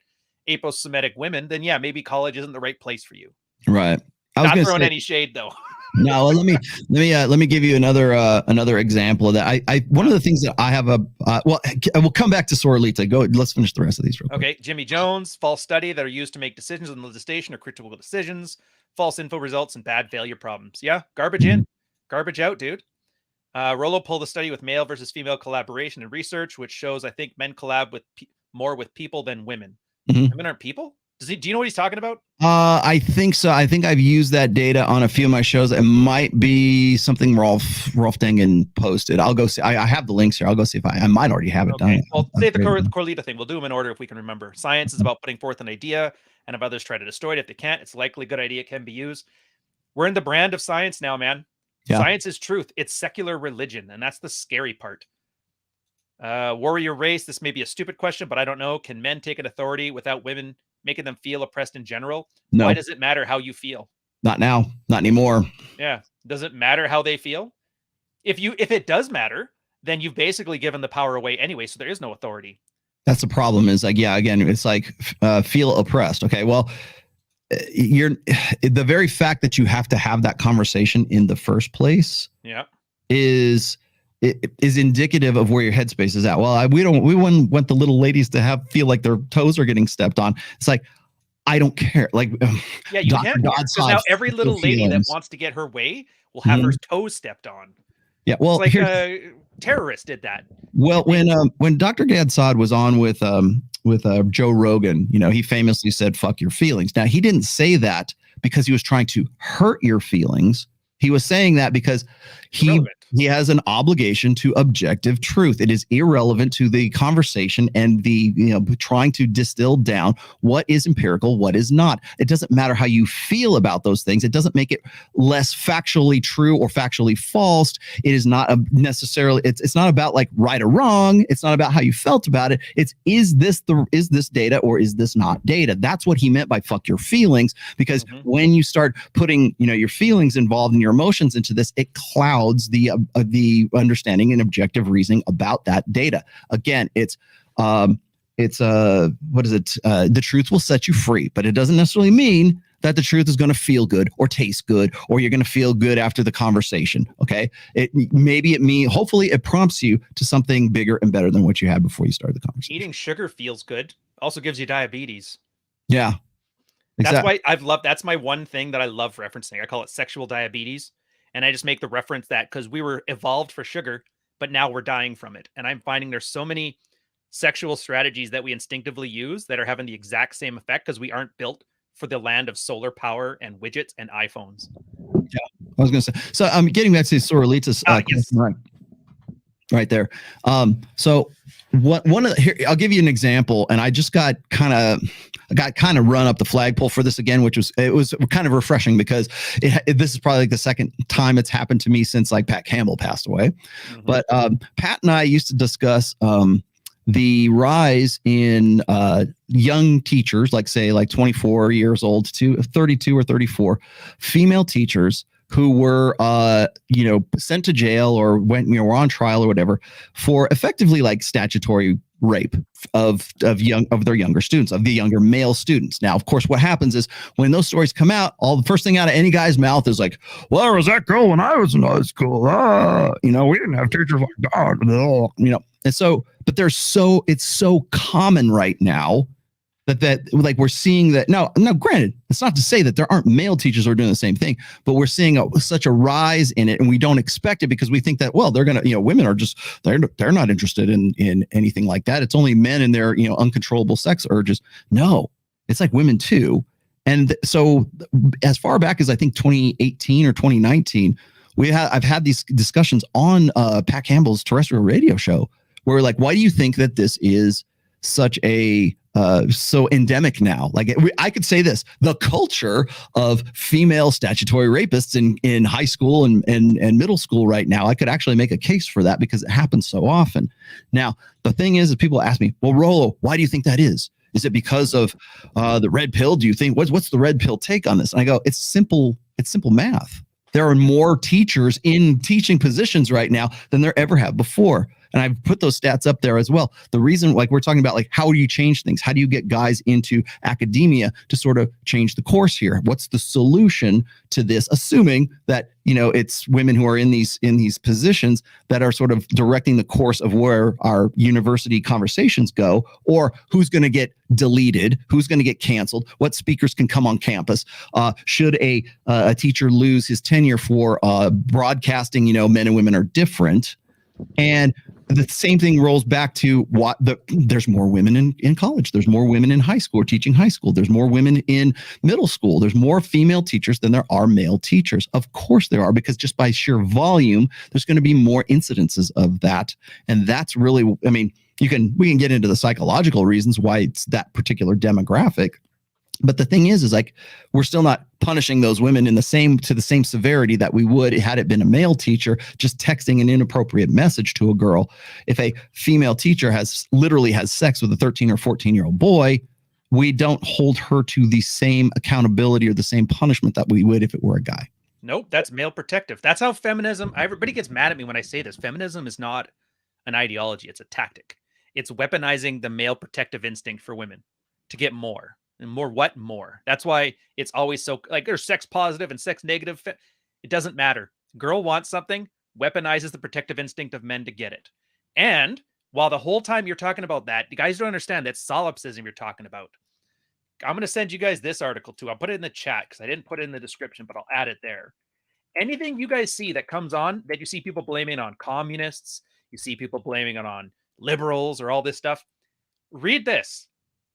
aposemitic women, then yeah, maybe college isn't the right place for you. Right. Not throwing any shade though. No, let me give you another example of that. One of the things that I have we'll come back to Sorlita. Go. Let's finish the rest of these real quick. Okay, Jimmy Jones, false study that are used to make decisions on legislation or critical decisions, false info results, and bad failure problems. Yeah, garbage in, garbage out, dude. Rollo pulled a study with male versus female collaboration and research, which shows I think men collab with more with people than women. Mhm. Women aren't people? Do you know what he's talking about? I think so. I think I've used that data on a few of my shows. It might be something Rolf Dangen posted. I'll go see. I have the links here. I'll go see if I might already have it done. Well, say the Corlita thing. We'll do them in order if we can remember. Science is about putting forth an idea, and if others try to destroy it, if they can't, it's likely a good idea can be used. We're in the brand of science now, man. Yeah. Science is truth. It's secular religion, and that's the scary part. Warrior race. This may be a stupid question, but I don't know. Can men take an authority without women making them feel oppressed in general? No. Why does it matter how you feel? Not now. Not anymore. Yeah. Does it matter how they feel? If it does matter, then you've basically given the power away anyway, so there is no authority. That's the problem. Is like, yeah, again, it's like feel oppressed. Okay, well, you're the very fact that you have to have that conversation in the first place. Yeah. Is indicative of where your headspace is at. Well, we wouldn't want the little ladies to feel like their toes are getting stepped on. It's like, I don't care. Like, yeah, you can't. Because now every little lady that wants to get her way will have her toes stepped on. Yeah, well, it's like terrorists did that. Well, when Dr. Gad Saad was on with Joe Rogan, he famously said, "Fuck your feelings." Now, he didn't say that because he was trying to hurt your feelings. He was saying that because he has an obligation to objective truth. It is irrelevant to the conversation and the trying to distill down what is empirical, what is not. It doesn't matter how you feel about those things. It doesn't make it less factually true or factually false. It is not necessarily. It's not about like right or wrong. It's not about how you felt about it. It's is this data or is this not data? That's what he meant by fuck your feelings. Because when you start putting your feelings involved and your emotions into this, it clouds the understanding and objective reasoning about that data. Again, it's what is it? The truth will set you free, but it doesn't necessarily mean that the truth is going to feel good or taste good, or you're going to feel good after the conversation. Okay. Hopefully it prompts you to something bigger and better than what you had before you started the conversation. Eating sugar feels good. Also gives you diabetes. Yeah. Exactly. That's why that's my one thing that I love referencing. I call it sexual diabetes. And I just make the reference that because we were evolved for sugar, but now we're dying from it. And I'm finding there's so many sexual strategies that we instinctively use that are having the exact same effect because we aren't built for the land of solar power and widgets and iPhones. Yeah, I was going to say. So I'm getting back to Sorelita's yes. right there. So here, I'll give you an example, and I just got kind of run up the flagpole for this again, which was kind of refreshing because this is probably like the second time it's happened to me since like Pat Campbell passed away. But Pat and I used to discuss the rise in young teachers, like say like 24 years old to 32 or 34 female teachers who were, sent to jail or were on trial or whatever for effectively like statutory rape of their younger students, of the younger male students. Now, of course, what happens is when those stories come out, the first thing out of any guy's mouth is like, well, there was that girl when I was in high school. We didn't have teachers like that. And so, but it's so common right now that like we're seeing that. Now, granted, it's not to say that there aren't male teachers who are doing the same thing, but we're seeing such a rise in it, and we don't expect it because we think that, well, they're gonna, women are just they're not interested in anything like that. It's only men and their uncontrollable sex urges. No, it's like women too. And so, as far back as I think 2018 or 2019, I've had these discussions on Pat Campbell's terrestrial radio show where we're like, why do you think that this is such a so endemic now? Like I could say this: the culture of female statutory rapists in high school and middle school right now. I could actually make a case for that because it happens so often. Now, the thing is people ask me, well, Rollo, why do you think that is? Is it because of the red pill? Do you think what's the red pill take on this? And I go, it's simple math. There are more teachers in teaching positions right now than there ever have before. And I've put those stats up there as well. The reason, like we're talking about, like, how do you change things? How do you get guys into academia to sort of change the course here? What's the solution to this? Assuming that, it's women who are in these positions that are sort of directing the course of where our university conversations go, or who's going to get deleted, who's going to get canceled, what speakers can come on campus. Should a teacher lose his tenure for broadcasting, men and women are different? And the same thing rolls back to there's more women in college. There's more women in high school or teaching high school. There's more women in middle school. There's more female teachers than there are male teachers. Of course there are, because just by sheer volume, there's going to be more incidences of that. And that's really, I mean, we can get into the psychological reasons why it's that particular demographic. But the thing is like, we're still not punishing those women to the same severity that we would had it been a male teacher just texting an inappropriate message to a girl. If a female teacher literally has sex with a 13 or 14-year-old boy, we don't hold her to the same accountability or the same punishment that we would if it were a guy. Nope, that's male protective. That's how feminism, everybody gets mad at me when I say this. Feminism is not an ideology, it's a tactic. It's weaponizing the male protective instinct for women to get more. And more. That's why it's always so, like, there's sex positive and sex negative. It doesn't matter. Girl wants something, weaponizes the protective instinct of men to get it. And while the whole time you're talking about that, you guys don't understand that solipsism you're talking about. I'm going to send you guys this article too. I'll put it in the chat because I didn't put it in the description, but I'll add it there. Anything you guys see that comes on that you see people blaming on communists, you see people blaming it on liberals or all this stuff, read this.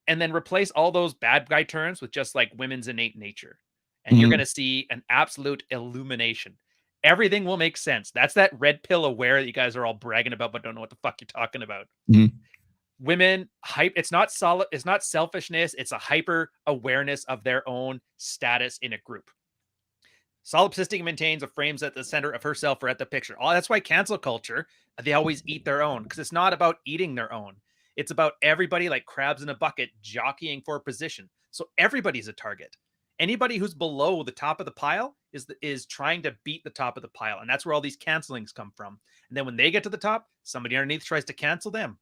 And then replace all those bad guy terms with just like women's innate nature. And you're going to see an absolute illumination. Everything will make sense. That's that red pill aware that you guys are all bragging about, but don't know what the fuck you're talking about. Women, it's not selfishness. It's a hyper awareness of their own status in a group. Solipsistic maintains a frames at the center of herself or at the picture. Oh, that's why cancel culture, they always eat their own, because it's not about eating their own. It's about everybody like crabs in a bucket jockeying for a position. So everybody's a target. Anybody who's below the top of the pile is trying to beat the top of the pile. And that's where all these cancelings come from. And then when they get to the top, somebody underneath tries to cancel them.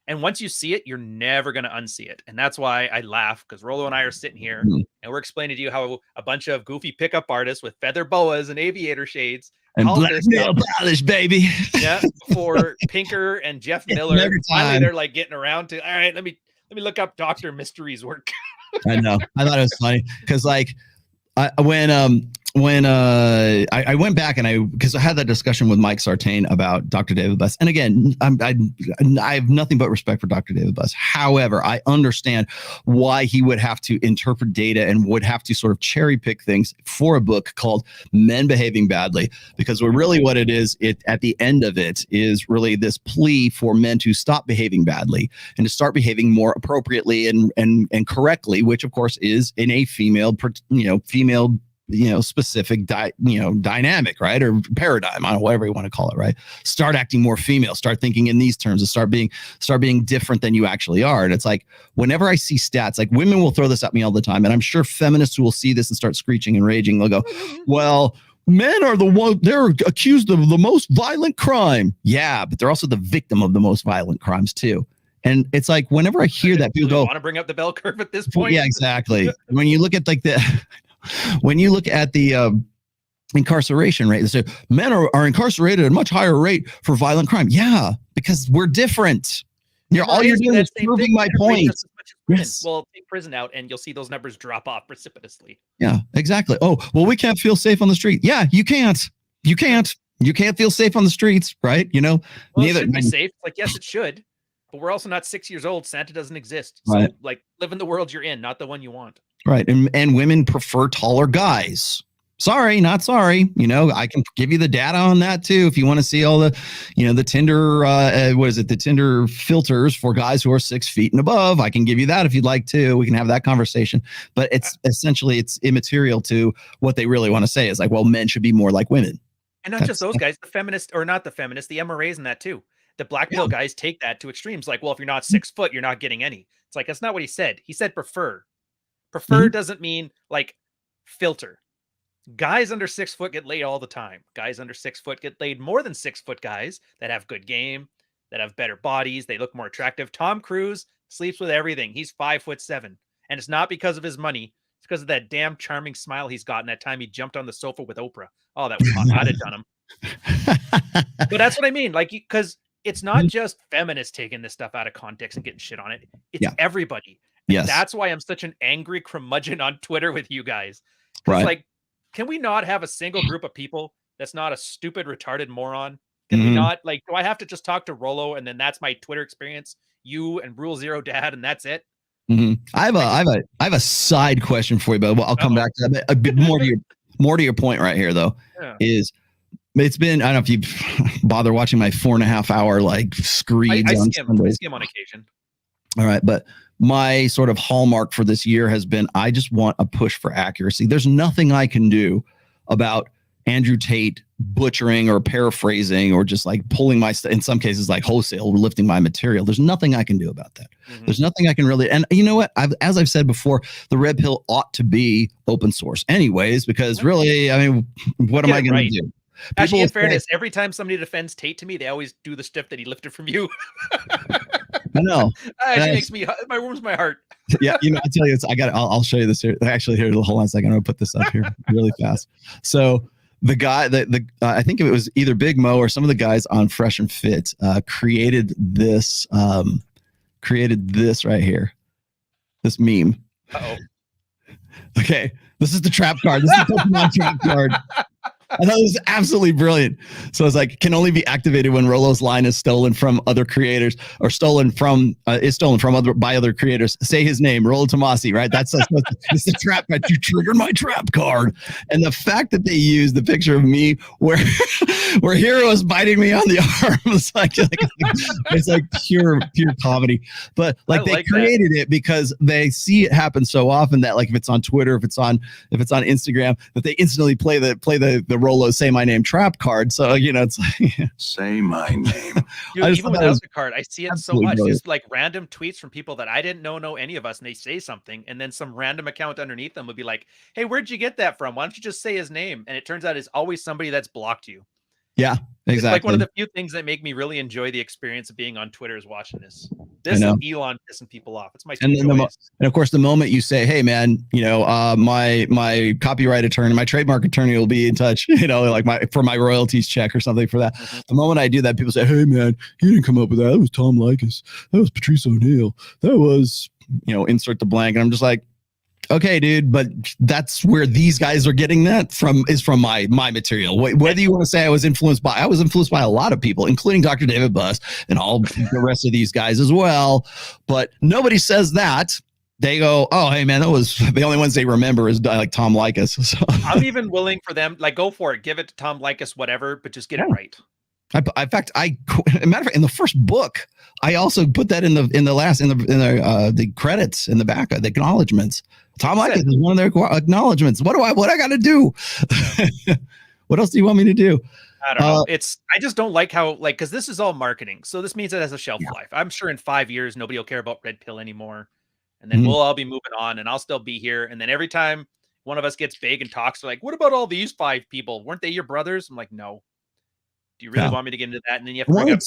And once you see it, you're never going to unsee it. And that's why I laugh, because Rollo and I are sitting here and we're explaining to you how a bunch of goofy pickup artists with feather boas and aviator shades and black nail polish, baby. Yeah, for Pinker and Jeff Miller. Finally, they're like getting around to, all right, let me look up Dr. Mystery's work. I know. I thought it was funny because like I went back and because I had that discussion with Mike Sartain about Dr. David Buss. And again, I have nothing but respect for Dr. David Buss. However, I understand why he would have to interpret data and would have to sort of cherry pick things for a book called Men Behaving Badly, because really what it is, at the end of it is really this plea for men to stop behaving badly and to start behaving more appropriately and correctly, which of course is in a female specific dynamic, right? Or paradigm, I don't know, whatever you want to call it, right? Start acting more female, start thinking in these terms, and start being different than you actually are. And it's like, whenever I see stats, like women will throw this at me all the time. And I'm sure feminists will see this and start screeching and raging. They'll go, well, men are they're accused of the most violent crime. Yeah, but they're also the victim of the most violent crimes too. And it's like, whenever I hear that, people go, want to bring up the bell curve at this point? Yeah, exactly. When you look at like when you look at the incarceration rate, they say men are incarcerated at a much higher rate for violent crime. Yeah, because we're different. All you're doing is proving my point. Yes. Well, take prison out and you'll see those numbers drop off precipitously. Yeah, exactly. Oh, well, we can't feel safe on the street. Yeah, you can't. You can't feel safe on the streets, right? Well, it should be safe. Like, yes, it should. But we're also not 6 years old. Santa doesn't exist. So, right. Like, live in the world you're in, not the one you want. Right. And women prefer taller guys. Sorry, not sorry. I can give you the data on that too. If you want to see all the, the Tinder, the Tinder filters for guys who are 6 feet and above, I can give you that if you'd like to. We can have that conversation. But it's essentially, it's immaterial to what they really want to say is like, well, men should be more like women. And not just those guys, the feminists, or not the feminists, the MRAs in that too. The black pill guys take that to extremes. Like, well, if you're not 6 foot, you're not getting any. It's like, that's not what he said. He said prefer. Prefer doesn't mean like filter. Guys under 6 foot get laid all the time. Guys under 6 foot get laid more than 6 foot guys that have good game, that have better bodies. They look more attractive. Tom Cruise sleeps with everything. He's 5'7", and it's not because of his money. It's because of that damn charming smile he's got in that time he jumped on the sofa with Oprah. Oh, that was hot. I'd have done him. But that's what I mean. Like, because it's not just feminists taking this stuff out of context and getting shit on it. It's everybody. Yes. That's why I'm such an angry curmudgeon on Twitter with you guys. Right. Like, can we not have a single group of people that's not a stupid, retarded moron? Can we not, like, do I have to just talk to Rollo and then that's my Twitter experience? You and Rule Zero Dad, and that's it? I have a side question for you, but I'll come back to that. A bit more to your point right here, though, is it's been, I don't know if you bother watching my 4.5 hour like screeds. I skim on occasion. All right, but my sort of hallmark for this year has been I just want a push for accuracy. There's nothing I can do about Andrew Tate butchering or paraphrasing or just like pulling my, in some cases, like wholesale lifting my material. There's nothing I can do about that. There's nothing I can really, and you know what? As I've said before, the Red Pill ought to be open source anyways, because really, I mean, what am I going to do? Actually, in fairness, every time somebody defends Tate to me, they always do the stuff that he lifted from you. I know. It makes me, my warms my heart. Yeah, you know, I tell you, I'll show you this here. Actually, here, hold on a second. I'm gonna put this up here really fast. So the guy I think it was either Big Mo or some of the guys on Fresh and Fit created this right here, this meme. Okay, this is the trap card. This is the Pokemon trap card. I thought it was absolutely brilliant. So it's like, can only be activated when Rollo's line is stolen from other creators or stolen from other creators. Say his name, Rollo Tomasi, right? It's the trap card. You triggered my trap card. And the fact that they used the picture of me where Hero is biting me on the arm, it's like pure comedy. But like they created it because they see it happen so often that like if it's on Twitter, if it's on Instagram, that they instantly play the Rollo say my name trap card. So you know, it's like say my name. Dude, even without the card, I see it so much. Brilliant. Just like random tweets from people that I didn't know any of us, and they say something, and then some random account underneath them would be like, "Hey, where'd you get that from? Why don't you just say his name?" And it turns out it's always somebody that's blocked you. Yeah, exactly. It's like one of the few things that make me really enjoy the experience of being on Twitter is watching this. This and Elon pissing people off. It's my and of course, the moment you say, "Hey, man, you know, my copyright attorney, my trademark attorney will be in touch," you know, like for my royalties check or something for that. The moment I do that, people say, "Hey, man, you didn't come up with that. That was Tom Likas. That was Patrice O'Neill. That was, you know, insert the blank." And I'm just like, okay, dude, but that's where these guys are getting that from, is from my material. Whether you want to say I was influenced by a lot of people, including Dr. David Buss and all the rest of these guys as well. But nobody says that. They go, "Oh, hey, man, that was the only ones they remember is like Tom Likas." So. I'm even willing for them, like, go for it. Give it to Tom Likas, whatever, but just get it right. In fact, matter of fact, in the first book, I also put that in the credits in the back of the acknowledgments. Tom Likas is one of their acknowledgments. What I got to do? What else do you want me to do? I don't know. I just don't like how, like, because this is all marketing. So this means it has a shelf life. I'm sure in 5 years, nobody will care about Red Pill anymore. And then we'll all be moving on and I'll still be here. And then every time one of us gets big and talks, they're like, "What about all these 5 people? Weren't they your brothers?" I'm like, "No." Do you really want me to get into that? And then you have to bring up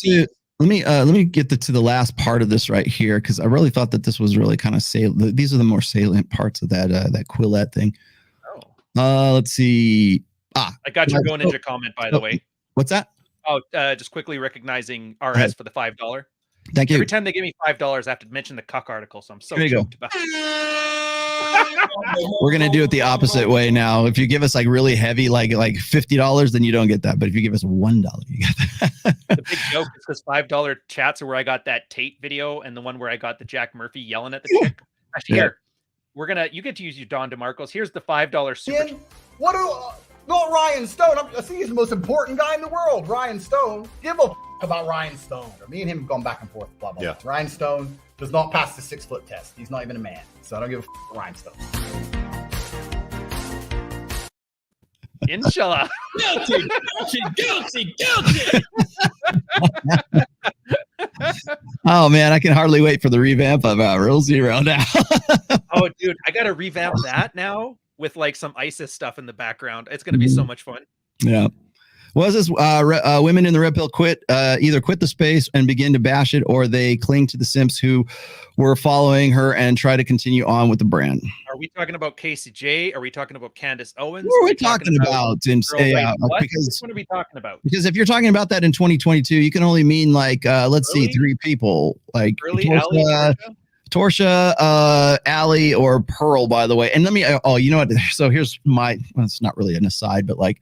let me get to the last part of this right here, because I really thought that this was really kind of salient. These are the more salient parts of that Quillette thing. Let's see. I got your Go Ninja comment, by the way. What's that? Just quickly recognizing RS for the $5. Thank you. Every time they give me $5, I have to mention the cuck article, so I'm so choked about it. We're gonna do it the opposite way now. If you give us like really heavy, like $50, then you don't get that. But if you give us $1, you get that. The big joke is because $5 chats are where I got that Tate video, and the one where I got the Jack Murphy yelling at the chick. Actually, here you get to use your Don DeMarcos. Here's the $5 super. Not Ryan Stone. I think he's the most important guy in the world. Ryan Stone. Give a about Ryan Stone. Me and him have gone back and forth. Blah, blah, blah. Ryan Stone does not pass the 6-foot test. He's not even a man. So I don't give a about Ryan Stone. Inshallah. Guilty. Oh man, I can hardly wait for the revamp of Real Zero now. Oh, dude, I got to revamp that now with like some ISIS stuff in the background. It's going to be so much fun. Yeah. Was this women in the Red Pill either quit the space and begin to bash it, or they cling to the simps who were following her and try to continue on with the brand? Are we talking about Casey J? Are we talking about Candace Owens? What are we talking about? Because what are we talking about? Because if you're talking about that in 2022, you can only mean like let's see, 3 people, like Torsha, Allie, or Pearl, by the way. And let me, you know what? So here's my, well, it's not really an aside, but like,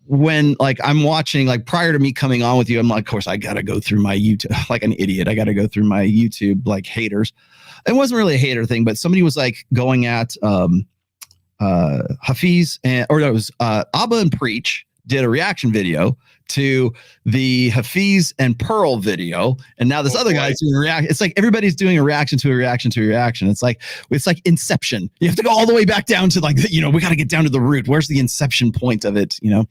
when like I'm watching, like prior to me coming on with you, I'm like, of course I gotta go through my YouTube like an idiot. I gotta go through my YouTube like haters. It wasn't really a hater thing, but somebody was like going at Hafiz or no, it was Abba and Preach did a reaction video to the Hafiz and Pearl video, and now this other guy's doing a reaction. It's like everybody's doing a reaction to a reaction to a reaction. It's like Inception. You have to go all the way back down to like, you know, we got to get down to the root. Where's the inception point of it, you know?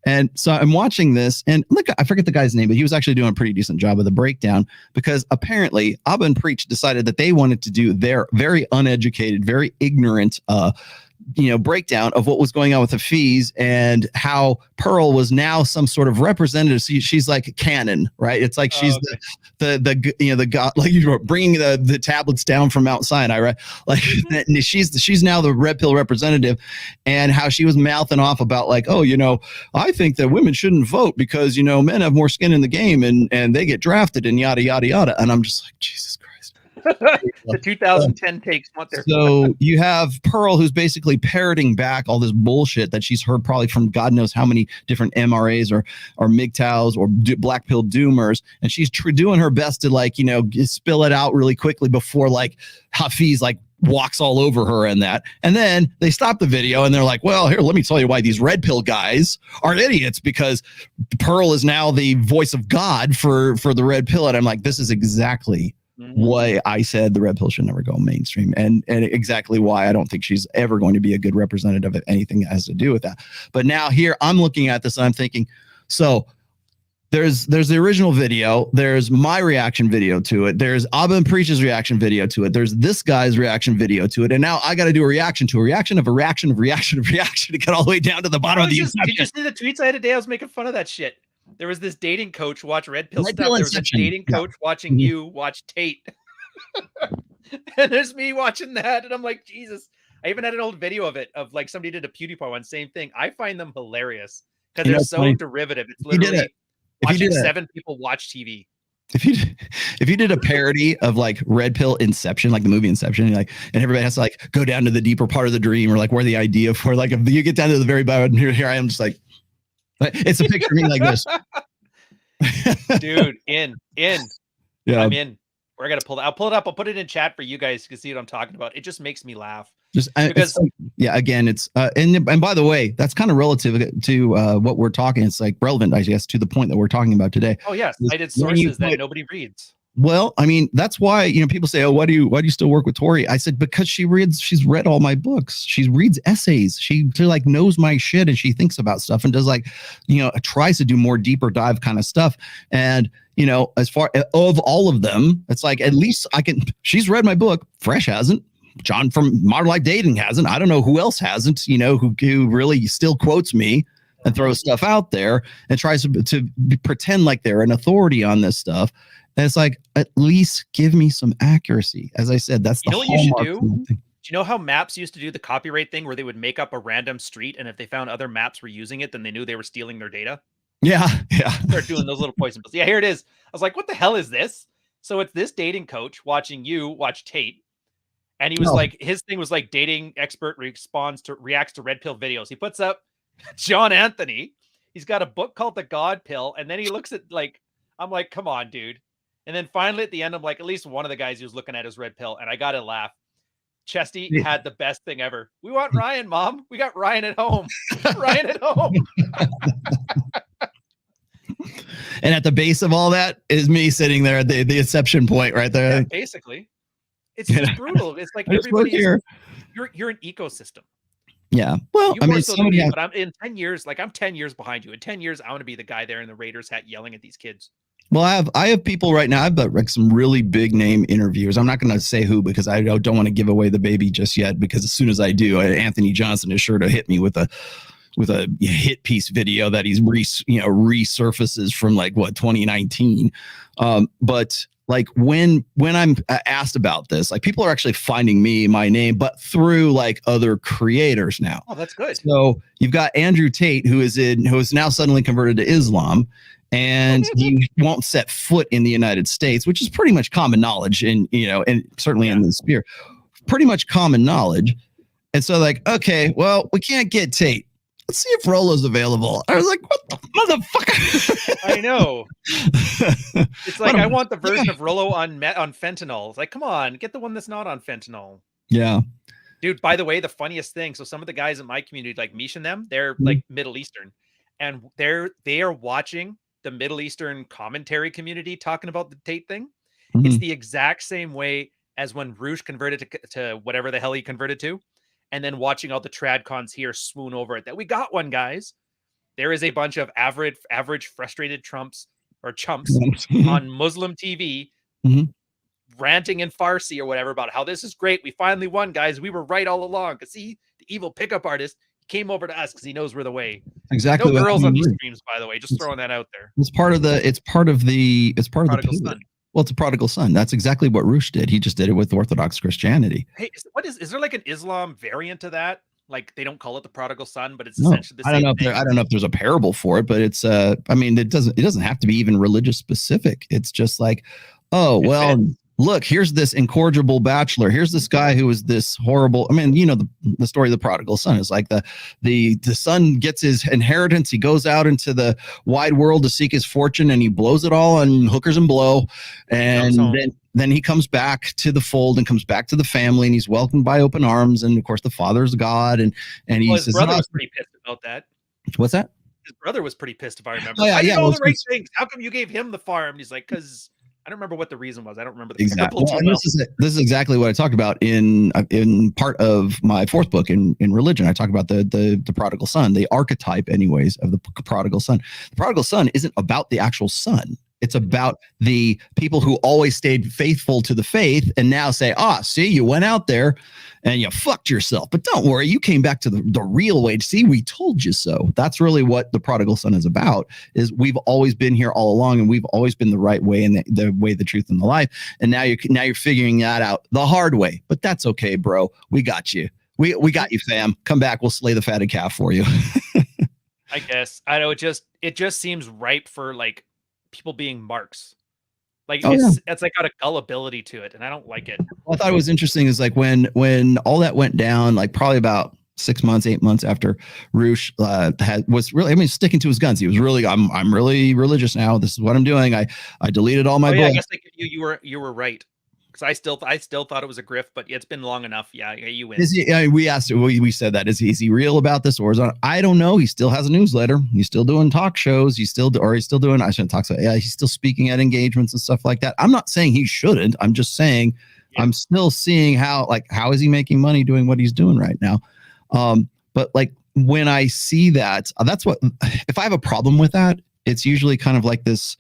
And so I'm watching this, and look, I forget the guy's name, but he was actually doing a pretty decent job of the breakdown, because apparently Abba and Preach decided that they wanted to do their very uneducated, very ignorant breakdown of what was going on with Hafiz and how Pearl was now some sort of representative. So she's like canon, right? It's like she's the god, like you were bringing the tablets down from Mount Sinai, right? Like she's now the red pill representative, and how she was mouthing off about like, oh, you know, I think that women shouldn't vote because, you know, men have more skin in the game and they get drafted and yada yada yada. And I'm just like, Jesus Christ. The 2010 takes what they're so you have Pearl, who's basically parroting back all this bullshit that she's heard probably from God knows how many different MRAs or MGTOWs or black pill doomers, and she's doing her best to like, you know, spill it out really quickly before like Hafiz like walks all over her and that. And then they stop the video and they're like, well, here, let me tell you why these red pill guys are idiots, because Pearl is now the voice of God for the red pill. And I'm like, this is exactly why I said the red pill should never go mainstream, and exactly why I don't think she's ever going to be a good representative of anything that has to do with that. But now here I'm looking at this and I'm thinking, so there's the original video, there's my reaction video to it, there's Abba and Preach's reaction video to it, there's this guy's reaction video to it, and now I got to do a reaction to a reaction of a reaction of reaction of reaction to get all the way down to the bottom of the Did you see the tweets I had today? I was making fun of that shit. There was this dating coach watch red pill stuff. There was a dating coach watching you watch Tate. And there's me watching that. And I'm like, Jesus. I even had an old video of it, of like somebody did a PewDiePie one, same thing. I find them hilarious because they're so derivative. It's literally watching 7 people watch TV. If you did a parody of like red pill Inception, like the movie Inception, like, and everybody has to like go down to the deeper part of the dream, or like where the idea for, like, if you get down to the very bottom, here I am just like, it's a picture of me like this. Dude, in. Yeah. I'm in. We're gonna pull it. I'll pull it up. I'll put it in chat for you guys to see what I'm talking about. It just makes me laugh. Because again, it's and by the way, that's kind of relative to what we're talking. It's like relevant, I guess, to the point that we're talking about today. Oh yes, I did sources that nobody reads. Well, I mean, that's why, you know, people say, oh, why do you still work with Tori? I said, because she's read all my books. She reads essays. She like knows my shit, and she thinks about stuff and does, like, you know, tries to do more deeper dive kind of stuff. And, you know, as far of all of them, it's like, at least she's read my book. Fresh hasn't. John from Modern Life Dating hasn't. I don't know who else hasn't, you know, who really still quotes me and throws stuff out there and tries to pretend like they're an authority on this stuff. And it's like, at least give me some accuracy. As I said, that's the hallmark. What you should do? Do you know how maps used to do the copyright thing where they would make up a random street, and if they found other maps were using it, then they knew they were stealing their data? Yeah. Start doing those little poison pills. Yeah, here it is. I was like, what the hell is this? So it's this dating coach watching you watch Tate. And he was like, his thing was like, dating expert reacts to red pill videos. He puts up John Anthony. He's got a book called The God Pill. And then he looks at, like, I'm like, come on, dude. And then finally at the end, I'm like, at least one of the guys he was looking at his red pill. And I got to laugh. Chesty had the best thing ever. We want Ryan, Mom. We got Ryan at home. Ryan at home. And at the base of all that is me sitting there at the inception point right there. Yeah, basically. It's just brutal. It's like everybody is, you're an ecosystem. Yeah. Well, I mean, but I'm in 10 years, like I'm 10 years behind you. In 10 years, I want to be the guy there in the Raiders hat yelling at these kids. Well, I have people right now. I've got like some really big name interviewers. I'm not going to say who, because I don't want to give away the baby just yet, because as soon as I do, Anthony Johnson is sure to hit me with a hit piece video that he's resurfaces from like 2019. But like when I'm asked about this, like people are actually finding my name, but through like other creators now. Oh, that's good. So you've got Andrew Tate, who is now suddenly converted to Islam, and he won't set foot in the United States, which is pretty much common knowledge, and certainly in the sphere, pretty much common knowledge. And so like, okay, well, we can't get Tate. let's see if Rolo's available. I was like, what the motherfucker? I know. It's like, I want the version of Rolo on fentanyl. It's like, come on, get the one that's not on fentanyl. Yeah. Dude, by the way, the funniest thing, so some of the guys in my community, like Mish and them, they're like Middle Eastern. And they are watching the Middle Eastern commentary community talking about the Tate thing. It's the exact same way as when Roosh converted to whatever the hell he converted to, and then watching all the tradcons here swoon over it. That we got one, guys. There is a bunch of average frustrated chumps on Muslim TV ranting in Farsi or whatever about how this is great. We finally won, guys. We were right all along. Because see, the evil pickup artist came over to us because he knows we're the way. Exactly. No girls on these streams, by the way. Just throwing that out there. It's part of the Prodigal son. Well, it's a prodigal son. That's exactly what Roosh did. He just did it with Orthodox Christianity. Hey, is there like an Islam variant to that? Like they don't call it the prodigal son, but it's essentially the same thing. I don't know if there's a parable for it, but it's I mean, it doesn't have to be even religious specific. It's just like, look, here's this incorrigible bachelor. Here's this guy who is this horrible. I mean, you know, the story of the prodigal son is like the son gets his inheritance. He goes out into the wide world to seek his fortune, and he blows it all on hookers and blow. And then he comes back to the fold and comes back to the family, and he's welcomed by open arms. And of course, the father's God. And he his says, brother was pretty pissed about that. What's that? His brother was pretty pissed, if I remember. Oh, yeah, I did yeah, all the right things. How come you gave him the farm? And he's like, because I don't remember what the reason was. I don't remember the exactly. Well, this is exactly what I talked about in part of my fourth book in religion. I talk about the prodigal son, the archetype, anyways, of the prodigal son. The prodigal son isn't about the actual son. It's about the people who always stayed faithful to the faith and now say, see, you went out there and you fucked yourself. But don't worry, you came back to the real way. See, we told you so. That's really what the prodigal son is about, is we've always been here all along, and we've always been the right way and the way, the truth, and the life. And now you're figuring that out the hard way. But that's okay, bro. We got you. We got you, fam. Come back. We'll slay the fatted calf for you. I guess. I know it just seems ripe for like people being marks. Like it's like got a gullibility to it, and I don't like it. What I thought it was interesting is like when all that went down, like probably about 6 months, 8 months after Roosh was really, I mean, sticking to his guns. He was really, I'm really religious now. This is what I'm doing. I deleted all my books. I guess like you were right. Because I still thought it was a grift, but it's been long enough. Yeah, you win. We said that. Is he real about this, or is it? I don't know. He still has a newsletter. He's still doing talk shows. He's still doing. I shouldn't talk about. Yeah, he's still speaking at engagements and stuff like that. I'm not saying he shouldn't. I'm just saying I'm still seeing how is he making money doing what he's doing right now. But like when I see that, that's what. If I have a problem with that, it's usually kind of like this.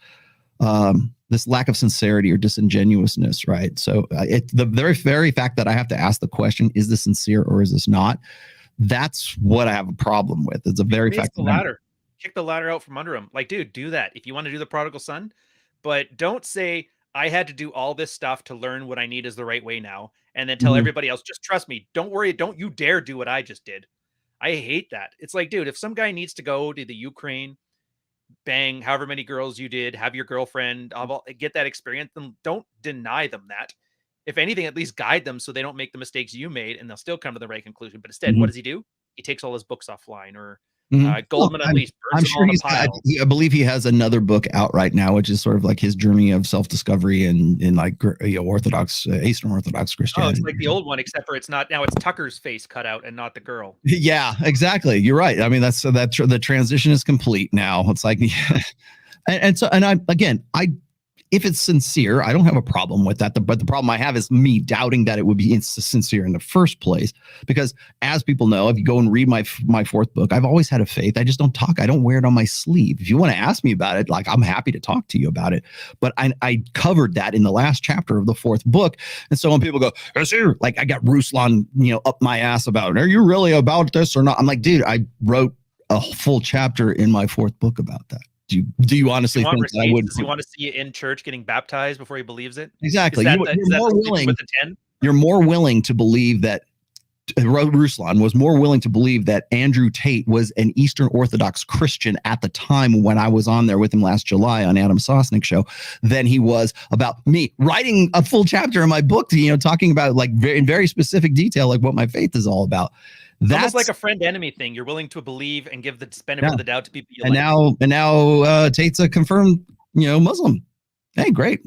This lack of sincerity or disingenuousness, right? So the very, very fact that I have to ask the question, is this sincere or is this not? That's what I have a problem with. It's a very fact. The ladder. Kick the ladder out from under him. Like, dude, do that. If you want to do the prodigal son, but don't say, I had to do all this stuff to learn what I need is the right way now. And then tell everybody else, just trust me. Don't worry. Don't you dare do what I just did. I hate that. It's like, dude, if some guy needs to go to the Ukraine, bang however many girls you did, have your girlfriend, get that experience, then don't deny them that. If anything, at least guide them so they don't make the mistakes you made, and they'll still come to the right conclusion. But instead, what does he do? He takes all his books offline, or Goldman Unleashed. I'm sure I believe he has another book out right now, which is sort of like his journey of self-discovery in like Orthodox, Eastern Orthodox Christianity. It's like the old one, except for it's Tucker's face cut out and not the girl. Yeah, exactly. You're right. I mean, the transition is complete now. It's like, if it's sincere, I don't have a problem with that. But the problem I have is me doubting that it would be sincere in the first place. Because as people know, if you go and read my fourth book, I've always had a faith. I just don't talk. I don't wear it on my sleeve. If you want to ask me about it, like, I'm happy to talk to you about it. But I covered that in the last chapter of the fourth book. And so when people go, like, I got Ruslan, up my ass about, are you really about this or not? I'm like, dude, I wrote a full chapter in my fourth book about that. Do you honestly think that I would? Does he want to see you in church getting baptized before he believes it? Exactly. You're more willing to believe that Ruslan was more willing to believe that Andrew Tate was an Eastern Orthodox Christian at the time when I was on there with him last July on Adam Sosnick's show than he was about me writing a full chapter in my book, talking about like in very specific detail, like what my faith is all about. It's That's almost like a friend enemy thing. You're willing to believe and give the benefit Yeah. of the doubt to people you and like. now Tate's a confirmed Muslim. Hey, great.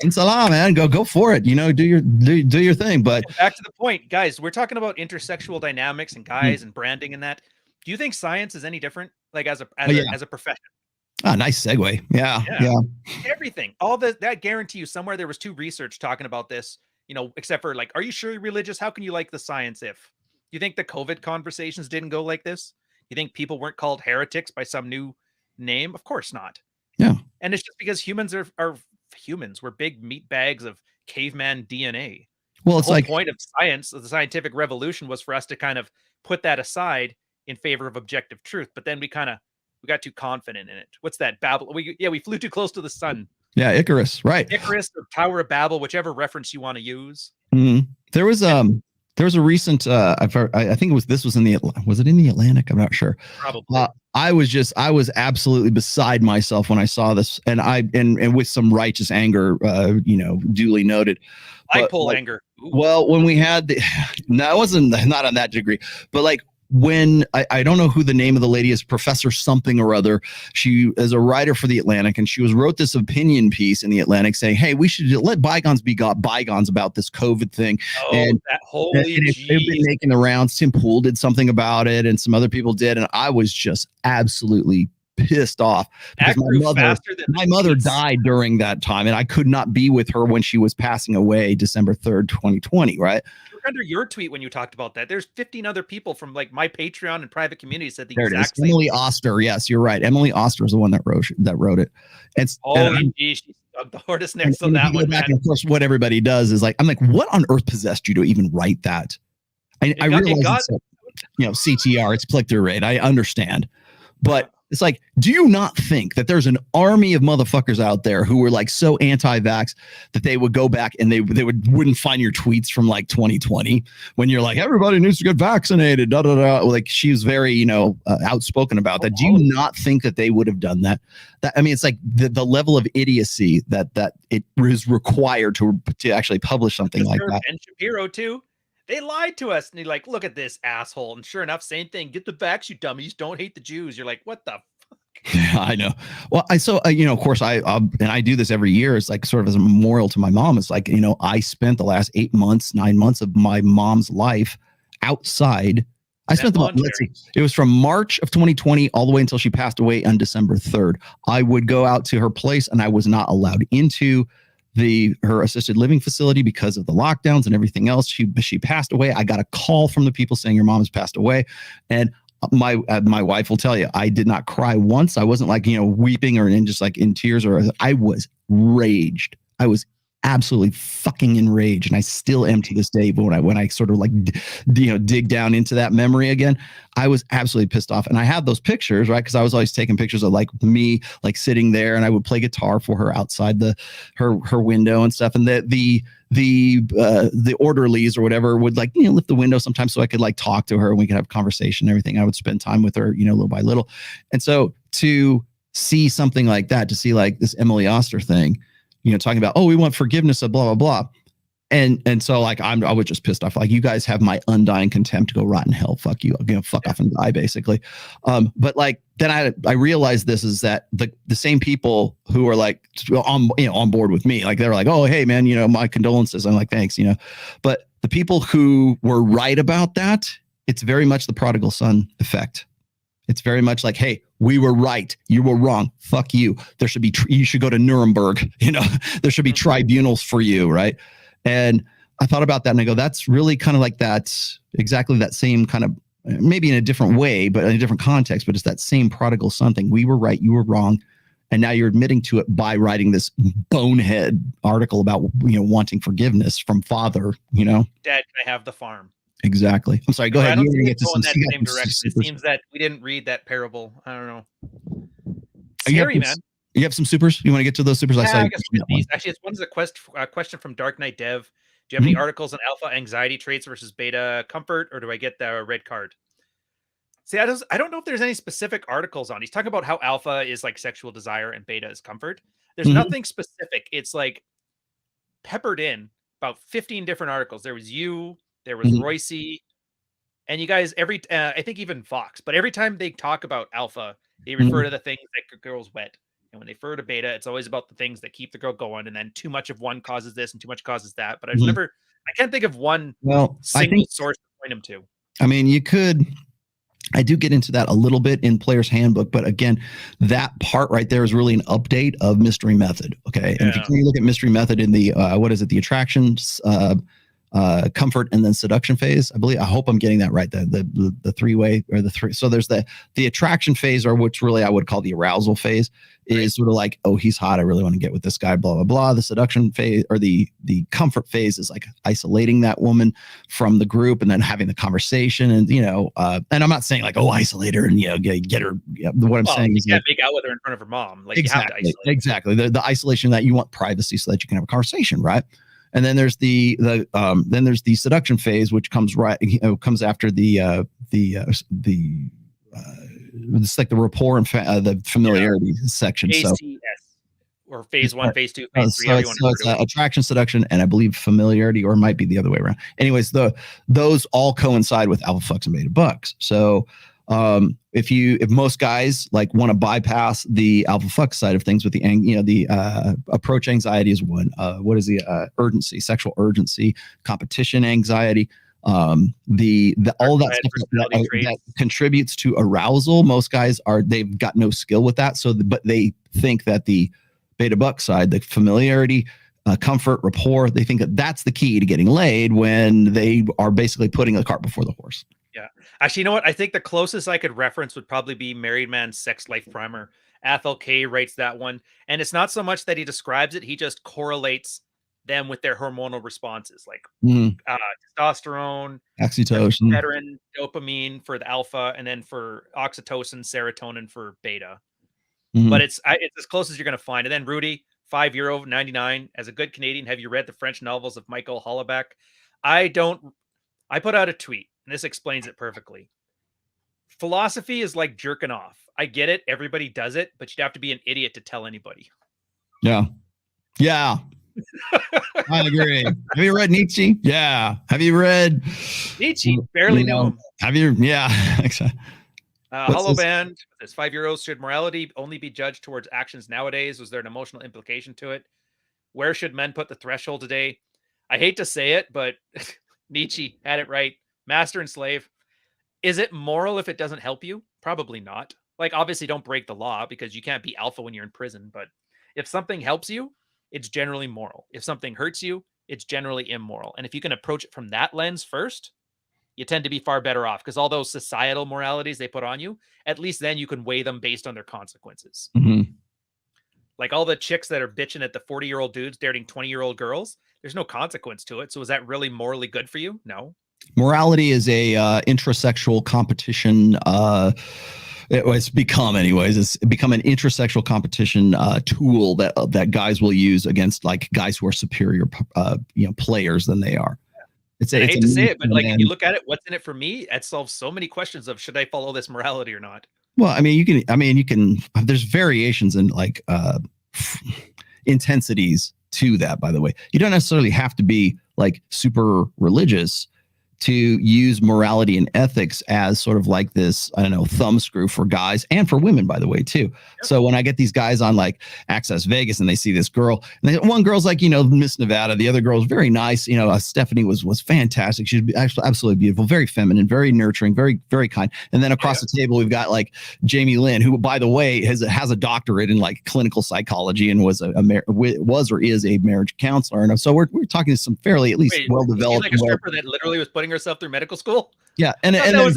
Inshallah, man. Go for it. Do your thing. But back to the point, guys, we're talking about intersexual dynamics and guys and branding and that. Do you think science is any different, like as a profession? Nice segue. Yeah. Everything, all that guarantee you somewhere there was 2 research talking about this, except for like, are you sure you're religious? How can you like the science if you think the COVID conversations didn't go like this? You think people weren't called heretics by some new name? Of course not. Yeah. And it's just because humans are humans. We're big meat bags of caveman DNA. Well, The it's whole like, point of science, of the scientific revolution, was for us to kind of put that aside in favor of objective truth. But then we got too confident in it. What's that? Babel. We flew too close to the sun. yeah, Icarus, right? Icarus or Tower of Babel, whichever reference you want to use. There was a recent I think this was in the Atlantic? I'm not sure. Probably. I was absolutely beside myself when I saw this, and with some righteous anger, duly noted. Dipole anger. Ooh. Well, when we had no, it wasn't not on that degree, but like when I don't know who the name of the lady is, Professor something or other. She is a writer for the Atlantic, and she wrote this opinion piece in the Atlantic saying, "Hey, we should let bygones be bygones about this COVID thing." Oh, and that holy it's been making the rounds. Tim Pool did something about it, and some other people did, and I was just absolutely pissed off because my mother died during that time, and I could not be with her when she was passing away, December 3rd, 2020. Right. Under your tweet when you talked about that, there's 15 other people from like my Patreon and private community said the there exact it is. Emily Oster. Yes, you're right. Emily Oster is the one that wrote it. It's she's the hardest next on that one. And of course, what everybody does is like, I'm like, what on earth possessed you to even write that? I realize it's CTR, it's click-through rate. I understand, but it's like, do you not think that there's an army of motherfuckers out there who were like so anti-vax that they would go back and they wouldn't find your tweets from like 2020 when you're like, everybody needs to get vaccinated, da da da. Like, she was very outspoken about that. Do you not think that they would have done that? I mean, it's like the level of idiocy that it is required to actually publish something like that. And Shapiro too. They lied to us. And you're like, look at this asshole. And sure enough, same thing. Get the vax, you dummies. Don't hate the Jews. You're like, what the fuck? Yeah, I know. Well, of course, I do this every year. It's like sort of as a memorial to my mom. It's like, I spent the last 9 months of my mom's life outside. I spent it was from March of 2020 all the way until she passed away on December 3rd. I would go out to her place and I was not allowed into her assisted living facility because of the lockdowns and everything else. She passed away. I got a call from the people saying your mom has passed away, and my wife will tell you I did not cry once. I wasn't like weeping or just like in tears, or I was raged. I was absolutely fucking enraged, and I still am to this day. But when I sort of like dig down into that memory again, I was absolutely pissed off. And I have those pictures, right? Because I was always taking pictures of like me like sitting there, and I would play guitar for her outside her window and stuff. And the orderlies or whatever would like lift the window sometimes so I could like talk to her and we could have conversation and everything. I would spend time with her little by little. And so to see something like that, to see like this Emily Oster thing, talking about, we want forgiveness of blah, blah, blah. And so like, I was just pissed off. Like, you guys have my undying contempt, go rot in hell. Fuck you. Fuck off and die, basically. But like, then I realized this is that the same people who are like on board with me, like they're like, oh, hey man, my condolences. I'm like, thanks, but the people who were right about that, it's very much the prodigal son effect. It's very much like, hey, we were right. You were wrong. Fuck you. There should be, you should go to Nuremberg. There should be tribunals for you. Right. And I thought about that and I go, that's really kind of like exactly that same kind of, maybe in a different way, but in a different context, but it's that same prodigal son thing. We were right. You were wrong. And now you're admitting to it by writing this bonehead article about, wanting forgiveness from father, Dad, can I have the farm? Exactly. I'm sorry. Go ahead. I don't think it's going that same direction. It seems that we didn't read that parable. I don't know. Scary, man. You have some supers? You want to get to those supers? Yeah, I guess these. Actually, it's one's a question from Dark Knight Dev. Do you have any articles on alpha anxiety traits versus beta comfort, or do I get the red card? See, I don't know if there's any specific articles on. He's talking about how alpha is like sexual desire and beta is comfort. There's nothing specific. It's like peppered in about 15 different articles. There was you. There was Royce, And you guys, I think even Fox, but every time they talk about alpha, they refer to the things that girls wet. And when they refer to beta, it's always about the things that keep the girl going. And then too much of one causes this and too much causes that. But I can't think of one single source to point them to. I mean, I do get into that a little bit in Player's Handbook, but again, that part right there is really an update of Mystery Method. Okay. And if you look at Mystery Method in the, the attractions, comfort, and then seduction phase, I hope I'm getting that right. The three-way or the three. So there's the attraction phase, or which really I would call the arousal phase, is sort of like, oh, he's hot, I really want to get with this guy, blah, blah, blah. The seduction phase, or the comfort phase, is like isolating that woman from the group and then having the conversation. And, and I'm not saying like, oh, isolate her and, get her. What I'm saying is, you can't make out with her in front of her mom. Like, exactly, you have to isolate her. Exactly. The isolation, that you want privacy so that you can have a conversation, right? And then there's the seduction phase, which comes comes after it's like the rapport and the familiarity section. ACS, or phase 1, phase 2, phase 3. So it's attraction, seduction, and I believe familiarity, or it might be the other way around. Anyways, those all coincide with alpha fucks and beta bucks. So if most guys like want to bypass the alpha fuck side of things with the approach anxiety is one. What is the urgency, sexual urgency, competition anxiety, all that stuff that contributes to arousal. Most guys they've got no skill with that. But they think that the beta buck side, the familiarity, comfort, rapport, they think that that's the key to getting laid, when they are basically putting the cart before the horse. Yeah. Actually, you know what? I think the closest I could reference would probably be Married Man's Sex Life Primer. Athol K writes that one. And it's not so much that he describes it. He just correlates them with their hormonal responses, like testosterone, oxytocin, veteran, dopamine for the alpha, and then for oxytocin, serotonin for beta. But it's as close as you're going to find. And then Rudy, €5.99. As a good Canadian, have you read the French novels of Michael Houellebecq? I put out a tweet, and this explains it perfectly. Philosophy is like jerking off. I get it. Everybody does it, but you'd have to be an idiot to tell anybody. Yeah. I agree. Have you read Nietzsche? Yeah. Have you read Nietzsche? Barely know him. Have you? Yeah. Hollow Band, there's €5. Should morality only be judged towards actions nowadays? Was there an emotional implication to it? Where should men put the threshold today? I hate to say it, but Nietzsche had it right. Master and slave. Is it moral if it doesn't help you? Probably not. Like, obviously, don't break the law, because you can't be alpha when you're in prison. But if something helps you, it's generally moral. If something hurts you, it's generally immoral. And if you can approach it from that lens first, you tend to be far better off, because all those societal moralities they put on you, at least then you can weigh them based on their consequences. Like all the chicks that are bitching at the 40-year-old dudes dating 20-year-old girls, there's no consequence to it. So is that really morally good for you? No. Morality is a intrasexual competition. It's become an intrasexual competition tool that guys will use against like guys who are superior players than they are. I hate to say it, but like, if you look at it, what's in it for me? It solves so many questions of, should I follow this morality or not? Well, you can, there's variations in like intensities to that, by the way. You don't necessarily have to be like super religious to use morality and ethics as sort of like this, I don't know, thumb screw for guys and for women, by the way, too. Yep. So when I get these guys on like Access Vegas and they see this girl, and one girl's like, Miss Nevada, the other girl's very nice. Stephanie was fantastic. She's actually absolutely beautiful, very feminine, very nurturing, very, very kind. And then across the table, we've got like Jamie Lynn, who, by the way, has a doctorate in like clinical psychology and was or is a marriage counselor. And so we're talking to some fairly, at least, well-developed. Like a stripper that literally was putting herself through medical school. Yeah, and of course,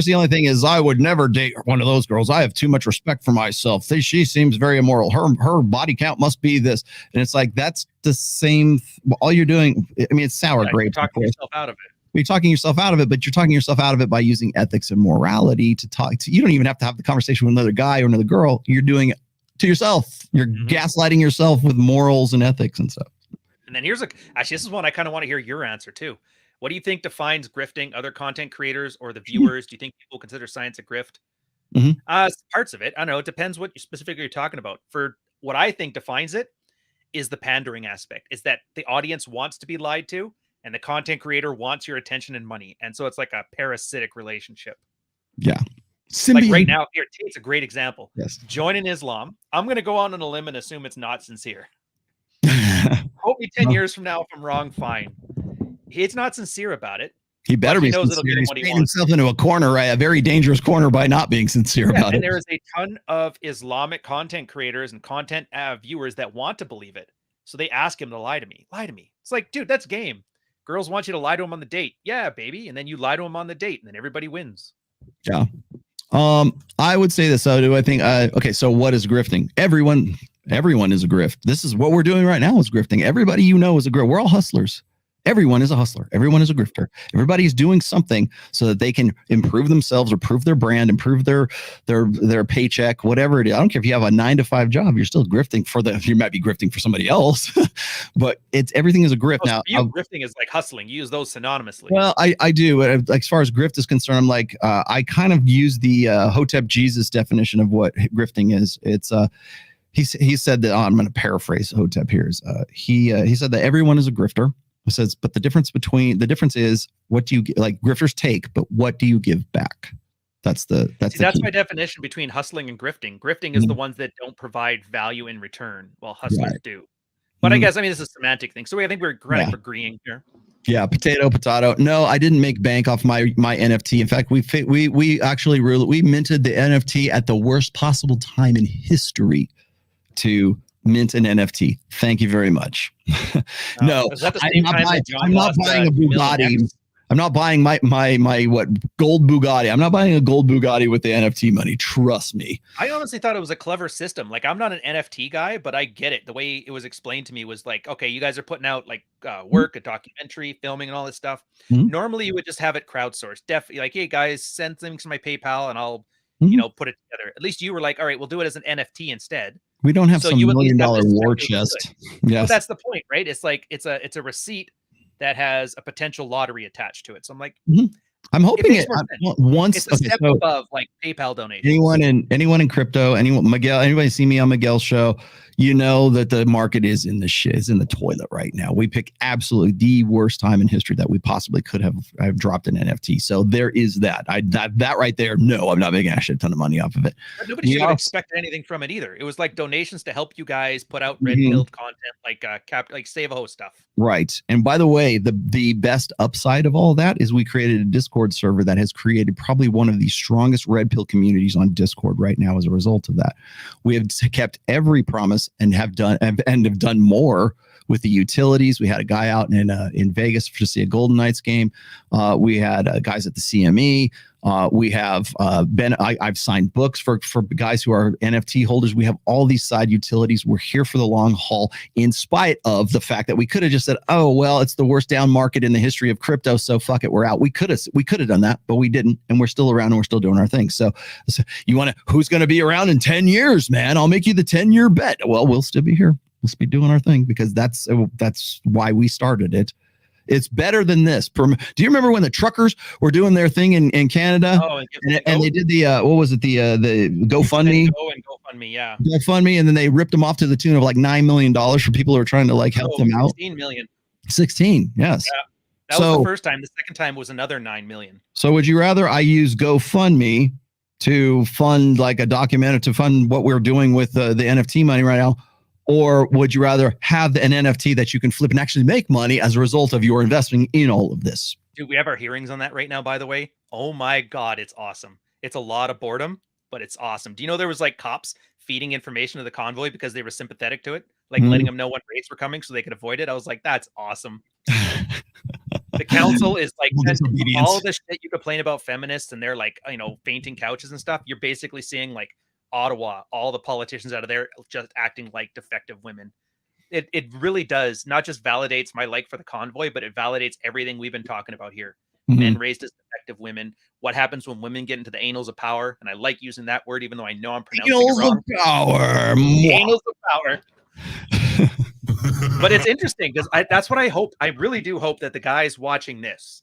the only thing is, I would never date one of those girls. I have too much respect for myself. She seems very immoral. Her body count must be this, and it's like that's the same. All you're doing, it's sour grapes. You're talking yourself out of it. You're talking yourself out of it, but you're talking yourself out of it by using ethics and morality to talk to. You don't even have to have the conversation with another guy or another girl. You're doing it to yourself. You're gaslighting yourself with morals and ethics and stuff. And then this is one I kind of want to hear your answer too. What do you think defines grifting? Other content creators or the viewers? Do you think people consider science a grift? Parts of it. I don't know. It depends what specifically you're talking about. For what I think defines it is the pandering aspect. Is that the audience wants to be lied to, and the content creator wants your attention and money. And so it's like a parasitic relationship. Yeah. Like right now, here, Tate's a great example. Yes. Joining Islam. I'm going to go on a limb and assume it's not sincere. Hope me 10 years from now, if I'm wrong, fine. He's not sincere about it. He better be sincere. He's painting himself into a corner, right? A very dangerous corner by not being sincere about it. And there is a ton of Islamic content creators and content viewers that want to believe it. So they ask him to lie to me. Lie to me. It's like, dude, that's game. Girls want you to lie to them on the date. Yeah, baby. And then you lie to them on the date, and then everybody wins. Yeah. I would say this. So do I think, okay, so what is grifting? Everyone is a grift. This is what we're doing right now is grifting. Everybody you know is a grift. We're all hustlers. Everyone is a hustler. Everyone is a grifter. Everybody's doing something so that they can improve themselves or improve their brand, improve their paycheck, whatever it is. I don't care if you have a 9-to-5 job, you're still grifting you might be grifting for somebody else, but everything is a grift. Now, grifting is like hustling. You use those synonymously. Well, I do. As far as grift is concerned, I'm like, I kind of use the Hotep Jesus definition of what grifting is. It's, he said that, I'm going to paraphrase Hotep here. He said that everyone is a grifter. It says, but the difference is what do you like grifters take, but what do you give back? That's my definition between hustling and grifting. Grifting is the ones that don't provide value in return, while hustlers do. But I guess, this is a semantic thing. So I think we're agreeing here. Yeah, potato. No, I didn't make bank off my NFT. In fact, we actually minted the NFT at the worst possible time in history to mint an NFT. Thank you very much. No, I'm not buying a Bugatti. I'm not buying my gold Bugatti. I'm not buying a gold Bugatti with the NFT money. Trust me. I honestly thought it was a clever system. Like, I'm not an NFT guy, but I get it. The way it was explained to me was like, okay, you guys are putting out like work, a documentary, filming, and all this stuff. Normally, you would just have it crowdsourced. Definitely, like, hey guys, send things to my PayPal, and I'll put it together. At least you were like, all right, we'll do it as an NFT instead. We don't have some $1 million war chest. Yes, that's the point, right? It's like it's a receipt that has a potential lottery attached to it. So I'm like, I'm hoping it's a step above like PayPal donations. Anyone in crypto, Miguel, anybody see me on Miguel's show? You know that the market is in the shit, is in the toilet right now. We pick absolutely the worst time in history that we possibly could have dropped an NFT. So there is that. That right there. No, I'm not making a shit ton of money off of it. But nobody should have expected anything from it either. It was like donations to help you guys put out red-pilled content, like Save a Host stuff. Right. And by the way, the best upside of all that is we created a Discord server that has created probably one of the strongest red pill communities on Discord right now as a result of that. We have kept every promise and have done more with the utilities. We had a guy out in Vegas to see a Golden Knights game. We had guys at the CME. We have I've signed books for guys who are NFT holders. We have all these side utilities. We're here for the long haul, in spite of the fact that we could have just said, oh, well, it's the worst down market in the history of crypto, so fuck it, we're out. We could have done that, but we didn't, and we're still around and we're still doing our thing. So who's going to be around in 10 years, man? I'll make you the 10-year bet. Well, we'll still be here. We'll be doing our thing because that's why we started it. It's better than this. Do you remember when the truckers were doing their thing in Canada? Oh, and they did the what was it, the GoFundMe? GoFundMe, yeah. GoFundMe, and then they ripped them off to the tune of like $9 million for people who are trying to like help them out. 16 million. 16, yes. Yeah. That was the first time. The second time was another 9 million. So would you rather I use GoFundMe to fund like a documentary, to fund what we're doing with the NFT money right now? Or would you rather have an NFT that you can flip and actually make money as a result of your investing in all of this? Dude, we have our hearings on that right now, by the way. Oh my God, it's awesome. It's a lot of boredom, but it's awesome. Do you know there was like cops feeding information to the convoy because they were sympathetic to it? Like letting them know when raids were coming so they could avoid it. I was like, that's awesome. The council is like all the shit you complain about feminists and they're like, fainting couches and stuff. You're basically seeing like Ottawa, all the politicians out of there just acting like defective women. It really does not just validates my like for the convoy, but it validates everything we've been talking about here. Men raised as defective women. What happens when women get into the anals of power? And I like using that word, even though I know I'm pronouncing it wrong. Power. Anals of power. But it's interesting because that's what I hope. I really do hope that the guys watching this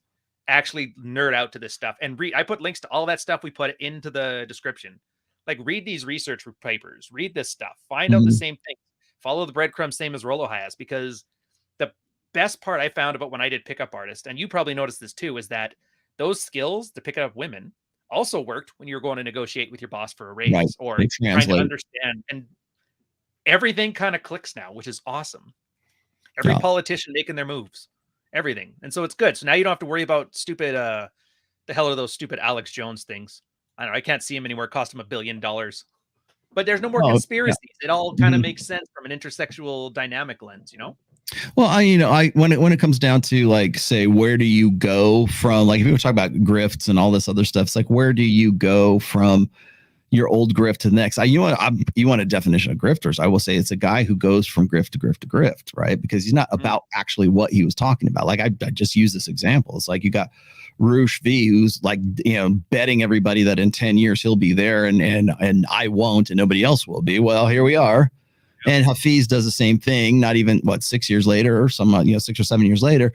actually nerd out to this stuff and read. I put links to all that stuff we put into the description. Like, read these research papers, read this stuff, find out the same thing, follow the breadcrumbs, same as Rolo has, because best part I found about when I did pickup artist, and you probably noticed this too, is that those skills to pick up women also worked when you were going to negotiate with your boss for a raise Right. or They trying to translate. understand. And everything kind of clicks now, which is awesome. Every Yeah. politician making their moves, everything. And so it's good. So now you don't have to worry about stupid, the hell are those stupid Alex Jones things? I don't know. I can't see him anymore. It cost him $1 billion. But there's no more Oh, conspiracies. It all kind of Mhm. makes sense from an intersexual dynamic lens, you know? Well, when it comes down to like, say, where do you go from, like, if you talk about grifts and all this other stuff, it's like, where do you go from your old grift to the next? You want a definition of grifters? I will say it's a guy who goes from grift to grift to grift, right? Because he's not about actually what he was talking about. Like I just use this example. It's like you got Roosh V, who's like, betting everybody that in 10 years he'll be there and I won't and nobody else will be. Well, here we are. And Hafiz does the same thing, not even 6 years later or 6 or 7 years later.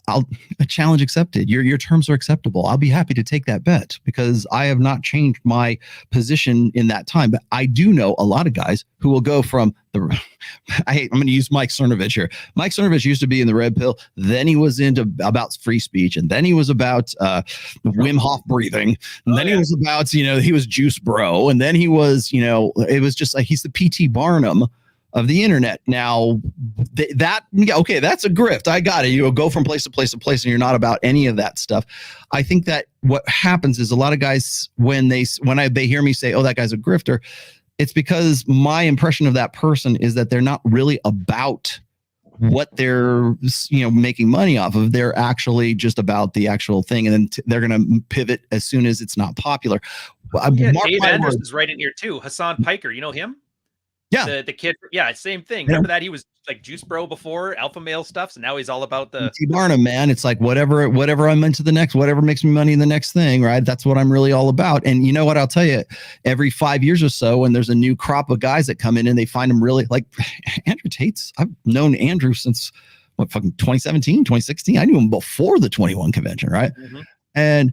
A challenge accepted. Your terms are acceptable. I'll be happy to take that bet because I have not changed my position in that time. But I do know a lot of guys who will go from I'm going to use Mike Cernovich here. Mike Cernovich used to be in the red pill. Then he was into about free speech. And then he was about Wim Hof breathing. And then he was about, he was juice bro. And then he was, it was just like, he's the P.T. Barnum of the internet. Now that's a grift. I got it. You go from place to place to place and you're not about any of that stuff. I think that what happens is a lot of guys, when they hear me say, oh, that guy's a grifter, it's because my impression of that person is that they're not really about what they're, making money off of. They're actually just about the actual thing. And then they're going to pivot as soon as it's not popular. Dave Anderson's right in here too. Hassan Piker, you know him? Yeah. The kid. Yeah. Same thing. Remember that he was like juice bro before, alpha male stuff. So now he's all about the P.T. Barnum, man. It's like whatever I'm into the next, whatever makes me money in the next thing, right? That's what I'm really all about. And you know what? I'll tell you, every 5 years or so, when there's a new crop of guys that come in and they find them really like Andrew Tate's. I've known Andrew since 2017, 2016. I knew him before the 21 convention, right? Mm-hmm. And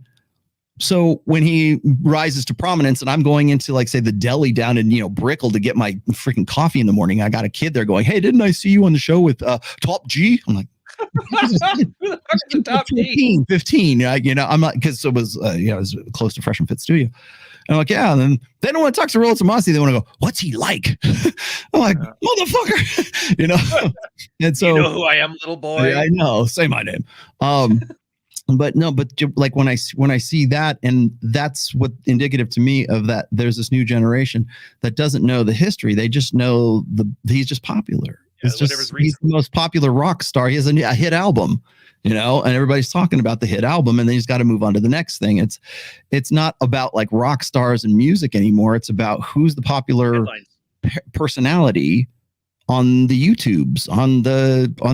so when he rises to prominence and I'm going into like, say, the deli down in, Brickell to get my freaking coffee in the morning, I got a kid there going, hey, didn't I see you on the show with Top G? I'm like, Top 15. I'm like, because it was, it was close to Fresh and Fit Studio. And I'm like, yeah. And then they don't want to talk to Roland Tomasi. They want to go, what's he like? I'm like, motherfucker, And so, you know who I am, little boy. I know. Say my name. But like when I see that, and that's what indicative to me of that, there's this new generation that doesn't know the history. They just know he's just popular. Yeah, He's the most popular rock star. He has a hit album, and everybody's talking about the hit album, and then he's got to move on to the next thing. It's not about like rock stars and music anymore. It's about who's the popular personality on the YouTubes, on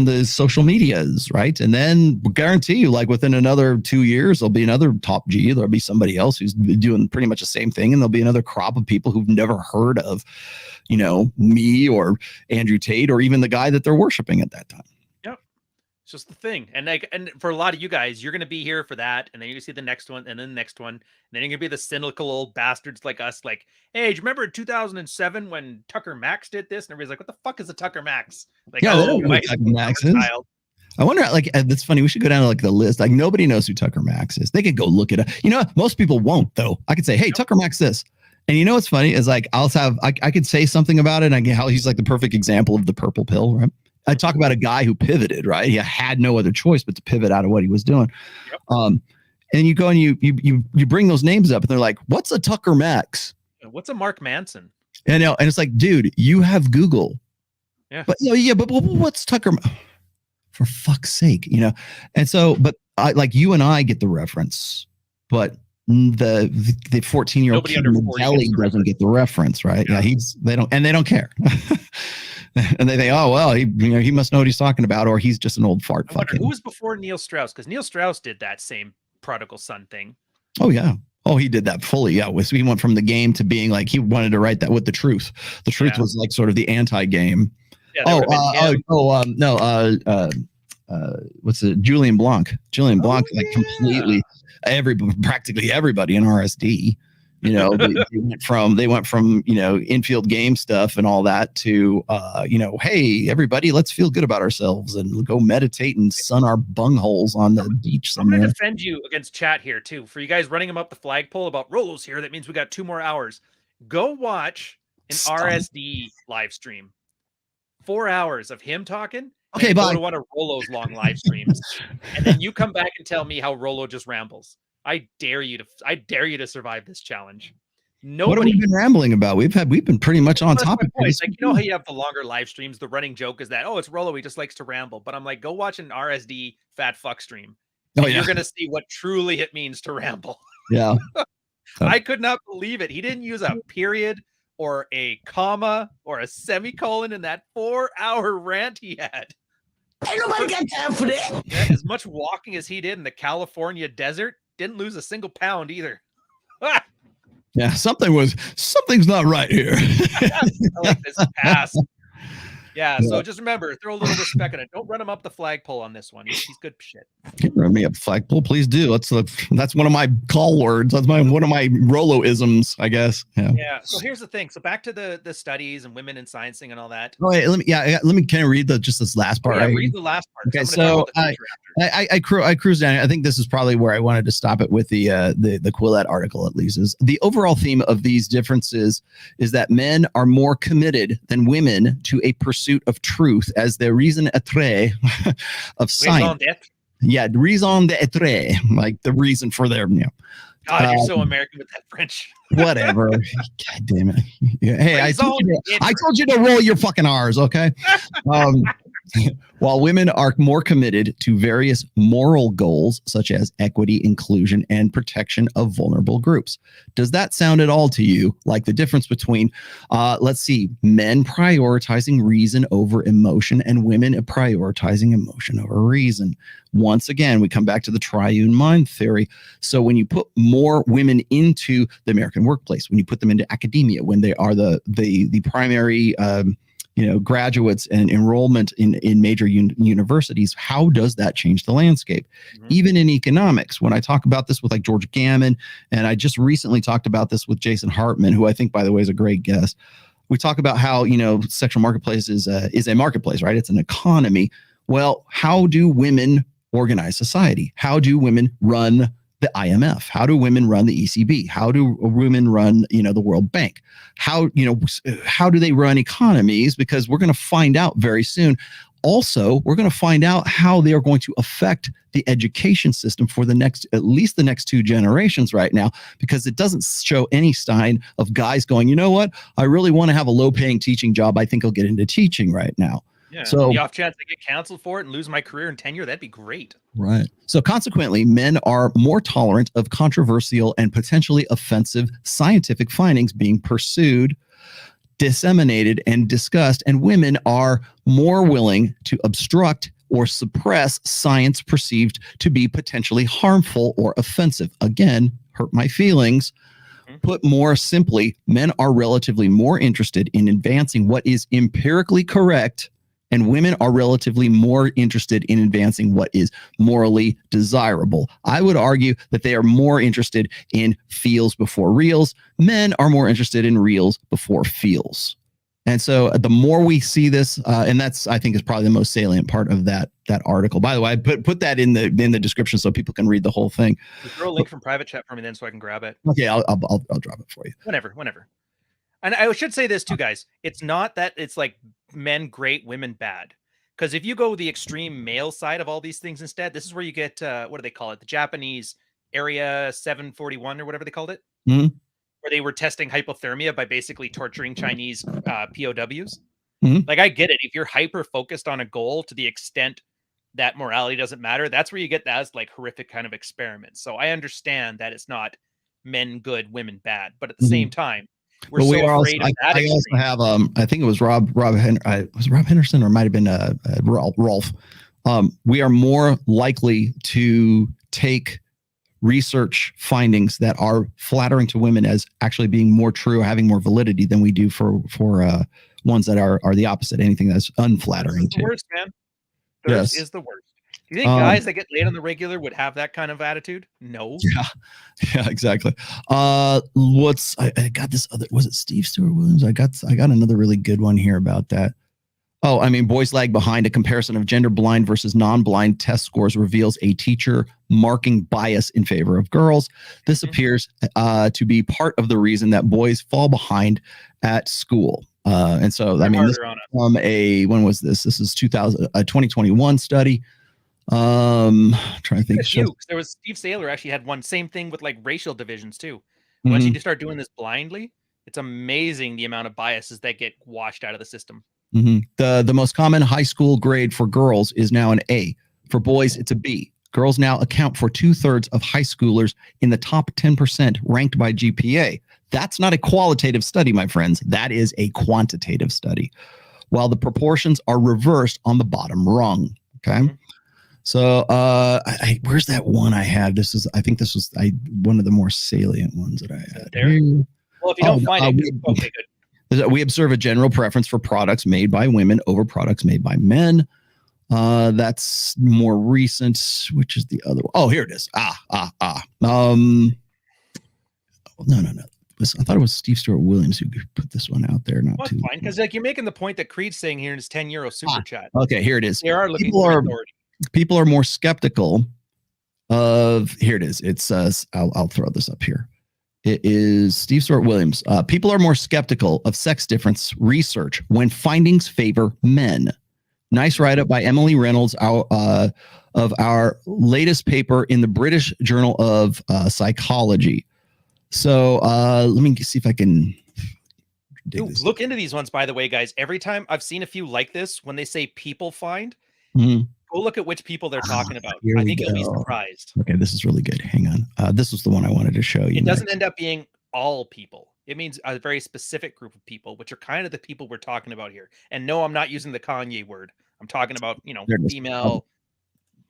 the social medias, right? And then guarantee you, like within another 2 years, there'll be another Top G. There'll be somebody else who's doing pretty much the same thing, and there'll be another crop of people who've never heard of, me or Andrew Tate or even the guy that they're worshiping at that time. Yep, it's just the thing. And for a lot of you guys, you're gonna be here for that, and then you're gonna see the next one, and then the next one, and then you're gonna be the cynical old bastards like us, like, hey, do you remember in 2007 when Tucker Max did this? And everybody's like, what the fuck is a Tucker Max? Like, yeah, they don't know who Tucker Max is. I wonder, like, that's funny. We should go down to like the list. Like, nobody knows who Tucker Max is. They could go look it up. Most people won't, though. I could say, hey, Tucker Max this. And what's funny is like, I could say something about it. And how he's like the perfect example of the purple pill, right? I talk about a guy who pivoted, right? He had no other choice but to pivot out of what he was doing. Yep. And you go and you bring those names up and they're like, what's a Tucker Max? What's a Mark Manson? And it's like, dude, you have Google. Yeah. But but what's Tucker? For fuck's sake, And so, but I like you and I get the reference, but the 14-year-old kid in the deli doesn't get the reference, right? Yeah, they don't care. And they think, oh well, he must know what he's talking about, or he's just an old fart. I wonder who was before Neil Strauss, because Neil Strauss did that same prodigal son thing. Oh yeah. Oh, he did that fully. Yeah. He went from the game to being like, he wanted to write that with the truth. The truth was like sort of the anti-game. Yeah, what's it? Julian Blanc. Julian Blanc, like completely practically everybody in RSD, You know, they went from you know infield game stuff and all that to you know, hey everybody, let's feel good about ourselves and go meditate and sun our bungholes on the beach I'm going somewhere. to defend you against chat here too. For you guys running him up the flagpole about Rolo's here, that means we got 2 more hours. Go watch an RSD live stream. 4 hours of him talking. Okay, go bye. to one of Rolo's long live streams, and then you come back and tell me how Rolo just rambles. I dare you to survive this challenge. Nobody. What have we been rambling about? We've been pretty much on topic. Like, you know how you have the longer live streams, the running joke is that, oh, it's Rolo, he just likes to ramble. But I'm like, go watch an RSD fat fuck stream. Oh, yeah. You're gonna see what truly it means to ramble. Yeah. I could not believe it. He didn't use a period or a comma or a semicolon in that 4-hour rant he had. Ain't nobody got time for that. Yeah, as much walking as he did in the California desert, didn't lose a single pound either. Yeah, something's not right here. I like this pass. Yeah, so just remember, throw a little respect on it. Don't run him up the flagpole on this one. He's good shit. Run me up flagpole, please do. That's one of my call words. That's one of my Rolo-isms, I guess. Yeah. So here's the thing. So back to the studies and women in sciencing and all that. Oh, wait, let me can I read just this last part? Read the last part. Okay, so I cruised down. I think this is probably where I wanted to stop it with the Quillette article, at least. Is the overall theme of these differences is that men are more committed than women to a pursuit of truth as the raison d'être of science. Yeah, raison d'être, like the reason for their, you know. God, you're so American with that French. Whatever. God damn it. Yeah, hey, I told you to roll your fucking R's, okay? While women are more committed to various moral goals, such as equity, inclusion, and protection of vulnerable groups. Does that sound at all to you like the difference between, let's see, men prioritizing reason over emotion and women prioritizing emotion over reason? Once again, we come back to the triune mind theory. So when you put more women into the American workplace, when you put them into academia, when they are the primary graduates and enrollment in major universities, how does that change the landscape? Mm-hmm. Even in economics, when I talk about this with like George Gammon, and I just recently talked about this with Jason Hartman, who I think, by the way, is a great guest. We talk about how, sexual marketplace is a marketplace, right? It's an economy. Well, how do women organize society? How do women run the IMF? How do women run the ECB? How do women run, the World Bank? How do they run economies? Because we're going to find out very soon. Also, we're going to find out how they are going to affect the education system for at least the next 2 generations right now, because it doesn't show any sign of guys going, you know what? I really want to have a low-paying teaching job. I think I'll get into teaching right now. Yeah, so the off chance I get canceled for it and lose my career and tenure, that'd be great. Right. So consequently, men are more tolerant of controversial and potentially offensive scientific findings being pursued, disseminated, and discussed, and women are more willing to obstruct or suppress science perceived to be potentially harmful or offensive. Again, hurt my feelings. Put more simply, men are relatively more interested in advancing what is empirically correct, and women are relatively more interested in advancing what is morally desirable. I would argue that they are more interested in feels before reals. Men are more interested in reals before feels. And so the more we see this, and that's, I think, is probably the most salient part of that article. By the way, I put that in the description so people can read the whole thing. Throw a link from private chat for me then so I can grab it. Okay, I'll drop it for you. Whenever. And I should say this too, guys. It's not that it's like men great, women bad. Because if you go the extreme male side of all these things instead, this is where you get, what do they call it? The Japanese Area 741 or whatever they called it. Mm-hmm. Where they were testing hypothermia by basically torturing Chinese POWs. Mm-hmm. Like, I get it. If you're hyper focused on a goal to the extent that morality doesn't matter, that's where you get that like horrific kind of experiments. So I understand that it's not men good, women bad. But at the same time, we're so afraid of that. I also have, I think it was Rob Henderson, or it might have been Rolf. We are more likely to take research findings that are flattering to women as actually being more true, having more validity than we do for ones that are the opposite. Anything that's unflattering. The worst, man. Thirst is the worst. You think guys that get laid on the regular would have that kind of attitude? No. Yeah, exactly. I got this other, was it Steve Stewart Williams? I got another really good one here about that. Oh, I mean, boys lag behind. A comparison of gender blind versus non-blind test scores reveals a teacher marking bias in favor of girls. This appears to be part of the reason that boys fall behind at school. And so, I mean, this from when was this? This is 2021 study. Trying to think. There was Steve Saylor actually had one same thing with like racial divisions too. Once you start doing this blindly, it's amazing the amount of biases that get washed out of the system. The most common high school grade for girls is now an A. For boys, it's a B. Girls now account for 2/3 of high schoolers in the top 10% ranked by GPA. That's not a qualitative study, my friends. That is a quantitative study. While the proportions are reversed on the bottom rung. Okay. So where's that one I had? I think this was one of the more salient ones that I had. There? Well, if you don't find it, okay, good. We observe a general preference for products made by women over products made by men. That's more recent. Which is the other one? Oh, here it is. No. I thought it was Steve Stewart Williams who put this one out there. Not too fine, because like you're making the point that Creed's saying here in his €10 super chat. Okay, here it is. They are looking for authority. People are more skeptical of. Here it is. It's I'll throw this up here. It is Steve Stewart Williams. People are more skeptical of sex difference research when findings favor men. Nice write-up by Emily Reynolds of our latest paper in the British Journal of Psychology. So let me see if I can look into these ones, by the way, guys. Every time I've seen a few like this, when they say people find, go look at which people they're talking about. I think you'll be surprised. Okay, this is really good. Hang on. This was the one I wanted to show you. It doesn't end up being all people. It means a very specific group of people, which are kind of the people we're talking about here. And no, I'm not using the Kanye word. I'm talking about, female,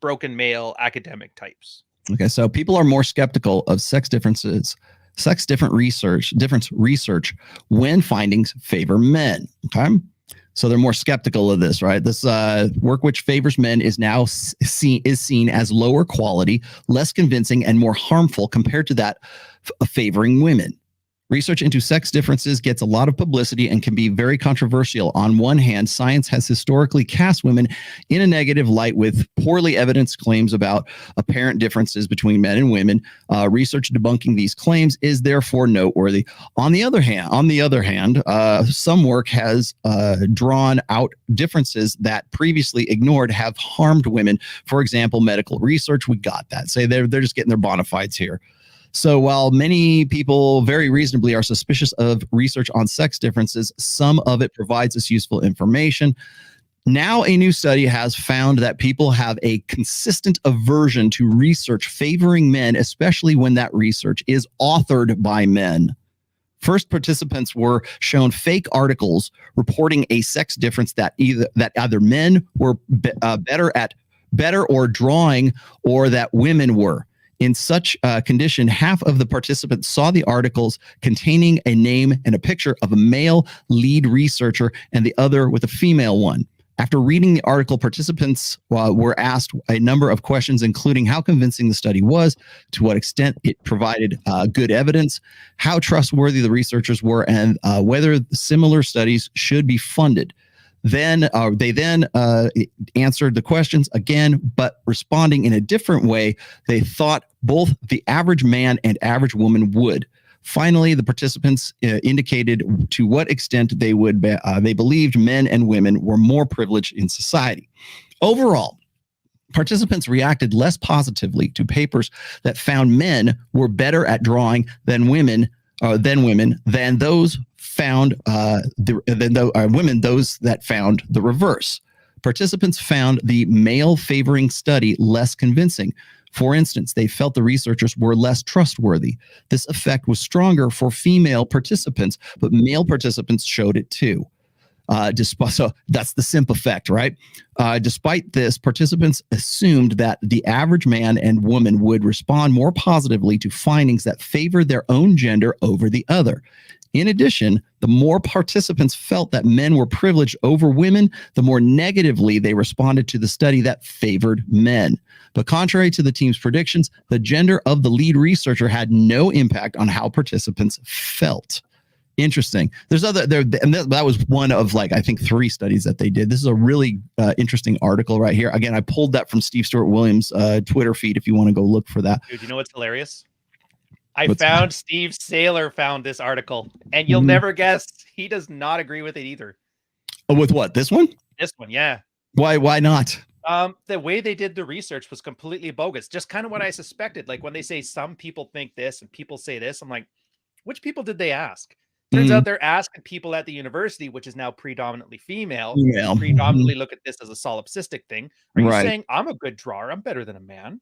broken male, academic types. Okay, so people are more skeptical of different research when findings favor men. Okay. So they're more skeptical of this, right? This work which favors men is now seen as lower quality, less convincing, and more harmful compared to that favoring women. Research into sex differences gets a lot of publicity and can be very controversial. On one hand, science has historically cast women in a negative light with poorly evidenced claims about apparent differences between men and women. Research debunking these claims is therefore noteworthy. On the other hand, some work has drawn out differences that previously ignored have harmed women. For example, medical research. We got that. Say they're just getting their bona fides here. So while many people very reasonably are suspicious of research on sex differences, some of it provides us useful information. Now, a new study has found that people have a consistent aversion to research favoring men, especially when that research is authored by men. First, participants were shown fake articles reporting a sex difference that either men were better or drawing, or that women were. In such condition, half of the participants saw the articles containing a name and a picture of a male lead researcher and the other with a female one. After reading the article, participants were asked a number of questions, including how convincing the study was, to what extent it provided good evidence, how trustworthy the researchers were, and whether similar studies should be funded. Then they answered the questions again, but responding in a different way. They thought both the average man and average woman would. Finally, the participants indicated to what extent they believed men and women were more privileged in society. Overall, participants reacted less positively to papers that found men were better at drawing than women, than those found women, those that found the reverse. Participants found the male favoring study less convincing. For instance, they felt the researchers were less trustworthy. This effect was stronger for female participants, but male participants showed it too. So that's the simp effect, right? Despite this, participants assumed that the average man and woman would respond more positively to findings that favored their own gender over the other. In addition, the more participants felt that men were privileged over women, the more negatively they responded to the study that favored men. But contrary to the team's predictions, the gender of the lead researcher had no impact on how participants felt. Interesting. There's other there, and that was one of like I think 3 studies that they did. This is a really interesting article right here. Again, I pulled that from Steve Stewart Williams' Twitter feed. If you want to go look for that, dude, you know what's hilarious? Steve Saylor found this article, and you'll Mhm. never guess he does not agree with it either. Oh, with what? This one? This one, yeah. Why not? The way they did the research was completely bogus. Just kind of what I suspected. Like when they say some people think this and people say this, I'm like, which people did they ask? Turns out they're asking people at the university, which is now predominantly female, who predominantly look at this as a solipsistic thing. Are you saying I'm a good drawer? I'm better than a man.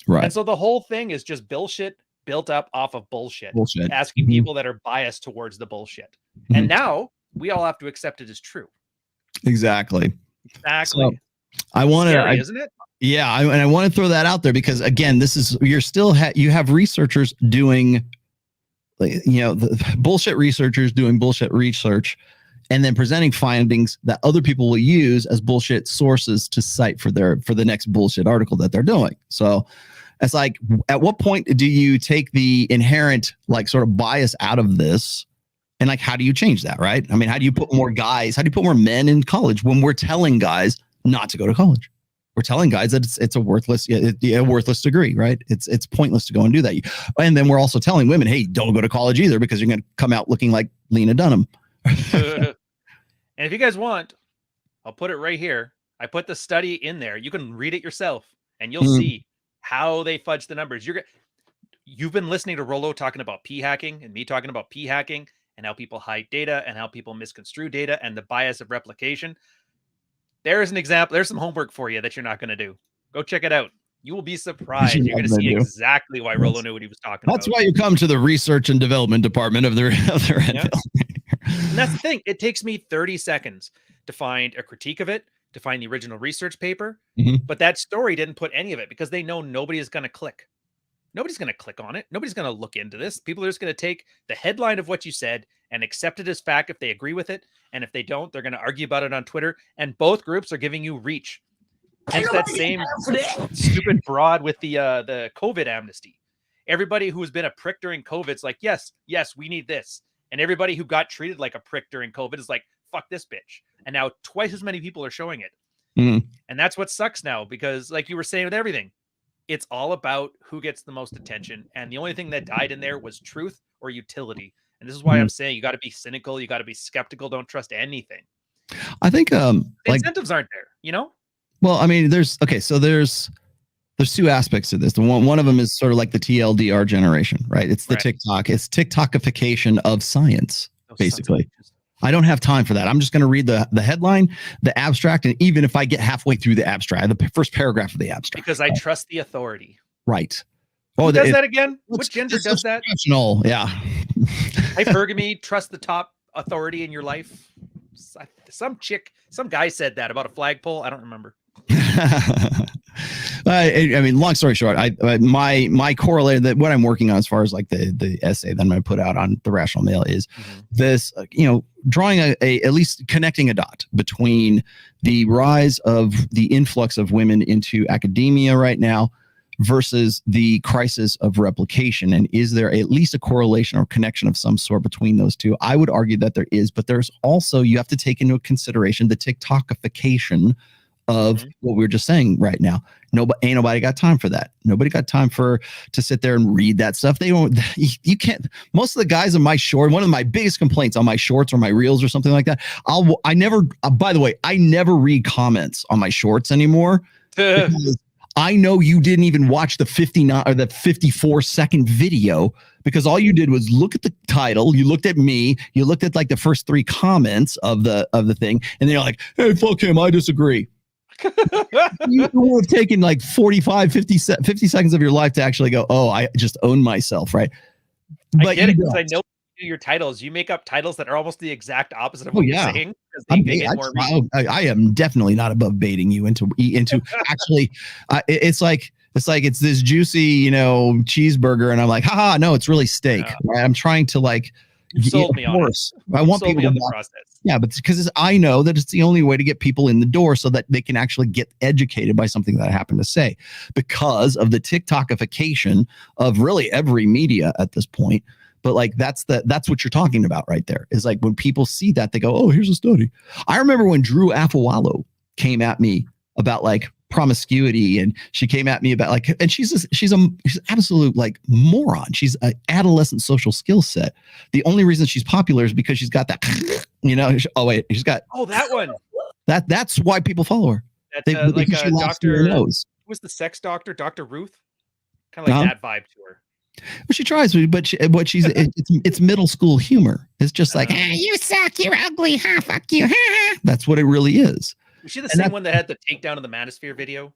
Right. And so the whole thing is just bullshit built up off of bullshit. Asking Mhm. people that are biased towards the bullshit. And now we all have to accept it as true. Exactly. Exactly. So, I want to, isn't it? Yeah, and I want to throw that out there because again, this is you're still you have researchers doing, the bullshit researchers doing bullshit research, and then presenting findings that other people will use as bullshit sources to cite for the next bullshit article that they're doing. So it's like, at what point do you take the inherent like sort of bias out of this? And like, how do you change that? Right. I mean, how do you put more guys? How do you put more men in college when we're telling guys not to go to college? We're telling guys that it's a worthless degree, right? It's pointless to go and do that. And then we're also telling women, hey, don't go to college either because you're going to come out looking like Lena Dunham. And if you guys want, I'll put it right here. I put the study in there. You can read it yourself, and you'll see how they fudge the numbers. You've been listening to Rollo talking about p hacking and me talking about p hacking and how people hide data and how people misconstrue data and the bias of replication. There's an example. There's some homework for you that you're not going to do. Go check it out. You will be surprised. You're going to see exactly why Rollo knew what he was talking about. That's why you come to the research and development department of their And that's the thing. It takes me 30 seconds to find a critique of it, to find the original research paper. But that story didn't put any of it because they know nobody is going to click. Nobody's going to click on it. Nobody's going to look into this. People are just going to take the headline of what you said and accept it as fact if they agree with it. And if they don't, they're going to argue about it on Twitter. And both groups are giving you reach. And it's that same stupid broad with the COVID amnesty. Everybody who's been a prick during COVID is like, yes, we need this. And everybody who got treated like a prick during COVID is like, fuck this bitch. And now twice as many people are showing it. And that's what sucks now because like you were saying with everything, it's all about who gets the most attention. And the only thing that died in there was truth or utility. And this is why I'm saying you got to be cynical. You got to be skeptical. Don't trust anything. I think the incentives aren't there, you know? Well, I mean, there's 2 aspects to this. The one of them is sort of like the TLDR generation, right? It's the TikTok. It's TikTokification of science, basically. I don't have time for that. I'm just going to read the headline, the abstract, and even if I get halfway through the abstract, the first paragraph of the abstract. Because I trust the authority. Right. Who does that again? Which gender does that? Yeah. Hypergamy, trust the top authority in your life. Some guy said that about a flagpole. I don't remember. I mean, long story short, my correlator that what I'm working on as far as like the essay that I'm going to put out on the Rational Male is this, drawing at least connecting a dot between the rise of the influx of women into academia right now versus the crisis of replication. And is there at least a correlation or connection of some sort between those two? I would argue that there is, but there's also, you have to take into consideration the TikTokification of what we were just saying right now. Ain't nobody got time for that. Nobody got time to sit there and read that stuff. They don't, you can't, most of the guys on my short, one of my biggest complaints on my shorts or my reels or something like that, I never, by the way, I never read comments on my shorts anymore. Because I know you didn't even watch the 59 or the 54-second video because all you did was look at the title. You looked at me. You looked at like the first 3 comments of the thing, and then you're like, "Hey, fuck him. I disagree." You would have taken like 45, 50 seconds of your life to actually go, "Oh, I just own myself," right? But I get it because I know your titles. You make up titles that are almost the exact opposite of what you're saying. I am definitely not above baiting you into actually. It's like it's this juicy, cheeseburger, and I'm like, haha, no, it's really steak. Right? I'm trying to like, You sold me of on it. course. I want Sold people me to on the watch. process. Yeah, but because I know that it's the only way to get people in the door so that they can actually get educated by something that I happen to say, because of the TikTokification of really every media at this point. But like that's what you're talking about right there, is like when people see that, they go, oh, here's a study. I remember when Drew Afawalo came at me about like promiscuity, and she came at me about like, and she's absolute like moron. She's an adolescent social skill set. The only reason she's popular is because she's got that, she's got that one. That's why people follow her. That's like because a she laughs through her doctor. nose. Who was the sex doctor? Dr. Ruth. Kind of like that vibe to her. Well, she tries, but it's middle school humor. It's just like, You suck. You're ugly. Ha, fuck you. that's what it really is. Was she the same one that had the takedown of the Manosphere video?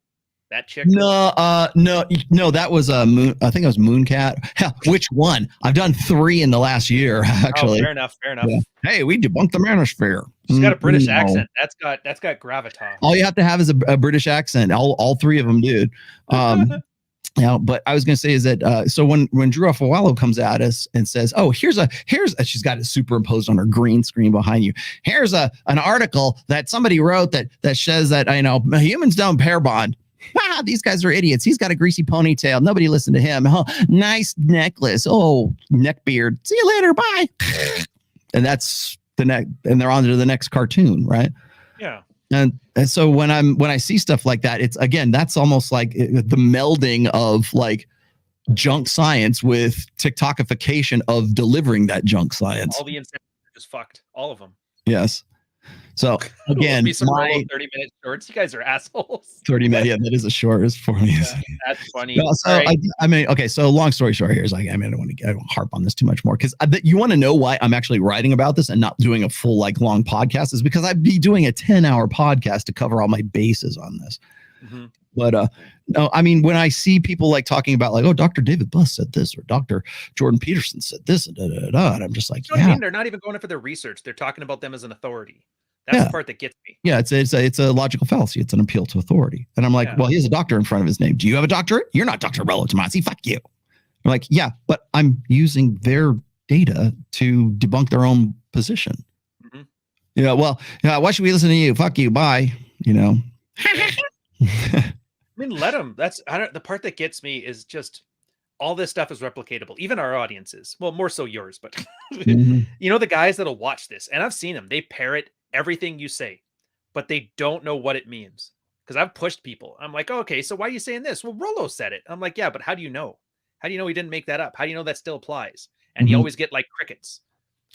That chick? No, that was Moon. I think it was Mooncat. Hell, which one? I've done 3 in the last year, actually. Fair enough. Yeah. Hey, we debunked the Manosphere. She's got a British accent. That's got gravitas. All you have to have is a British accent. All 3 of them, dude. But I was going to say is that so when Drew Afawalo comes at us and says, "Oh, here's she's got it superimposed on her green screen behind you. Here's an article that somebody wrote that says that humans don't pair bond. Wow, these guys are idiots. He's got a greasy ponytail. Nobody listened to him. Oh, nice necklace. Oh, neck beard. See you later. Bye." And that's the next, and they're on to the next cartoon, right? Yeah. And so when I see stuff like that, it's again, that's almost like the melding of like junk science with TikTokification of delivering that junk science. All the incentives are just fucked. All of them. Yes. So again, some 30-minute shorts. You guys are assholes. 30 minutes. Yeah, that is a short. Is for me. Yeah, that's funny. No, so right. I mean, okay. So long story short, here is like, I don't want to harp on this too much more, because you want to know why I'm actually writing about this and not doing a full like long podcast, is because I'd be doing a 10-hour podcast to cover all my bases on this. Mm-hmm. But no, I mean, when I see people like talking about like, oh, Dr. David Buss said this, or Dr. Jordan Peterson said this, and and I'm just like, you know what I mean? They're not even going in for their research. They're talking about them as an authority. That's the part that gets me. Yeah, it's a logical fallacy. It's an appeal to authority. And I'm like, well, he has a doctor in front of his name. Do you have a doctorate? You're not Dr. Rollo Tomasi. Fuck you. I'm like, yeah, but I'm using their data to debunk their own position. Mm-hmm. Yeah, well, why should we listen to you? Fuck you. Bye. I mean, let them. The part that gets me is just all this stuff is replicatable. Even our audiences. Well, more so yours, but mm-hmm. The guys that'll watch this, and I've seen them, they parrot everything you say, but they don't know what it means. Because I've pushed people. I'm like, oh, okay, so why are you saying this? Well, Rollo said it. I'm like, yeah, but how do you know? How do you know he didn't make that up? How do you know that still applies? And you always get like crickets.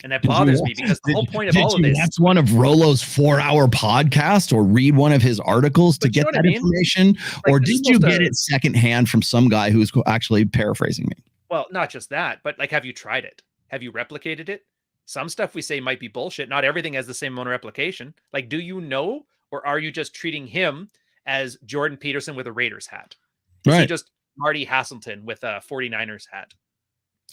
And that bothers me, because the whole point of all of this. That's one of Rollo's 4-hour podcast, or read one of his articles to get that information? Like, or did you get it secondhand from some guy who's actually paraphrasing me? Well, not just that, but like, have you tried it? Have you replicated it? Some stuff we say might be bullshit. Not everything has the same amount of replication. Like, do you know, or are you just treating him as Jordan Peterson with a Raiders hat? Is he just Marty Hasselton with a 49ers hat?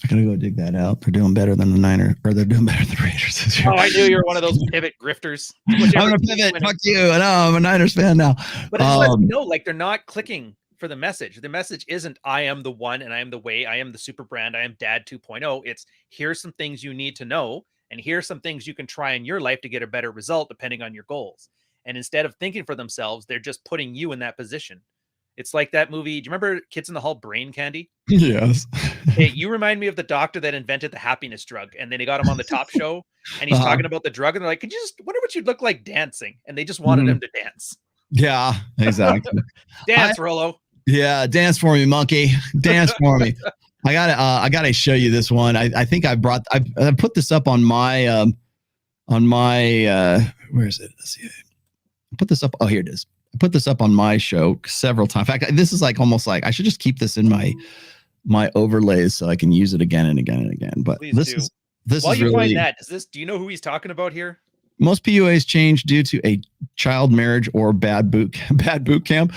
I gotta go dig that out. They're doing better than the Niners, or they're doing better than the Raiders this year. Oh, I knew you were one of those pivot grifters. I'm gonna pivot. Fuck you. I know I'm a Niners fan now. But it just lets me know, like, they're not clicking for the message. The message isn't I am the one and I am the way, I am the super brand, I am Dad 2.0. It's here's some things you need to know, and here's some things you can try in your life to get a better result depending on your goals. And instead of thinking for themselves, they're just putting you in that position. It's like that movie. Do you remember Kids in the Hall, Brain Candy? Yes. Hey, you remind me of the doctor that invented the happiness drug, and then he got him on the top show, and he's talking about the drug, and they're like, could you just wonder what you'd look like dancing? And they just wanted him to dance. Yeah, exactly. Dance, Rollo. Yeah, dance for me, monkey. Dance for me. I gotta show you this one. I think I put this up on my where is it? Let's see. I put this up. Oh, here it is. I put this up on my show several times. In fact, this is like almost like I should just keep this in my overlays so I can use it again and again and again. But Please this do. While is you really, find that, do you know who he's talking about here? Most PUAs change due to a child marriage or bad boot camp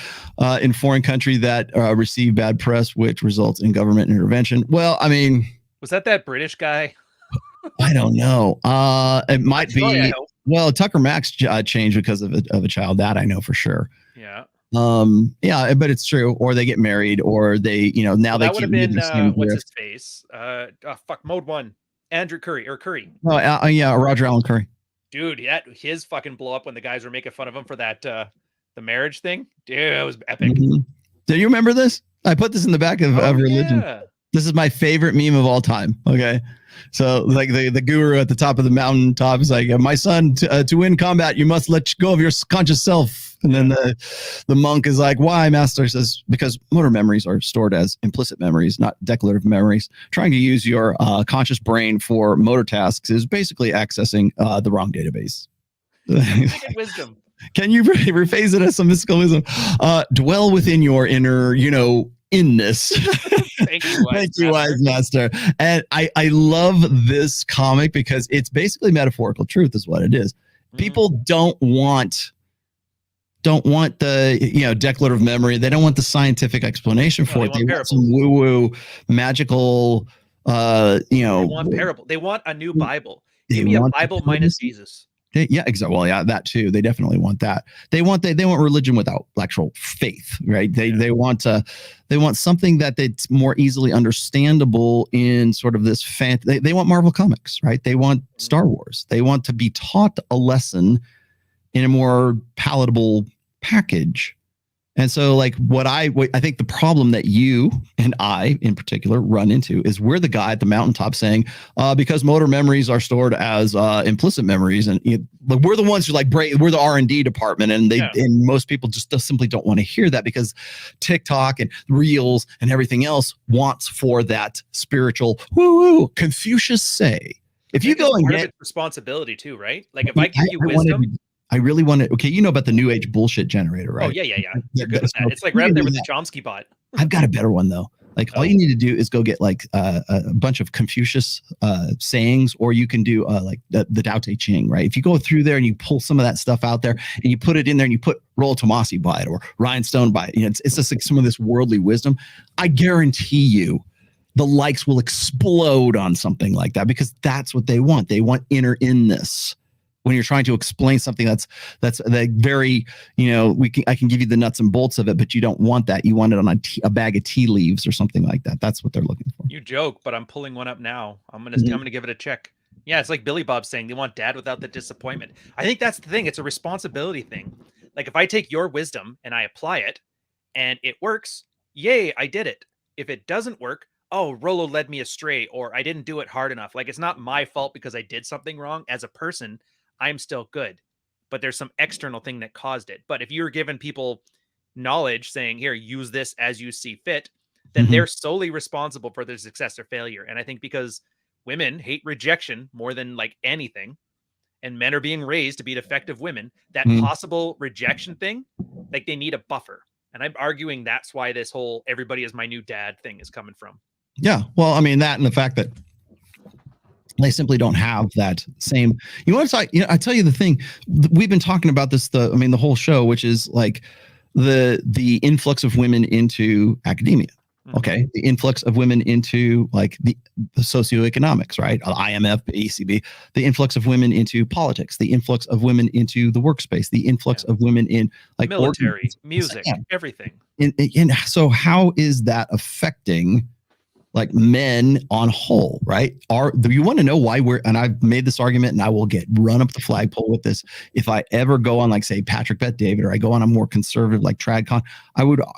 in foreign country that receive bad press, which results in government intervention. Well, I mean, was that British guy? I don't know. It might be. Well, Tucker Max changed because of a child. That I know for sure. Yeah. Yeah, but it's true. Or they get married, or they, now they that would have been what's his face? Mode 1. Andrew Curry or Curry. Oh, yeah, Roger Allen Curry. Dude, his fucking blow up when the guys were making fun of him for that the marriage thing. Dude, it was epic. Mm-hmm. Do you remember this? I put this in the back of religion. Yeah. This is my favorite meme of all time. Okay. So like the guru at the top of the mountaintop is like, my son, to win combat, you must let go of your conscious self. And then the monk is like, why, master? Says, because motor memories are stored as implicit memories, not declarative memories. Trying to use your conscious brain for motor tasks is basically accessing the wrong database. Wisdom. Can you rephrase it as some mystical wisdom? Dwell within your inner, inness. Thank you, wise master. And I love this comic because it's basically metaphorical truth is what it is. People don't want the declarative memory. They don't want the scientific explanation for it. They want some woo-woo magical they want parable. They want a new Bible. Give me a Bible minus Jesus. Yeah, exactly. Well, yeah, that too. They definitely want that. They want religion without actual faith, right? They want something that it's more easily understandable in sort of this they want Marvel comics, right? They want Star Wars. They want to be taught a lesson in a more palatable package. And so like what I think the problem that you and I in particular run into is we're the guy at the mountaintop saying, because motor memories are stored as implicit memories. And we're the ones who we're the R&D department. And and most people just simply don't want to hear that because TikTok and Reels and everything else wants for that spiritual woo-woo. Confucius say, if you go and get responsibility too, right? Like if I give you wisdom. I really want to. Okay, you know about the new age bullshit generator, right? Oh yeah. You're good with that. It's like right up there with the Chomsky bot. I've got a better one though. Like all you need to do is go get like a bunch of Confucius sayings, or you can do like the Tao Te Ching, right? If you go through there and you pull some of that stuff out there and you put it in there and you put Rollo Tomasi by it or Ryan Stone by it, it's just like some of this worldly wisdom. I guarantee you, the likes will explode on something like that because that's what they want. They want inner inness. When you're trying to explain something that's like very, I can give you the nuts and bolts of it, but you don't want that. You want it on a bag of tea leaves or something like that. That's what they're looking for. You joke, but I'm pulling one up now. I'm gonna give it a check. Yeah, it's like Billy Bob saying they want dad without the disappointment. I think that's the thing. It's a responsibility thing. Like if I take your wisdom and I apply it and it works, yay, I did it. If it doesn't work, oh, Rollo led me astray or I didn't do it hard enough. Like it's not my fault because I did something wrong. As a person, I'm still good, but there's some external thing that caused it. But if you're giving people knowledge saying, here, use this as you see fit, then they're solely responsible for their success or failure. And I think because women hate rejection more than like anything, and men are being raised to be effective women, that possible rejection thing, like they need a buffer. And I'm arguing that's why this whole everybody is my new dad thing is coming from. Yeah. Well, I mean, that and the fact that they simply don't have that same. You want to talk? I tell you the thing. We've been talking about this. The whole show, which is like the influx of women into academia. Okay, the influx of women into like the socioeconomics, right? IMF, ECB. The influx of women into politics. The influx of women into the workspace. The influx of women in like military, music, everything. And so, how is that affecting? Like men on whole, right? Do you want to know why and I've made this argument and I will get run up the flagpole with this. If I ever go on like say Patrick Bet David, or I go on a more conservative like TradCon,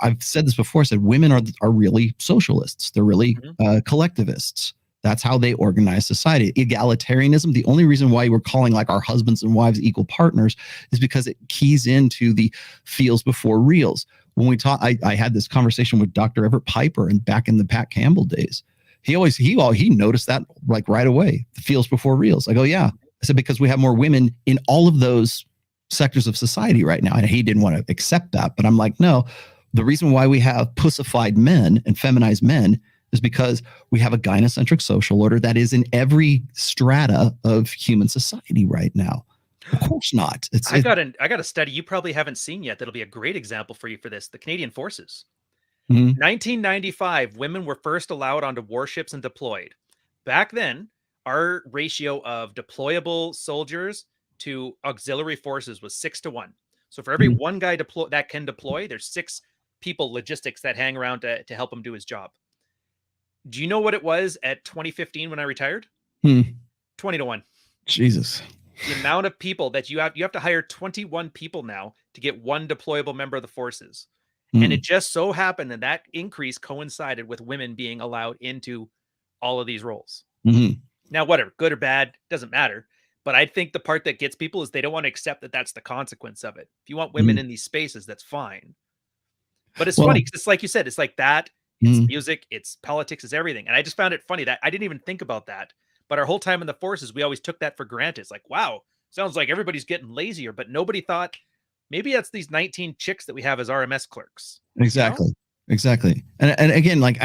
I've said this before. I said women are really socialists. They're really collectivists. That's how they organize society. Egalitarianism. The only reason why we're calling like our husbands and wives equal partners is because it keys into the feels before reals. When we talk, I had this conversation with Dr. Everett Piper and back in the Pat Campbell days. He noticed that like right away. The feels before reals. I go, yeah. I said, because we have more women in all of those sectors of society right now. And he didn't want to accept that. But I'm like, no, the reason why we have pussified men and feminized men is because we have a gynocentric social order that is in every strata of human society right now. Of course not. I got a study you probably haven't seen yet that'll be a great example for you for this. The Canadian Forces. 1995, women were first allowed onto warships and deployed. Back then, our ratio of deployable soldiers to auxiliary forces was 6-1. So for every one guy that can deploy, there's 6 people logistics that hang around to help him do his job. Do you know what it was at 2015 when I retired? 20 to 1. Jesus. The amount of people that you have to hire 21 people now to get one deployable member of the forces. And it just so happened that increase coincided with women being allowed into all of these roles. Now, whatever, good or bad, doesn't matter. But I think the part that gets people is they don't want to accept that that's the consequence of it. If you want women in these spaces, that's fine. But it's funny because it's like you said, it's like that. It's music, it's politics, it's everything. And I just found it funny that I didn't even think about that. But our whole time in the forces, we always took that for granted. It's like, wow, sounds like everybody's getting lazier. But nobody thought maybe that's these 19 chicks that we have as RMS clerks. Exactly. You know? Exactly. And again, like,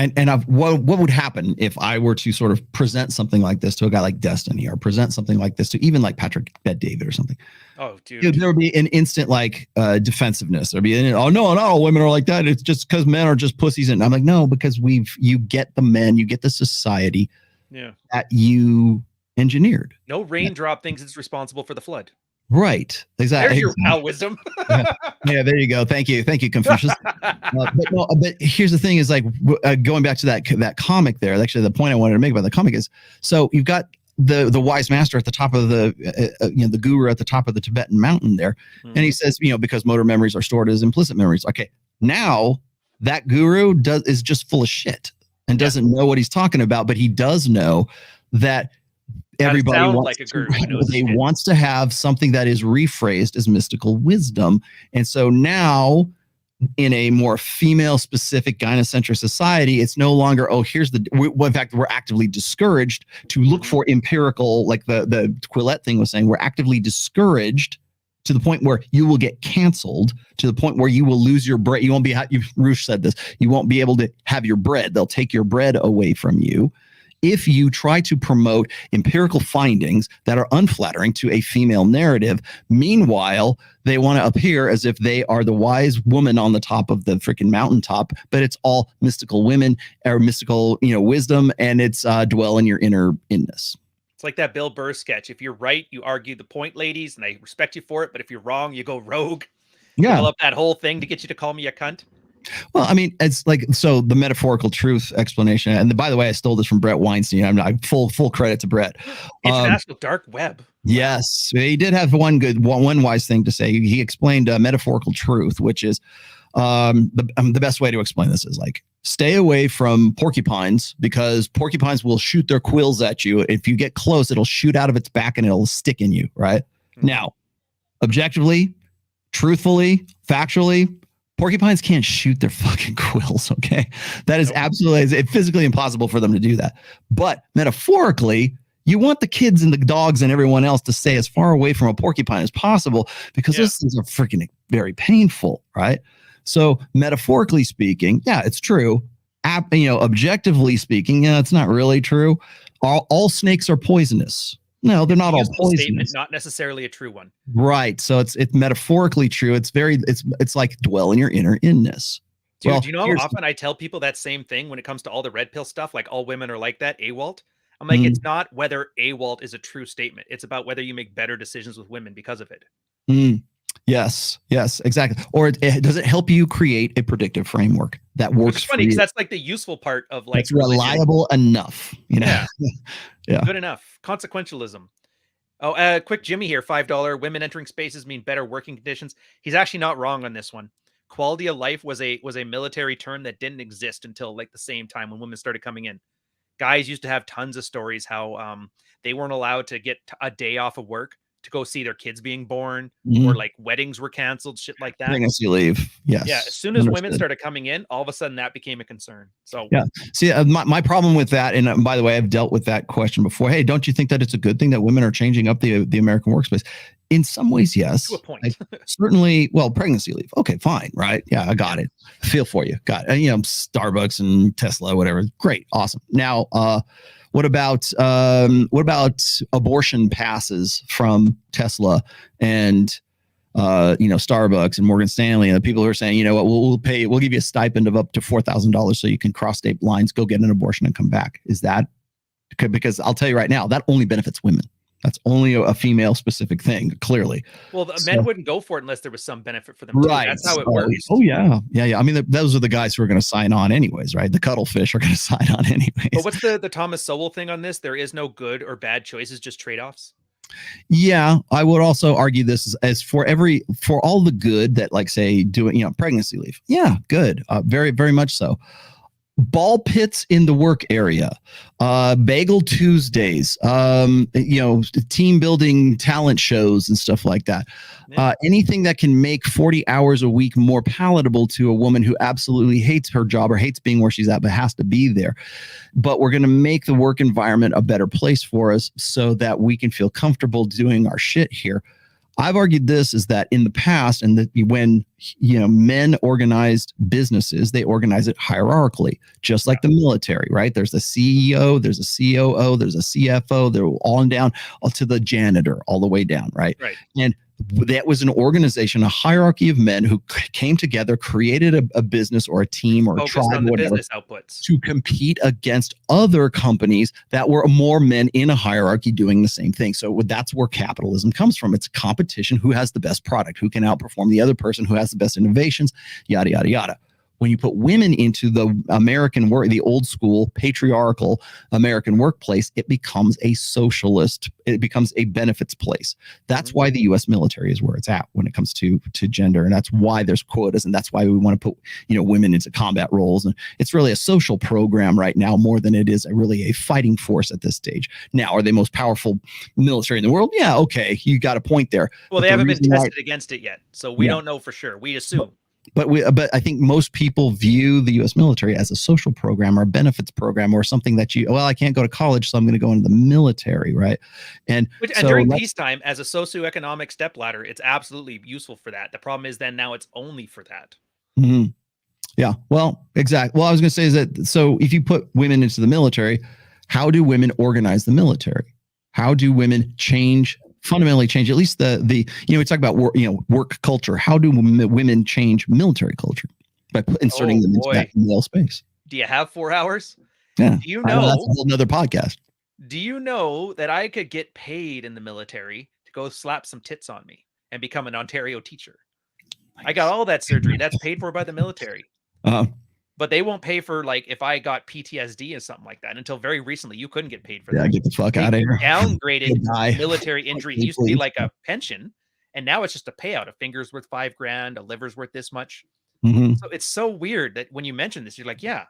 what would happen if I were to sort of present something like this to a guy like Destiny, or present something like this to even like Patrick Bet-David or something? Oh, dude. There would be an instant like defensiveness. There'd be oh no, not all women are like that. It's just because men are just pussies. And I'm like, no, because you get the men, you get the society that you engineered. No raindrop thinks it's responsible for the flood. Right. Exactly. There's your pal wisdom. Yeah, there you go. Thank you, Confucius. But here's the thing: is like going back to that comic there. Actually, the point I wanted to make about the comic is, so you've got the wise master at the top of the guru at the top of the Tibetan mountain there, and he says, because motor memories are stored as implicit memories. Okay, now that guru is just full of shit and doesn't know what he's talking about, but he does know that. Everybody wants to have something that is rephrased as mystical wisdom. And so now in a more female specific gynocentric society, it's no longer, in fact, we're actively discouraged to look for empirical, like the Quillette thing was saying, we're actively discouraged to the point where you will get canceled, to the point where you will lose your bread. You won't be, Roosh said this, you won't be able to have your bread. They'll take your bread away from you if you try to promote empirical findings that are unflattering to a female narrative. Meanwhile, they want to appear as if they are the wise woman on the top of the freaking mountaintop, but it's all mystical women or mystical, wisdom, and it's dwell in your inner inness. It's like that Bill Burr sketch. If you're right, you argue the point, ladies, and I respect you for it. But if you're wrong, you go rogue. Yeah. Develop that whole thing to get you to call me a cunt. Well, I mean, it's like, so the metaphorical truth explanation, and by the way, I stole this from Brett Weinstein. I'm full credit to Brett. International dark web. Yes, he did have one wise thing to say. He explained metaphorical truth, which is the best way to explain this is like, stay away from porcupines, because porcupines will shoot their quills at you. If you get close, it'll shoot out of its back and it'll stick in you. Right now, objectively, truthfully, factually, porcupines can't shoot their fucking quills, okay? That is absolutely physically impossible for them to do that. But metaphorically, you want the kids and the dogs and everyone else to stay as far away from a porcupine as possible, because those things are freaking very painful, right? So metaphorically speaking, yeah, it's true. Objectively speaking, yeah, it's not really true. All snakes are poisonous. No, they're not all poisonous. Statement, not necessarily a true one. Right. So it's metaphorically true. It's like dwell in your inner inness. Dude, do you know how often I tell people that same thing when it comes to all the red pill stuff? Like, all women are like that, AWOLT. I'm like, it's not whether AWOLT is a true statement. It's about whether you make better decisions with women because of it. Yes, exactly. Or does it help you create a predictive framework that works? It's funny because that's like the useful part of like, it's reliable enough, Yeah. Good enough. Consequentialism. Oh, quick Jimmy here, $5. Women entering spaces mean better working conditions. He's actually not wrong on this one. Quality of life was a military term that didn't exist until like the same time when women started coming in. Guys used to have tons of stories how they weren't allowed to get a day off of work to go see their kids being born, or like weddings were canceled, shit like that. Pregnancy leave. Yes. Yeah. As soon as women started coming in, all of a sudden that became a concern. So yeah. See, my problem with that, and by the way, I've dealt with that question before. Hey, don't you think that it's a good thing that women are changing up the American workspace? In some ways, yes. To a point. Certainly. Well, pregnancy leave. Okay, fine. Right. Yeah, I got it. Feel for you. Got it. Starbucks and Tesla, whatever. Great. Awesome. Now, what about abortion passes from Tesla and Starbucks and Morgan Stanley, and the people who are saying, we'll give you a stipend of up to $4,000 so you can cross state lines, go get an abortion and come back? Is that because I'll tell you right now, that only benefits women. That's only a female specific thing, clearly. Well, the men wouldn't go for it unless there was some benefit for them. Too. Right. That's how it works. Oh, yeah. I mean, those are the guys who are going to sign on anyways, right? The cuttlefish are going to sign on anyways. But what's the Thomas Sowell thing on this? There is no good or bad choices, just trade-offs. Yeah, I would also argue this as for all the good that, like, say, doing, pregnancy leave. Yeah, good. Very, very much so. Ball pits in the work area, bagel Tuesdays, team building talent shows and stuff like that. Yeah. Anything that can make 40 hours a week more palatable to a woman who absolutely hates her job or hates being where she's at, but has to be there. But we're going to make the work environment a better place for us so that we can feel comfortable doing our shit here. I've argued this is that in the past, and that when men organized businesses, they organize it hierarchically, just like the military, right? There's a CEO, there's a COO, there's a CFO, they're all on down to the janitor, all the way down, right? Right. And that was an organization, a hierarchy of men who came together, created a business or a team or a tribe, on the whatever, business outputs to compete against other companies that were more men in a hierarchy doing the same thing. So that's where capitalism comes from. It's competition. Who has the best product? Who can outperform the other person? Who has the best innovations? Yada, yada, yada. When you put women into the American work, the old school patriarchal American workplace, it becomes a socialist. It becomes a benefits place. That's why the U.S. military is where it's at when it comes to gender, and that's why there's quotas, and that's why we want to put women into combat roles. And it's really a social program right now more than it is really a fighting force at this stage. Now, are they most powerful military in the world? Yeah, okay, you got a point there. Well, they haven't been tested against it yet, so we don't know for sure. We assume. But I think most people view the U.S. military as a social program or a benefits program or something that I can't go to college, so I'm going to go into the military, right? And during peacetime, as a socioeconomic stepladder, it's absolutely useful for that. The problem is then now it's only for that. Mm-hmm. Yeah, well, exactly. Well, I was going to say is that, so if you put women into the military, how do women organize the military? How do women fundamentally change at least the we talk about work culture. How do women change military culture? By inserting them into that male space. Do you have 4 hours? Yeah. Do you know that's a whole nother podcast? Do you know that I could get paid in the military to go slap some tits on me and become an Ontario teacher? Nice. I got all that surgery. That's paid for by the military. But they won't pay for, like, if I got PTSD or something like that. Until very recently, you couldn't get paid for that. Yeah, get the fuck out of here. Downgraded military injury. It used to be like a pension, and now it's just a payout. A finger's worth $5,000, a liver's worth this much. Mm-hmm. So it's so weird that when you mention this, you're like, yeah,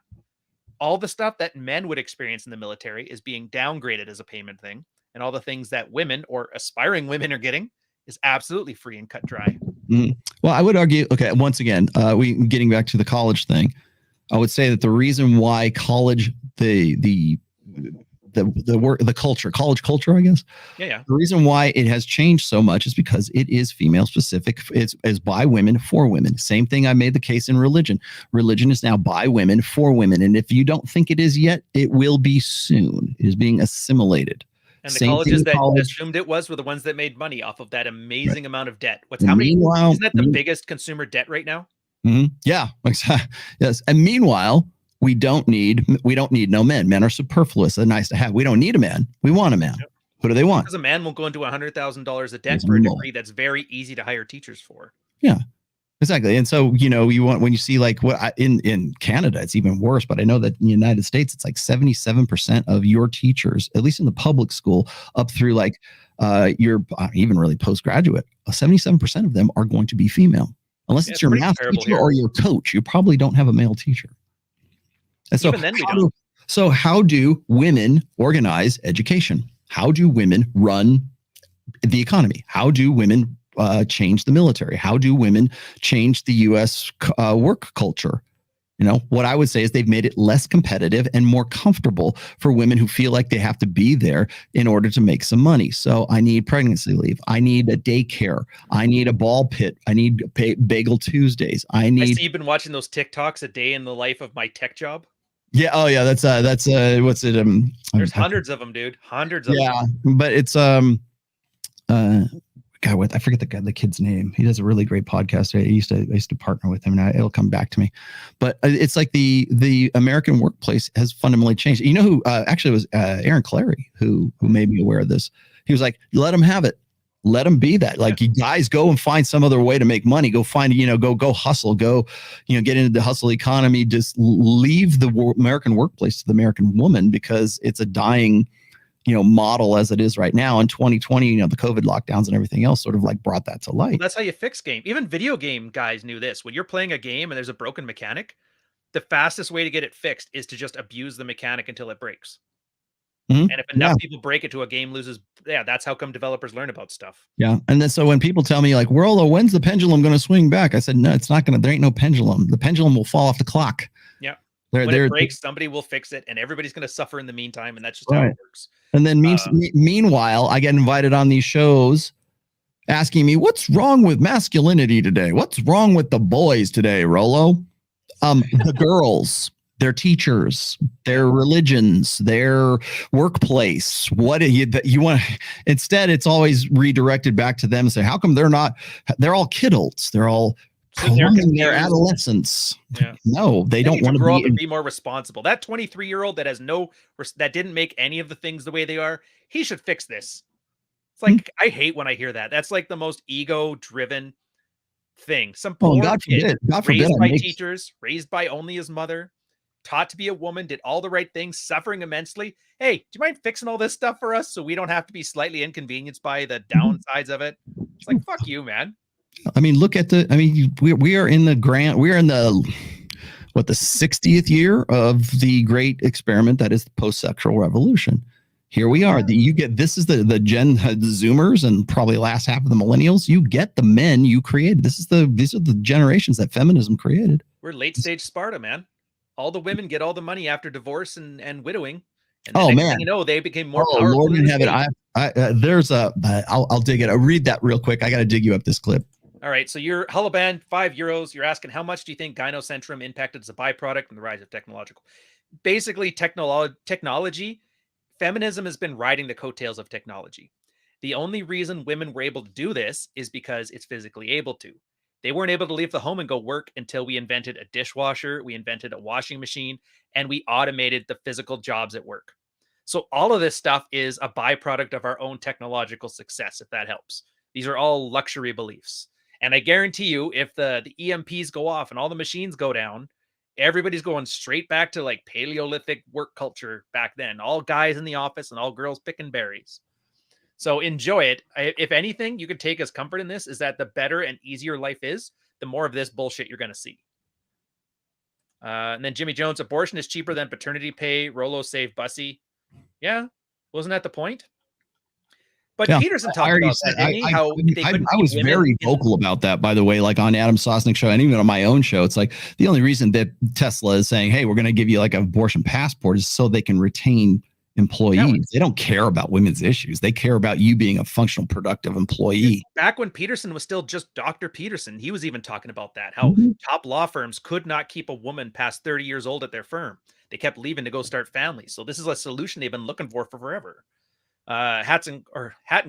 all the stuff that men would experience in the military is being downgraded as a payment thing, and all the things that women or aspiring women are getting is absolutely free and cut dry. Mm-hmm. Well, I would argue, okay, once again, getting back to the college thing, I would say that the reason why college, the college culture, I guess. Yeah. The reason why it has changed so much is because it is female specific. It's by women for women. Same thing. I made the case in religion. Religion is now by women for women. And if you don't think it is yet, it will be soon. It is being assimilated. And the colleges that assumed it were the ones that made money off of that amazing amount of debt. Isn't that the biggest consumer debt right now? Mm-hmm. Yeah, exactly. Yes. And meanwhile, we don't need no men. Men are superfluous. They're nice to have. We don't need a man. We want a man. Yep. What do they want? Because a man won't go into $100,000 a debt for a degree that's very easy to hire teachers for. Yeah, exactly. And so, you want, when you see like in Canada, it's even worse, but I know that in the United States, it's like 77% of your teachers, at least in the public school, up through like your even really postgraduate, 77% of them are going to be female. Unless it's your math teacher or your coach, you probably don't have a male teacher. And so, how do women organize education? How do women run the economy? How do women change the military? How do women change the U.S. Work culture? What I would say is they've made it less competitive and more comfortable for women who feel like they have to be there in order to make some money. So I need pregnancy leave. I need a daycare. I need a ball pit. I need bagel Tuesdays. I see you've been watching those TikToks, a day in the life of my tech job. Yeah. Oh yeah. That's what's it? There's hundreds of them, dude. Hundreds of them. Yeah. But it's, God, I forget the kid's name. He does a really great podcast. I used to partner with him, and it'll come back to me. But it's like the American workplace has fundamentally changed. You know who actually was Aaron Clary, who may be aware of this. He was like, let them have it. Let them be that. Like, you guys go and find some other way to make money. Go find, go hustle. Go, get into the hustle economy. Just leave the American workplace to the American woman, because it's a dying, model as it is right now. In 2020, the COVID lockdowns and everything else sort of like brought that to light. Well, that's how you fix game. Even video game guys knew this. When you're playing a game and there's a broken mechanic, the fastest way to get it fixed is to just abuse the mechanic until it breaks. Mm-hmm. And if enough people break it to a game loses, that's how come developers learn about stuff. Yeah. And then so when people tell me like, Rollo, when's the pendulum going to swing back? I said, no, it's not going to. There ain't no pendulum. The pendulum will fall off the clock. Yeah. When it breaks, somebody will fix it, and everybody's going to suffer in the meantime. And that's just how it works. And then meanwhile, I get invited on these shows asking me, what's wrong with masculinity today? What's wrong with the boys today, Rollo? The girls. Their teachers, their religions, their workplace. What you want? Instead, it's always redirected back to them and say, how come they're all kidults? They're all in their adolescence. Yeah. No, they don't want to grow up and be more responsible. That 23-year-old that that didn't make any of the things the way they are, he should fix this. It's like, I hate when I hear that. That's like the most ego-driven thing. Some poor kid raised by teachers, raised by only his mother, taught to be a woman, did all the right things, suffering immensely. Hey, do you mind fixing all this stuff for us so we don't have to be slightly inconvenienced by the downsides of it? It's like, fuck you, man. I mean, look at we are in the 60th year of the great experiment that is the post-sexual revolution. Here we are. This is the Zoomers and probably last half of the millennials. You get the men you created. These are the generations that feminism created. We're late stage Sparta, man. All the women get all the money after divorce and widowing. And man, they became more powerful. Lord in heaven, I'll dig it. I'll read that real quick. I got to dig you up this clip. All right, so you're Hullaban, €5. You're asking, how much do you think gynocentrum impacted as a byproduct from the rise of technological? Basically, technology, feminism has been riding the coattails of technology. The only reason women were able to do this is because it's physically able to. They weren't able to leave the home and go work until we invented a dishwasher, we invented a washing machine, and we automated the physical jobs at work. So all of this stuff is a byproduct of our own technological success, if that helps. These are all luxury beliefs. And I guarantee you, if the EMPs go off and all the machines go down, everybody's going straight back to like Paleolithic work culture back then. All guys in the office and all girls picking berries. So enjoy it. If anything, you could take as comfort in this is that the better and easier life is, the more of this bullshit you're going to see. And then Jimmy Jones, abortion is cheaper than paternity pay. Rollo saved Bussy. Yeah. Wasn't that the point? But yeah, Peterson talked about that, didn't he? I was very vocal about that, by the way, like on Adam Sosnick's show and even on my own show. It's like the only reason that Tesla is saying, hey, we're going to give you like an abortion passport is so they can retain employees. They don't care about women's issues. They care about you being a functional, productive employee. Back when Peterson was still just Dr. Peterson, he was even talking about that, how top law firms could not keep a woman past 30 years old at their firm. They kept leaving to go start families. So this is a solution they've been looking for forever. Hat and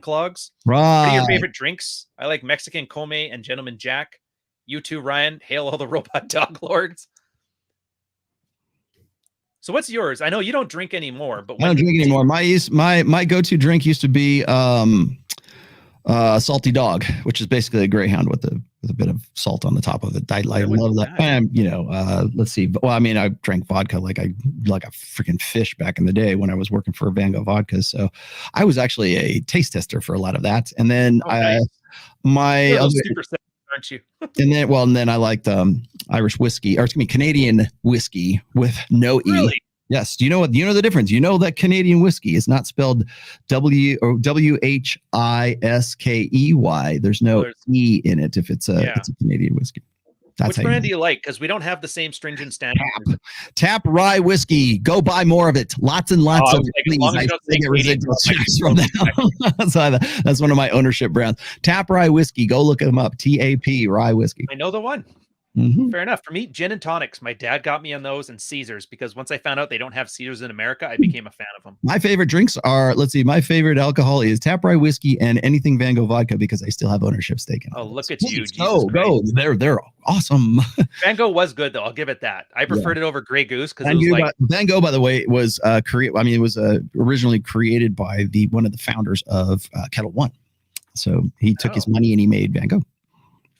clogs. Right. What are your favorite drinks? I like Mexican Come and Gentleman Jack. You too, Ryan. Hail all the robot dog lords. So what's yours? I know you don't drink anymore, but I don't drink anymore. My go-to drink used to be salty dog, which is basically a Greyhound with a bit of salt on the top of it. I love that. And let's see. Well, I mean, I drank vodka like a freaking fish back in the day when I was working for Van Gogh Vodka. So I was actually a taste tester for a lot of that. And then aren't you? and then I liked Irish whiskey, or excuse me, Canadian whiskey with no E. Really? Yes. Do you know the difference? You know that Canadian whiskey is not spelled WHISKEY. There's no E in it if it's a Canadian whiskey. Which brand do you like? Because we don't have the same stringent standards. Tap rye whiskey. Go buy more of it. Lots and lots of it. Please. I get residual checks from that. So that's one of my ownership brands. Tap rye whiskey. Go look them up. TAP rye whiskey. I know the one. Mhm. Fair enough. For me, gin and tonics. My dad got me on those and Caesars because once I found out they don't have Caesars in America, I became a fan of them. My favorite drinks are, let's see, my favorite alcohol is Tap Rye whiskey and anything Van Gogh vodka because I still have ownership stake in. Oh, all look those. at you. Please, Jesus go. They're awesome. Van Gogh was good though. I'll give it that. I preferred it over Grey Goose because it Van was Gogh, like Van Gogh, by the way, was it was originally created by one of the founders of Kettle One. So he took his money and he made Van Gogh.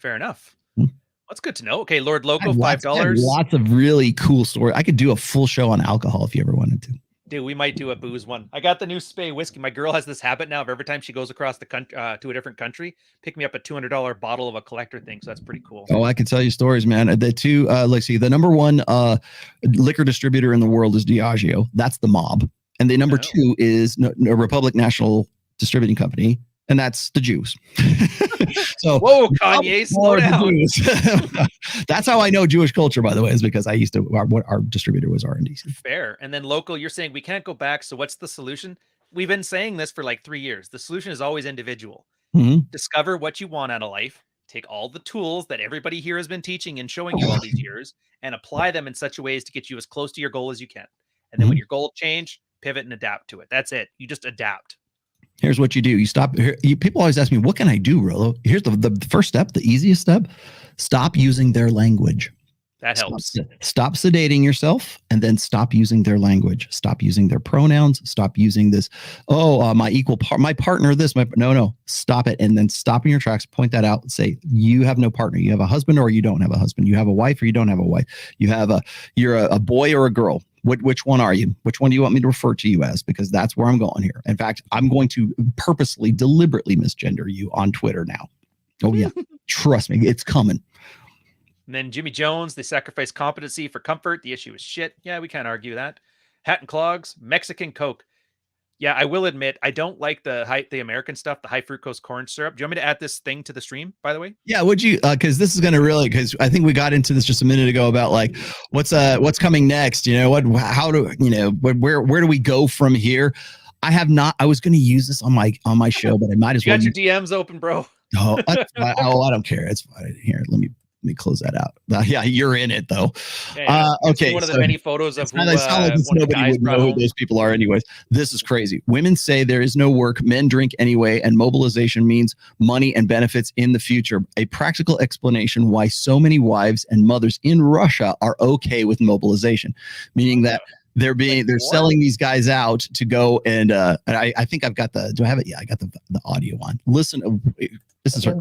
fair enough. Hmm. That's good to know. Okay, Lord I Loco, have $5. Lots of really cool stories. I could do a full show on alcohol if you ever wanted to. Dude, we might do a booze one. I got the new Spey whiskey. My girl has this habit now of every time she goes across the country to a different country, pick me up a $200 bottle of a collector thing. So that's pretty cool. Oh, I can tell you stories, man. The two, let's see, the number one liquor distributor in the world is Diageo. That's the mob. And the number two is Republic National Distributing Company. And that's the Jews. So, whoa, Kanye, slow down. That's how I know Jewish culture, by the way, is because I used to, our distributor was RNDC. Fair. And then local, you're saying we can't go back. So what's the solution? We've been saying this for like 3 years. The solution is always individual. Mm-hmm. Discover what you want out of life. Take all the tools that everybody here has been teaching and showing you all these years and apply them in such a ways to get you as close to your goal as you can. And then when your goal change, pivot and adapt to it. That's it. You just adapt. Here's what you do. You stop. People always ask me, what can I do, Rolo? Here's the first step, the easiest step. Stop using their language. That helps. Stop sedating yourself and then stop using their language. Stop using their pronouns. Stop using this. Oh, my partner, this, no, stop it. And then stop in your tracks, point that out and say, you have no partner. You have a husband or you don't have a husband. You have a wife or you don't have a wife. You're a boy or a girl. Which one are you? Which one do you want me to refer to you as? Because that's where I'm going here. In fact, I'm going to purposely, deliberately misgender you on Twitter now. Oh yeah. Trust me, it's coming. And then Jimmy Jones, they sacrifice competency for comfort. The issue is shit. Yeah, we can't argue that. Hat and clogs, Mexican Coke. Yeah, I will admit, I don't like the American stuff, the high fructose corn syrup. Do you want me to add this thing to the stream, by the way? Yeah, would you? Because this is going to really, because I think we got into this just a minute ago about like what's coming next. You know where do we go from here? I have not. I was going to use this on my show, but I might as well. You got your DMs open, bro. Oh, I don't care. It's fine. Here, let me close that out. Yeah, you're in it though. Okay, one of the many photos of nobody would know who those people are anyways. This is crazy. Women say there is no work, men drink anyway, and mobilization means money and benefits in the future. A practical explanation why so many wives and mothers in Russia are okay with mobilization, meaning that they're selling these guys out to go and I think I've got do I have it? Yeah, I got the audio on. Listen, this is her.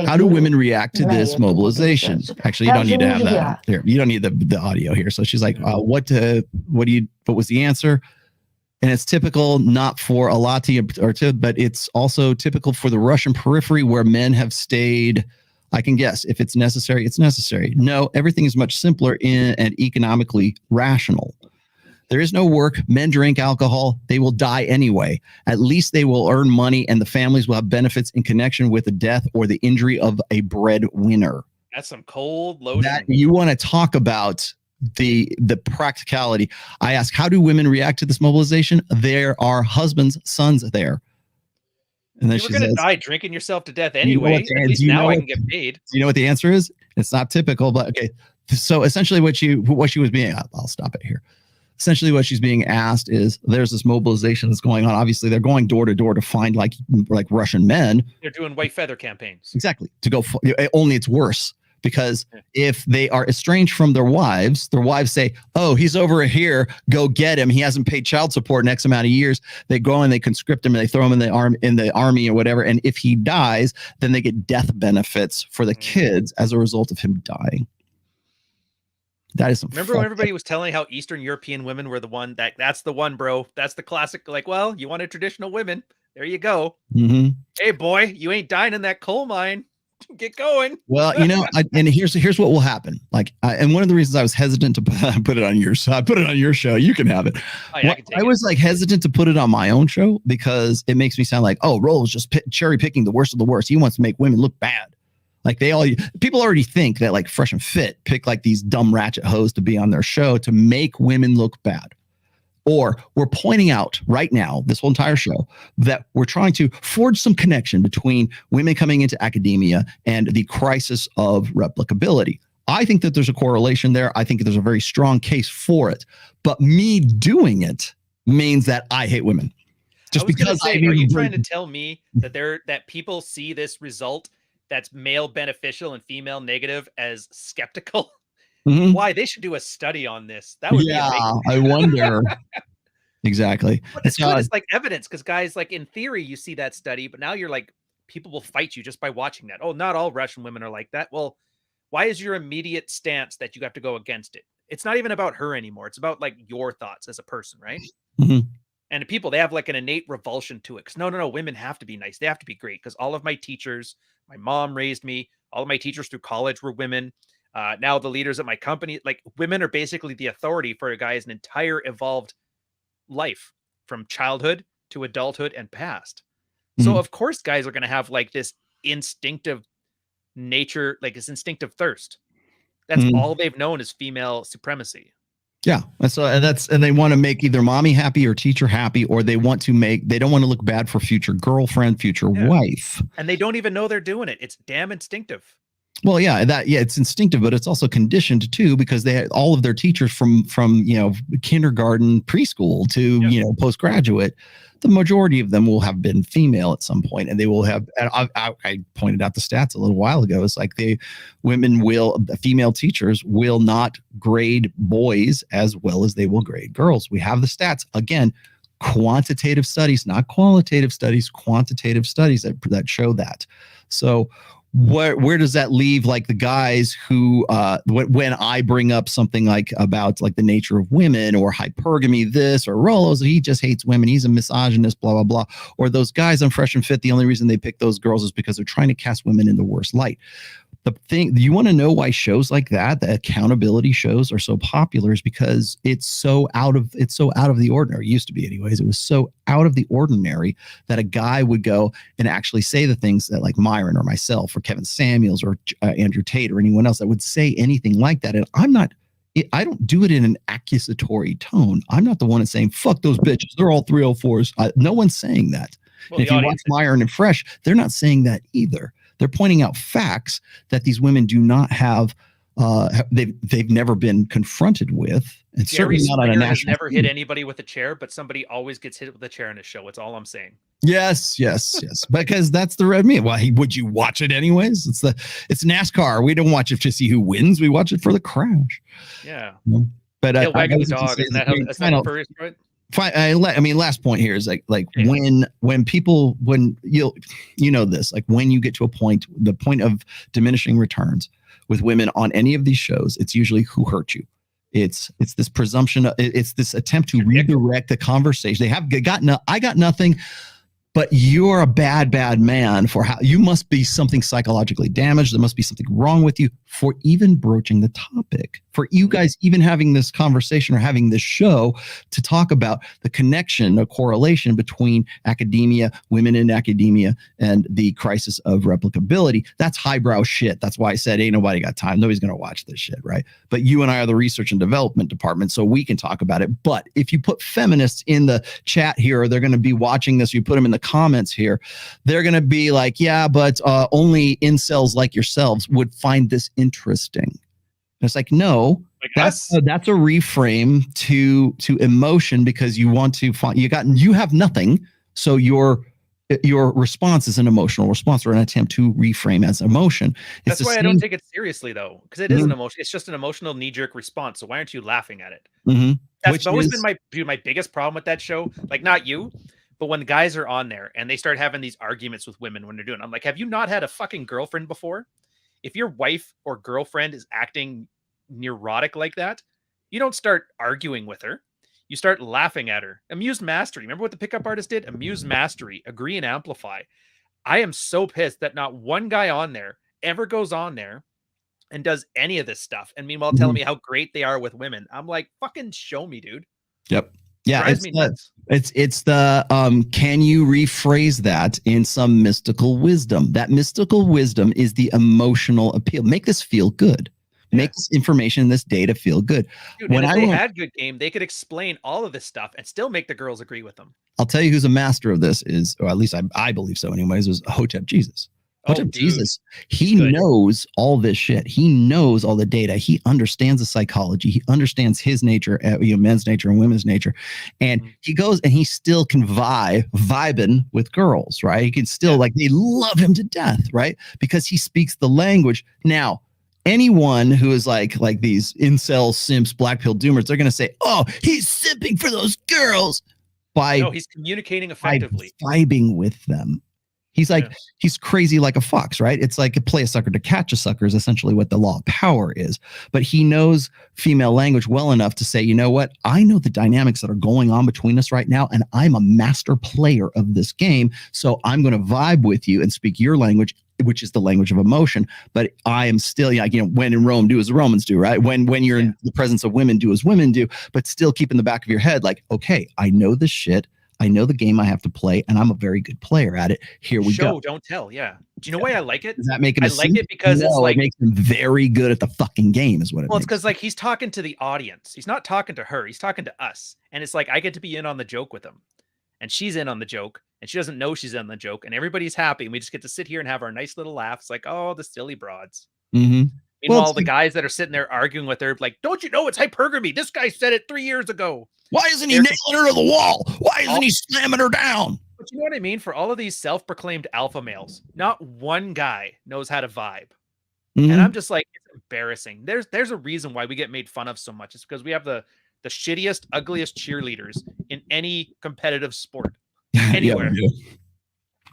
How do women react to this mobilization? Actually, you don't need to have that here. You don't need the audio here. So she's like, what was the answer? And it's typical not for Alati but it's also typical for the Russian periphery where men have stayed. I can guess if it's necessary, it's necessary. No, everything is much simpler and economically rational. There is no work. Men drink alcohol. They will die anyway. At least they will earn money and the families will have benefits in connection with the death or the injury of a breadwinner. That's some cold loading. That you want to talk about the practicality. I ask, how do women react to this mobilization? There are husbands, sons there. And then you were going to die drinking yourself to death anyway. At least now I can get paid. Do you know what the answer is? It's not typical, but okay. So essentially what she was being, I'll stop it here. Essentially what she's being asked is there's this mobilization that's going on. Obviously they're going door to door to find like Russian men. They're doing white feather campaigns. Exactly. To go, only it's worse because if they are estranged from their wives say, oh, he's over here, go get him. He hasn't paid child support in X amount of years. They go and they conscript him and they throw him in the army or whatever. And if he dies, then they get death benefits for the kids as a result of him dying. That is remember when everybody was telling how Eastern European women were the one that's the one, bro. That's the classic. Like, well, you wanted traditional women. There you go. Mm-hmm. Hey, boy, you ain't dying in that coal mine. Get going. Well, and here's what will happen. And one of the reasons I was hesitant to put it on your show, I put it on your show. You can have it. Oh, yeah, I was hesitant to put it on my own show because it makes me sound like, oh, Roll's just cherry picking the worst of the worst. He wants to make women look bad. Like people already think that like Fresh and Fit pick like these dumb ratchet hoes to be on their show to make women look bad. Or we're pointing out right now, this whole entire show, that we're trying to forge some connection between women coming into academia and the crisis of replicability. I think that there's a correlation there. I think there's a very strong case for it. But me doing it means that I hate women. Just because are you trying to tell me that people see this result that's male beneficial and female negative as skeptical? Mm-hmm. Why? They should do a study on this. That would be amazing. I wonder. Exactly. But it's good. It's like evidence, because guys, like in theory, you see that study, but now you're like, people will fight you just by watching that. Oh, not all Russian women are like that. Well, why is your immediate stance that you have to go against it? It's not even about her anymore. It's about like your thoughts as a person, right? Mm-hmm. And people, they have like an innate revulsion to it. Because no, women have to be nice. They have to be great. Because all of my teachers, my mom raised me. All of my teachers through college were women. Now the leaders at my company, like women are basically the authority for a guy's entire evolved life from childhood to adulthood and past. So of course guys are going to have like this instinctive nature, like this instinctive thirst. That's all they've known is female supremacy. Yeah. And they want to make either mommy happy or teacher happy, or they don't want to look bad for future girlfriend, future wife. And they don't even know they're doing it. It's damn instinctive. Well, it's instinctive, but it's also conditioned too, because they had all of their teachers from kindergarten, preschool to postgraduate. The majority of them will have been female at some point, and they will have. And I pointed out the stats a little while ago. It's like female teachers will not grade boys as well as they will grade girls. We have the stats again. Quantitative studies, not qualitative studies. Quantitative studies that show that. So. Where does that leave like the guys who when I bring up something like about like the nature of women or hypergamy, this or Rollos, he just hates women, he's a misogynist, blah blah blah, or those guys on Fresh and Fit, the only reason they pick those girls is because they're trying to cast women in the worst light. The thing you want to know why shows like that, the accountability shows, are so popular is because it's so out of the ordinary. It used to be anyways. It was so out of the ordinary that a guy would go and actually say the things that like Myron or myself or Kevin Samuels or Andrew Tate or anyone else that would say anything like that. And I don't do it in an accusatory tone. I'm not the one that's saying, fuck those bitches, they're all 304s. No one's saying that. Well, if you watch Myron and Fresh, they're not saying that either. They're pointing out facts that these women do not have. They've never been confronted with, and Jerry certainly not on a national. Has never hit anybody with a chair, but somebody always gets hit with a chair in his show. It's all I'm saying. Yes. Because that's the red meat. Well, would you watch it anyways? It's NASCAR. We don't watch it to see who wins. We watch it for the crash. Yeah. But wagging the dog. Isn't that the first, right? Last point here is when people, this, like when you get to the point of diminishing returns with women on any of these shows, it's usually who hurt you. It's this presumption. It's this attempt to redirect the conversation. I got nothing, but you're a bad man for how you must be something psychologically damaged. There must be something wrong with you for even broaching the topic, for you guys even having this conversation or having this show to talk about the connection, a correlation between academia, women in academia, and the crisis of replicability. That's highbrow shit. That's why I said, ain't nobody got time. Nobody's going to watch this shit, right? But you and I are the research and development department, so we can talk about it. But if you put feminists in the chat here, they're going to be watching this. You put them in the comments here, they're going to be like, yeah, but only incels like yourselves would find this interesting. And it's like, no, that's a reframe to emotion, because you want to find you have nothing, so your response is an emotional response or an attempt to reframe as emotion. That's why I don't take it seriously, though, because it is an emotion. It's just an emotional knee-jerk response. So why aren't you laughing at it? That's always been my biggest problem with that show. Like, not you, but when guys are on there and they start having these arguments with women when they're doing it, I'm like, have you not had a fucking girlfriend before? If your wife or girlfriend is acting neurotic like that, you don't start arguing with her. You start laughing at her. Amused mastery. Remember what the pickup artist did? Amused mastery. Agree and amplify. I am so pissed that not one guy on there ever goes on there and does any of this stuff. And meanwhile, telling me how great they are with women. I'm like, fucking show me, dude. Yep. Yeah, it's the can you rephrase that in some mystical wisdom? That mystical wisdom is the emotional appeal. Make this feel good. Make this information, this data feel good. Dude, and if they had good game, they could explain all of this stuff and still make the girls agree with them. I'll tell you who's a master of this is, or at least I believe so anyways, was Hotep Jesus. Hotep Jesus, he knows all this shit. He knows all the data. He understands the psychology. He understands his nature, men's nature and women's nature. And he goes and he still can vibing with girls, right? He can still like, they love him to death, right? Because he speaks the language. Now, anyone who is like these incel simps, black pill doomers, they're going to say, oh, he's simping for those girls no, he's communicating effectively, vibing with them. He's like, he's crazy like a fox, right? It's like a play a sucker to catch a sucker is essentially what the law of power is. But he knows female language well enough to say, you know what? I know the dynamics that are going on between us right now, and I'm a master player of this game. So I'm going to vibe with you and speak your language, which is the language of emotion. But I am still, when in Rome, do as the Romans do, right? When you're in the presence of women, do as women do, but still keep in the back of your head, like, okay, I know this shit. I know the game I have to play, and I'm a very good player at it. Here we go. Don't tell. Yeah. Do you know why I like it? Does that make it? I like it because it's like, it makes him very good at the fucking game, is what it. Well, it's because like he's talking to the audience. He's not talking to her. He's talking to us, and it's like I get to be in on the joke with him, and she's in on the joke, and she doesn't know she's in the joke, and everybody's happy, and we just get to sit here and have our nice little laughs, like, oh, the silly broads. Mm-hmm. Meanwhile, the guys that are sitting there arguing with her, like, don't you know it's hypergamy? This guy said it 3 years ago. Why isn't he nailing her to the wall? Why isn't he slamming her down? But you know what I mean? For all of these self-proclaimed alpha males, not one guy knows how to vibe. And I'm just like, it's embarrassing. There's a reason why we get made fun of so much. It's because we have the shittiest, ugliest cheerleaders in any competitive sport. Anywhere.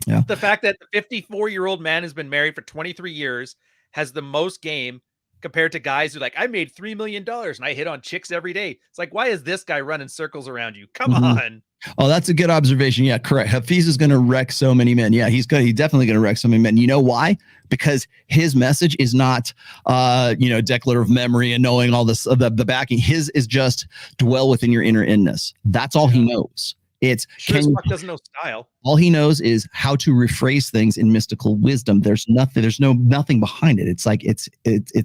Yeah. The fact that the 54-year-old man has been married for 23 years, has the most game compared to guys who like, I made $3 million and I hit on chicks every day. It's like, why is this guy running circles around you? Come on. Oh, that's a good observation. Yeah, correct. Hafiz is going to wreck so many men. Yeah, he's definitely going to wreck so many men. You know why? Because his message is not, declarative memory and knowing all this, the backing. His is just dwell within your inner inness. That's all he knows. It's doesn't know style. All he knows is how to rephrase things in mystical wisdom. There's nothing behind it. It's like it's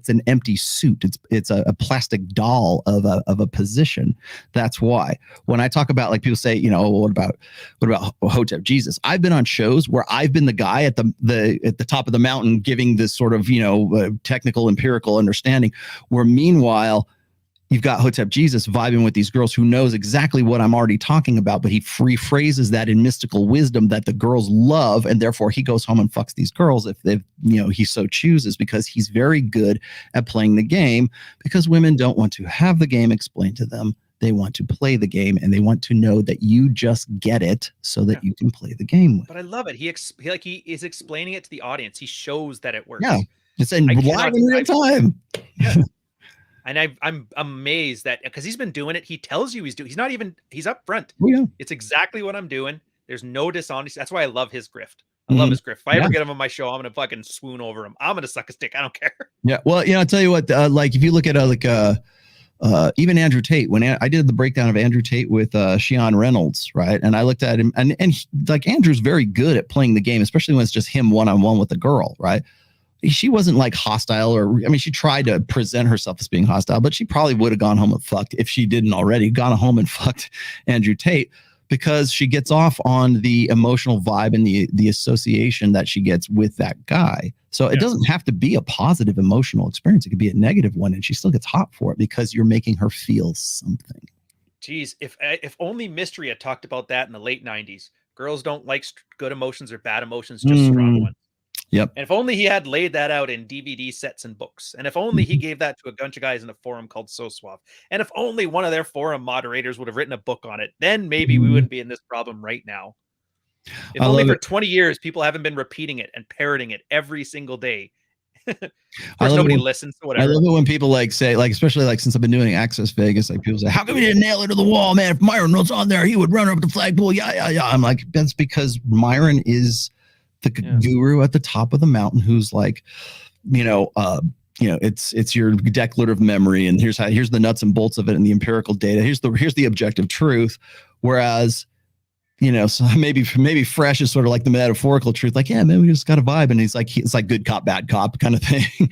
an empty suit. It's a plastic doll of a position. That's why when I talk about, like, people say, what about Hotep Jesus? I've been on shows where I've been the guy at the top of the mountain giving this sort of technical empirical understanding, where meanwhile you've got Hotep Jesus vibing with these girls who knows exactly what I'm already talking about, but he rephrases that in mystical wisdom that the girls love, and therefore he goes home and fucks these girls if he so chooses, because he's very good at playing the game, because women don't want to have the game explained to them. They want to play the game, and they want to know that you just get it so that you can play the game with. But I love it. He is explaining it to the audience. He shows that it works. Yeah, it's in live in real time. Yeah. And I'm amazed that because he's been doing it, he tells you he's up front. Oh, yeah. It's exactly what I'm doing. There's no dishonesty. That's why I love his grift. I love his grift. If I ever get him on my show, I'm gonna fucking swoon over him. I'm gonna suck a stick. I don't care. Yeah. Well, I'll tell you what. Like if you look at even Andrew Tate, when I did the breakdown of Andrew Tate with Shion Reynolds, right? And I looked at him, and like Andrew's very good at playing the game, especially when it's just him one-on-one with a girl, right? She wasn't like hostile, she tried to present herself as being hostile, but she probably would have gone home and fucked, if she didn't already, gone home and fucked Andrew Tate, because she gets off on the emotional vibe and the association that she gets with that guy. So it doesn't have to be a positive emotional experience. It could be a negative one, and she still gets hot for it because you're making her feel something. Jeez, if only Mystery had talked about that in the late 90s. Girls don't like good emotions or bad emotions, just strong ones. Yep. And if only he had laid that out in DVD sets and books. And if only he gave that to a bunch of guys in a forum called So Suave. And if only one of their forum moderators would have written a book on it, then maybe we wouldn't be in this problem right now. If only for 20 years, people haven't been repeating it and parroting it every single day. Of course, nobody listens to whatever. I love it when people say, especially since I've been doing Access Vegas, people say, how come we didn't nail her to the wall, man? If Myron was on there, he would run up the flagpole. Yeah. I'm like, that's because Myron is the guru at the top of the mountain who's like, it's your declarative memory, and here's the nuts and bolts of it and the empirical data. Here's the objective truth. Whereas, so maybe fresh is sort of like the metaphorical truth. Like, yeah, man, we just got a vibe. And it's like good cop, bad cop kind of thing.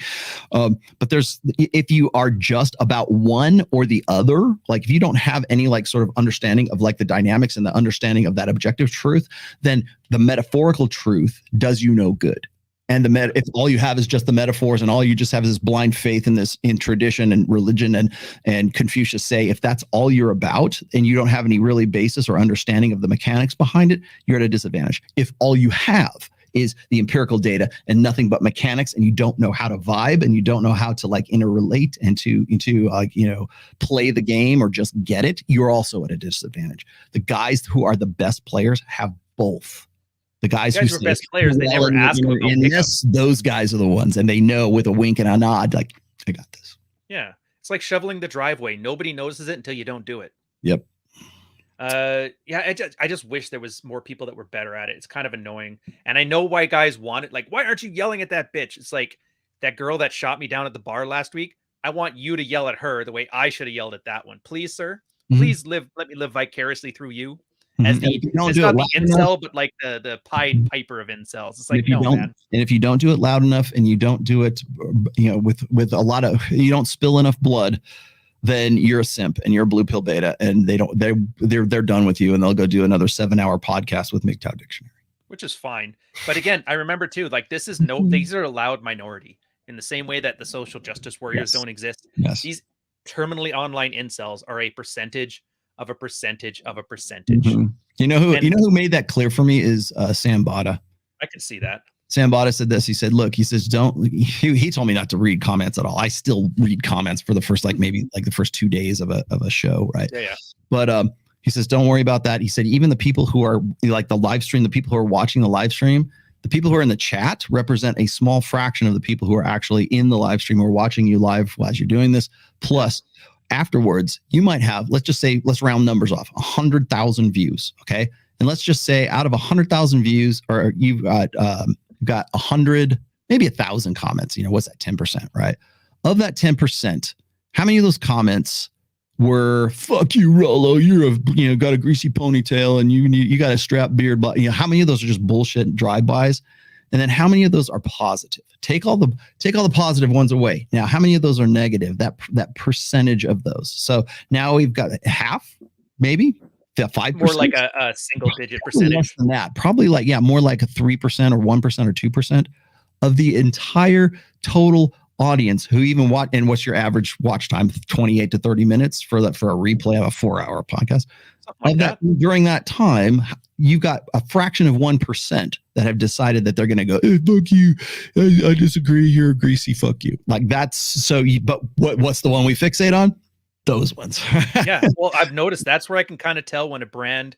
But if you are just about one or the other, like if you don't have any like sort of understanding of like the dynamics and the understanding of that objective truth, then the metaphorical truth does you no good. And if all you have is just the metaphors and all you just have is this blind faith in tradition and religion and Confucius say, if that's all you're about and you don't have any really basis or understanding of the mechanics behind it, you're at a disadvantage. If all you have is the empirical data and nothing but mechanics and you don't know how to vibe and you don't know how to like interrelate and to play the game or just get it, you're also at a disadvantage. The guys who are the best players have both. The guys who are best players, they never ask them about this, those guys are the ones, and they know with a wink and a nod, like, I got this. Yeah. It's like shoveling the driveway. Nobody notices it until you don't do it. Yep. I just wish there was more people that were better at it. It's kind of annoying. And I know why guys want it. Like, why aren't you yelling at that bitch? It's like that girl that shot me down at the bar last week. I want you to yell at her the way I should have yelled at that one. Please, sir. Please let me live vicariously through you. As it's not the incel, but like the Pied Piper of incels. It's like, no, man. And if you don't do it loud enough and you don't do it, with a lot of, you don't spill enough blood, then you're a simp and you're a blue pill beta, and they're done with you, and they'll go do another 7-hour podcast with MGTOW Dictionary, which is fine. But again, I remember too, like these are a loud minority in the same way that the social justice warriors don't exist. Yes. These terminally online incels are a percentage of a percentage of a percentage. Mm-hmm. You know who made that clear for me is Sam Bada. I can see that. Sam Bada said this. He said, look, he says, he told me not to read comments at all. I still read comments for the first, maybe the first 2 days of a show. Right. Yeah. But he says, don't worry about that. He said, even the people who are like the live stream, the people who are watching the live stream, the people who are in the chat represent a small fraction of the people who are actually in the live stream or watching you live as you're doing this. Plus, afterwards, you might have, let's round numbers off, 100,000 views. Okay. And let's just say out of 100,000 views, or you've got 100, maybe 1,000 comments, what's that? 10%, right? Of that 10%, how many of those comments were, fuck you, Rollo, you're got a greasy ponytail and you got a strap beard, but how many of those are just bullshit and drive-bys? And then how many of those are positive? Take all the positive ones away. Now, how many of those are negative? That percentage of those. So now we've got half, maybe 5%. More like a single-digit percentage. Less than that. Probably more like a 3% or 1% or 2% of the entire total audience who even watch. And what's your average watch time? 28 to 30 minutes for a replay of a 4-hour podcast. Like that. During that time, you've got a fraction of 1% that have decided that they're going to go, hey, fuck you. I disagree. You're a greasy. Fuck you. Like that's so. But what's the one we fixate on? Those ones. Yeah. Well, I've noticed that's where I can kind of tell when a brand,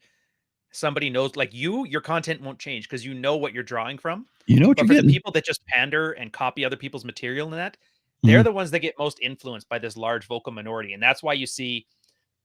somebody knows, like your content won't change because you know what you're drawing from. You know what but you're for getting. The people that just pander and copy other people's material and that, they're the ones that get most influenced by this large vocal minority. And that's why you see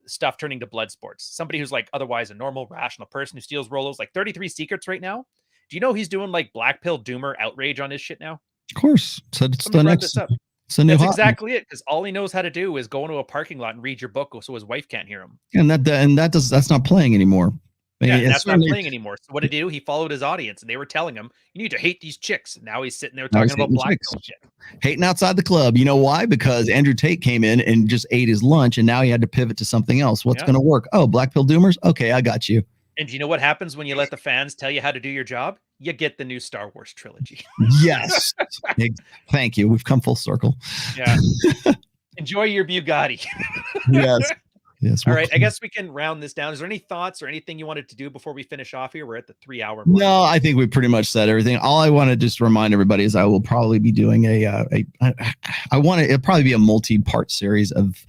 stuff turning to blood sports. Somebody who's like otherwise a normal, rational person who steals Rolos, like 33 Secrets right now. Do you know he's doing like black pill doomer outrage on his shit now? Of course. So it's the next. That's exactly it. Because all he knows how to do is go into a parking lot and read your book so his wife can't hear him. And that's not playing anymore. Yeah, that's not playing anymore. So what did he do? He followed his audience, and they were telling him, "You need to hate these chicks." And now he's sitting there talking about black pill shit. Hating outside the club. You know why? Because Andrew Tate came in and just ate his lunch, and now he had to pivot to something else. What's going to work? Oh, black pill doomers. Okay, I got you. And do you know what happens when you let the fans tell you how to do your job? You get the new Star Wars trilogy. Yes. Thank you. We've come full circle. Yeah. Enjoy your Bugatti. Yes. Yes. All right. I guess we can round this down. Is there any thoughts or anything you wanted to do before we finish off here? We're at the 3-hour mark. No, I think we pretty much said everything. All I want to just remind everybody is I will probably be doing it'll probably be a multi-part series of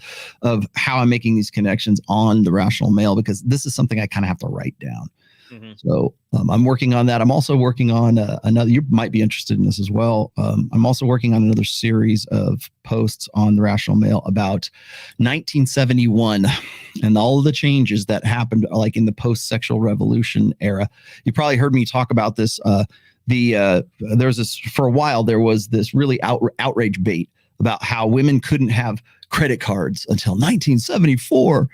how I'm making these connections on the rational male, because this is something I kind of have to write down. Mm-hmm. So I'm working on that. I'm also working on another, you might be interested in this as well. I'm also working on another series of posts on the rational male about 1971 and all of the changes that happened like in the post-sexual revolution era. You probably heard me talk about this. There's this, for a while, there was this really outrage bait about how women couldn't have credit cards until 1974.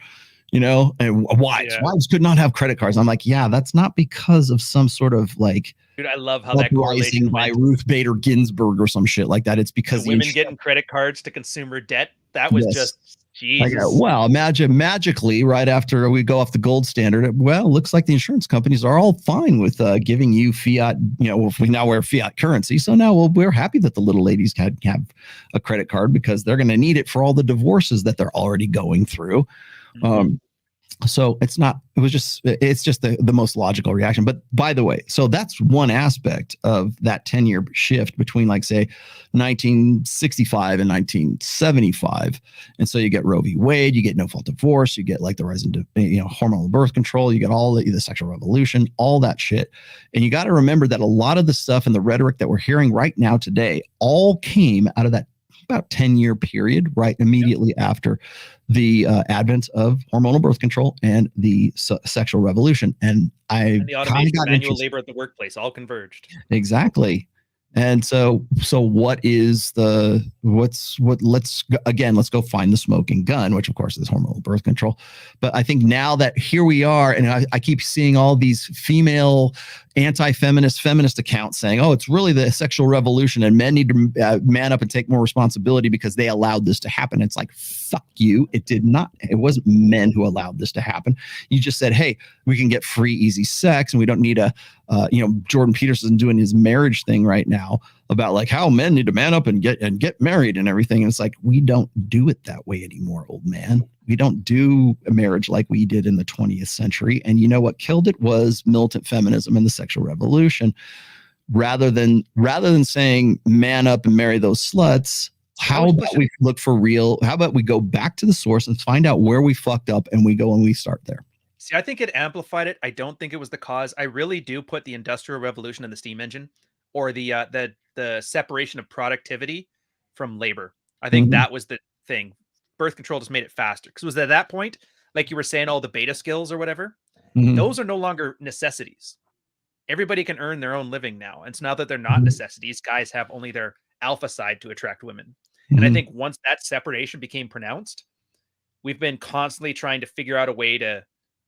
you know, and wives could not have credit cards. I'm like, yeah, that's not because of some sort of like, dude, I love how that correlation correlation by went. Ruth Bader Ginsburg or some shit like that. It's because the women getting credit cards to consumer debt. That was just Jesus. Well, imagine magically right after we go off the gold standard. Well, it looks like the insurance companies are all fine with giving you fiat. You know, if we now wear fiat currency, so now we're happy that the little ladies can have a credit card because they're going to need it for all the divorces that they're already going through. So it's just the most logical reaction. But by the way, so that's one aspect of that 10-year shift between, like, say 1965 and 1975. And so you get Roe v. Wade, you get no fault divorce, you get like the rise into, hormonal birth control, you get all the sexual revolution, all that shit. And you got to remember that a lot of the stuff and the rhetoric that we're hearing right now today all came out of that about 10-year period, right immediately after the advent of hormonal birth control and the sexual revolution. And the automation, manual labor at the workplace, all converged. Exactly. And so let's go find the smoking gun, which of course is hormonal birth control. But I think now that here we are, and I keep seeing all these female anti-feminist feminist accounts saying, oh, it's really the sexual revolution and men need to man up and take more responsibility because they allowed this to happen. It's like, fuck you. It did not. It wasn't men who allowed this to happen. You just said, hey, we can get free, easy sex and we don't need Jordan Peterson doing his marriage thing right now about like how men need to man up and get married and everything. And it's like, we don't do it that way anymore, old man. We don't do a marriage like we did in the 20th century. And you know what killed it was militant feminism and the sexual revolution. Rather than saying man up and marry those sluts, how about we look for real? How about we go back to the source and find out where we fucked up and we go and we start there? See, I think it amplified it. I don't think it was the cause. I really do put the Industrial Revolution and the steam engine, or the separation of productivity from labor. I think that was the thing. Birth control just made it faster because it was at that point, like you were saying, all the beta skills or whatever, those are no longer necessities. Everybody can earn their own living now. And so now that they're not necessities, guys have only their alpha side to attract women. And I think once that separation became pronounced, we've been constantly trying to figure out a way to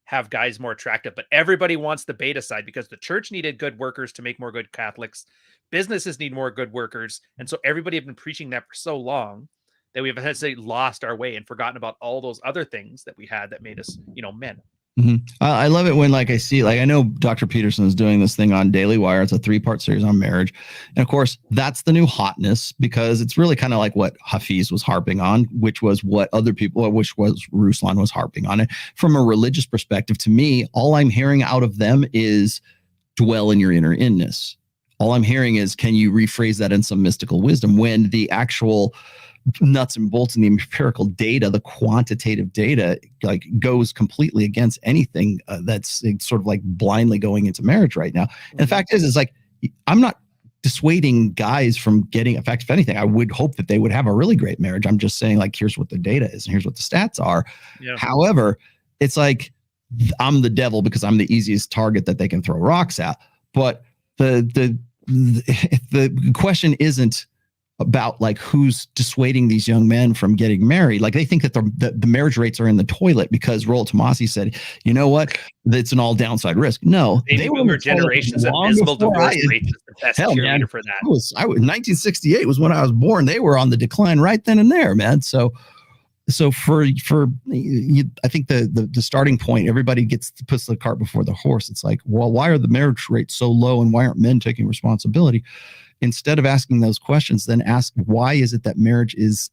have guys more attractive, but everybody wants the beta side because the church needed good workers to make more good Catholics. Businesses need more good workers. And so everybody have been preaching that for so long that we've essentially lost our way and forgotten about all those other things that we had that made us, men. I love it when, like, I see, like, I know Dr. Peterson is doing this thing on Daily Wire. It's a 3-part series on marriage. And of course, that's the new hotness because it's really kind of like what Hafiz was harping on, which was what other people, which was Ruslan was harping on it. From a religious perspective, to me, all I'm hearing out of them is dwell in your inner inness. All I'm hearing is, can you rephrase that in some mystical wisdom when the actual nuts and bolts in the empirical data, the quantitative data, like goes completely against anything that's sort of like blindly going into marriage right now. And the fact is like, I'm not dissuading guys from getting, in fact, if anything, I would hope that they would have a really great marriage. I'm just saying, like, here's what the data is and here's what the stats are. Yeah. However, it's like, I'm the devil because I'm the easiest target that they can throw rocks at. But the question isn't about like who's dissuading these young men from getting married. Like they think that the marriage rates are in the toilet because Roel Tomasi said, you know what, it's an all downside risk. No, they were generations of abysmal divorce rates. The best cheerleader for that. 1968 was when I was born. They were on the decline right then and there, man. So for I think the starting point, everybody puts the cart before the horse. It's like, well, why are the marriage rates so low and why aren't men taking responsibility? Instead of asking those questions, then ask, why is it that marriage is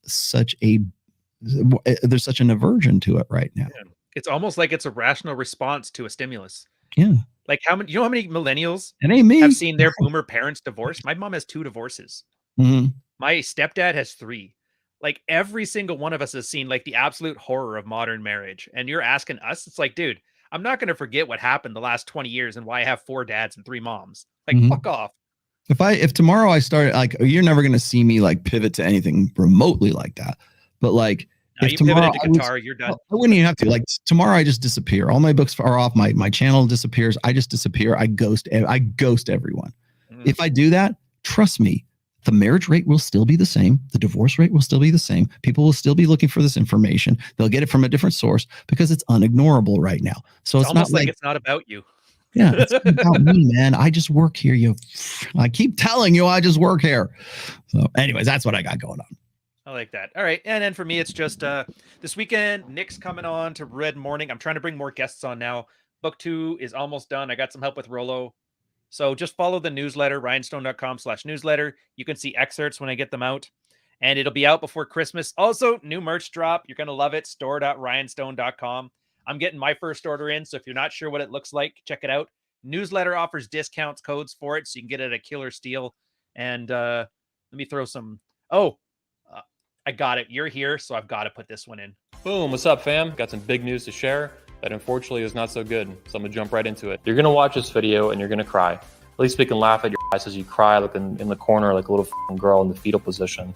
there's such an aversion to it right now? Yeah. It's almost like it's a rational response to a stimulus. Yeah. Like how many millennials have seen their boomer parents divorce? My mom has 2 divorces. My stepdad has 3. Like every single one of us has seen like the absolute horror of modern marriage. And you're asking us, it's like, dude, I'm not going to forget what happened the last 20 years and why I have 4 dads and 3 moms. Like, fuck off. If tomorrow I start, like, you're never going to see me like pivot to anything remotely like that. But like, if you tomorrow pivot into guitar, you're done. I wouldn't even have to. Like tomorrow, I just disappear. All my books are off. My channel disappears. I just disappear. I ghost everyone. If I do that, trust me, the marriage rate will still be the same. The divorce rate will still be the same. People will still be looking for this information. They'll get it from a different source because it's unignorable right now. So it's almost not like it's not about you. Yeah, it's not about me, man. I just work here. I keep telling you, I just work here. So, anyways, that's what I got going on. I like that. All right. And then for me, it's just this weekend, Nick's coming on to Red Morning. I'm trying to bring more guests on now. Book 2 is almost done. I got some help with Rolo. So just follow the newsletter, ryanstone.com/newsletter. You can see excerpts when I get them out. And it'll be out before Christmas. Also, new merch drop. You're going to love it. Store.ryanstone.com. I'm getting my first order in. So if you're not sure what it looks like, check it out. Newsletter offers discounts, codes for it. So you can get it at a killer steal. And let me throw some. I got it. You're here, so I've got to put this one in. Boom, what's up, fam? Got some big news to share that unfortunately is not so good, so I'm gonna jump right into it. You're gonna watch this video and you're gonna cry. At least we can laugh at your eyes as you cry, like in the corner like a little girl in the fetal position.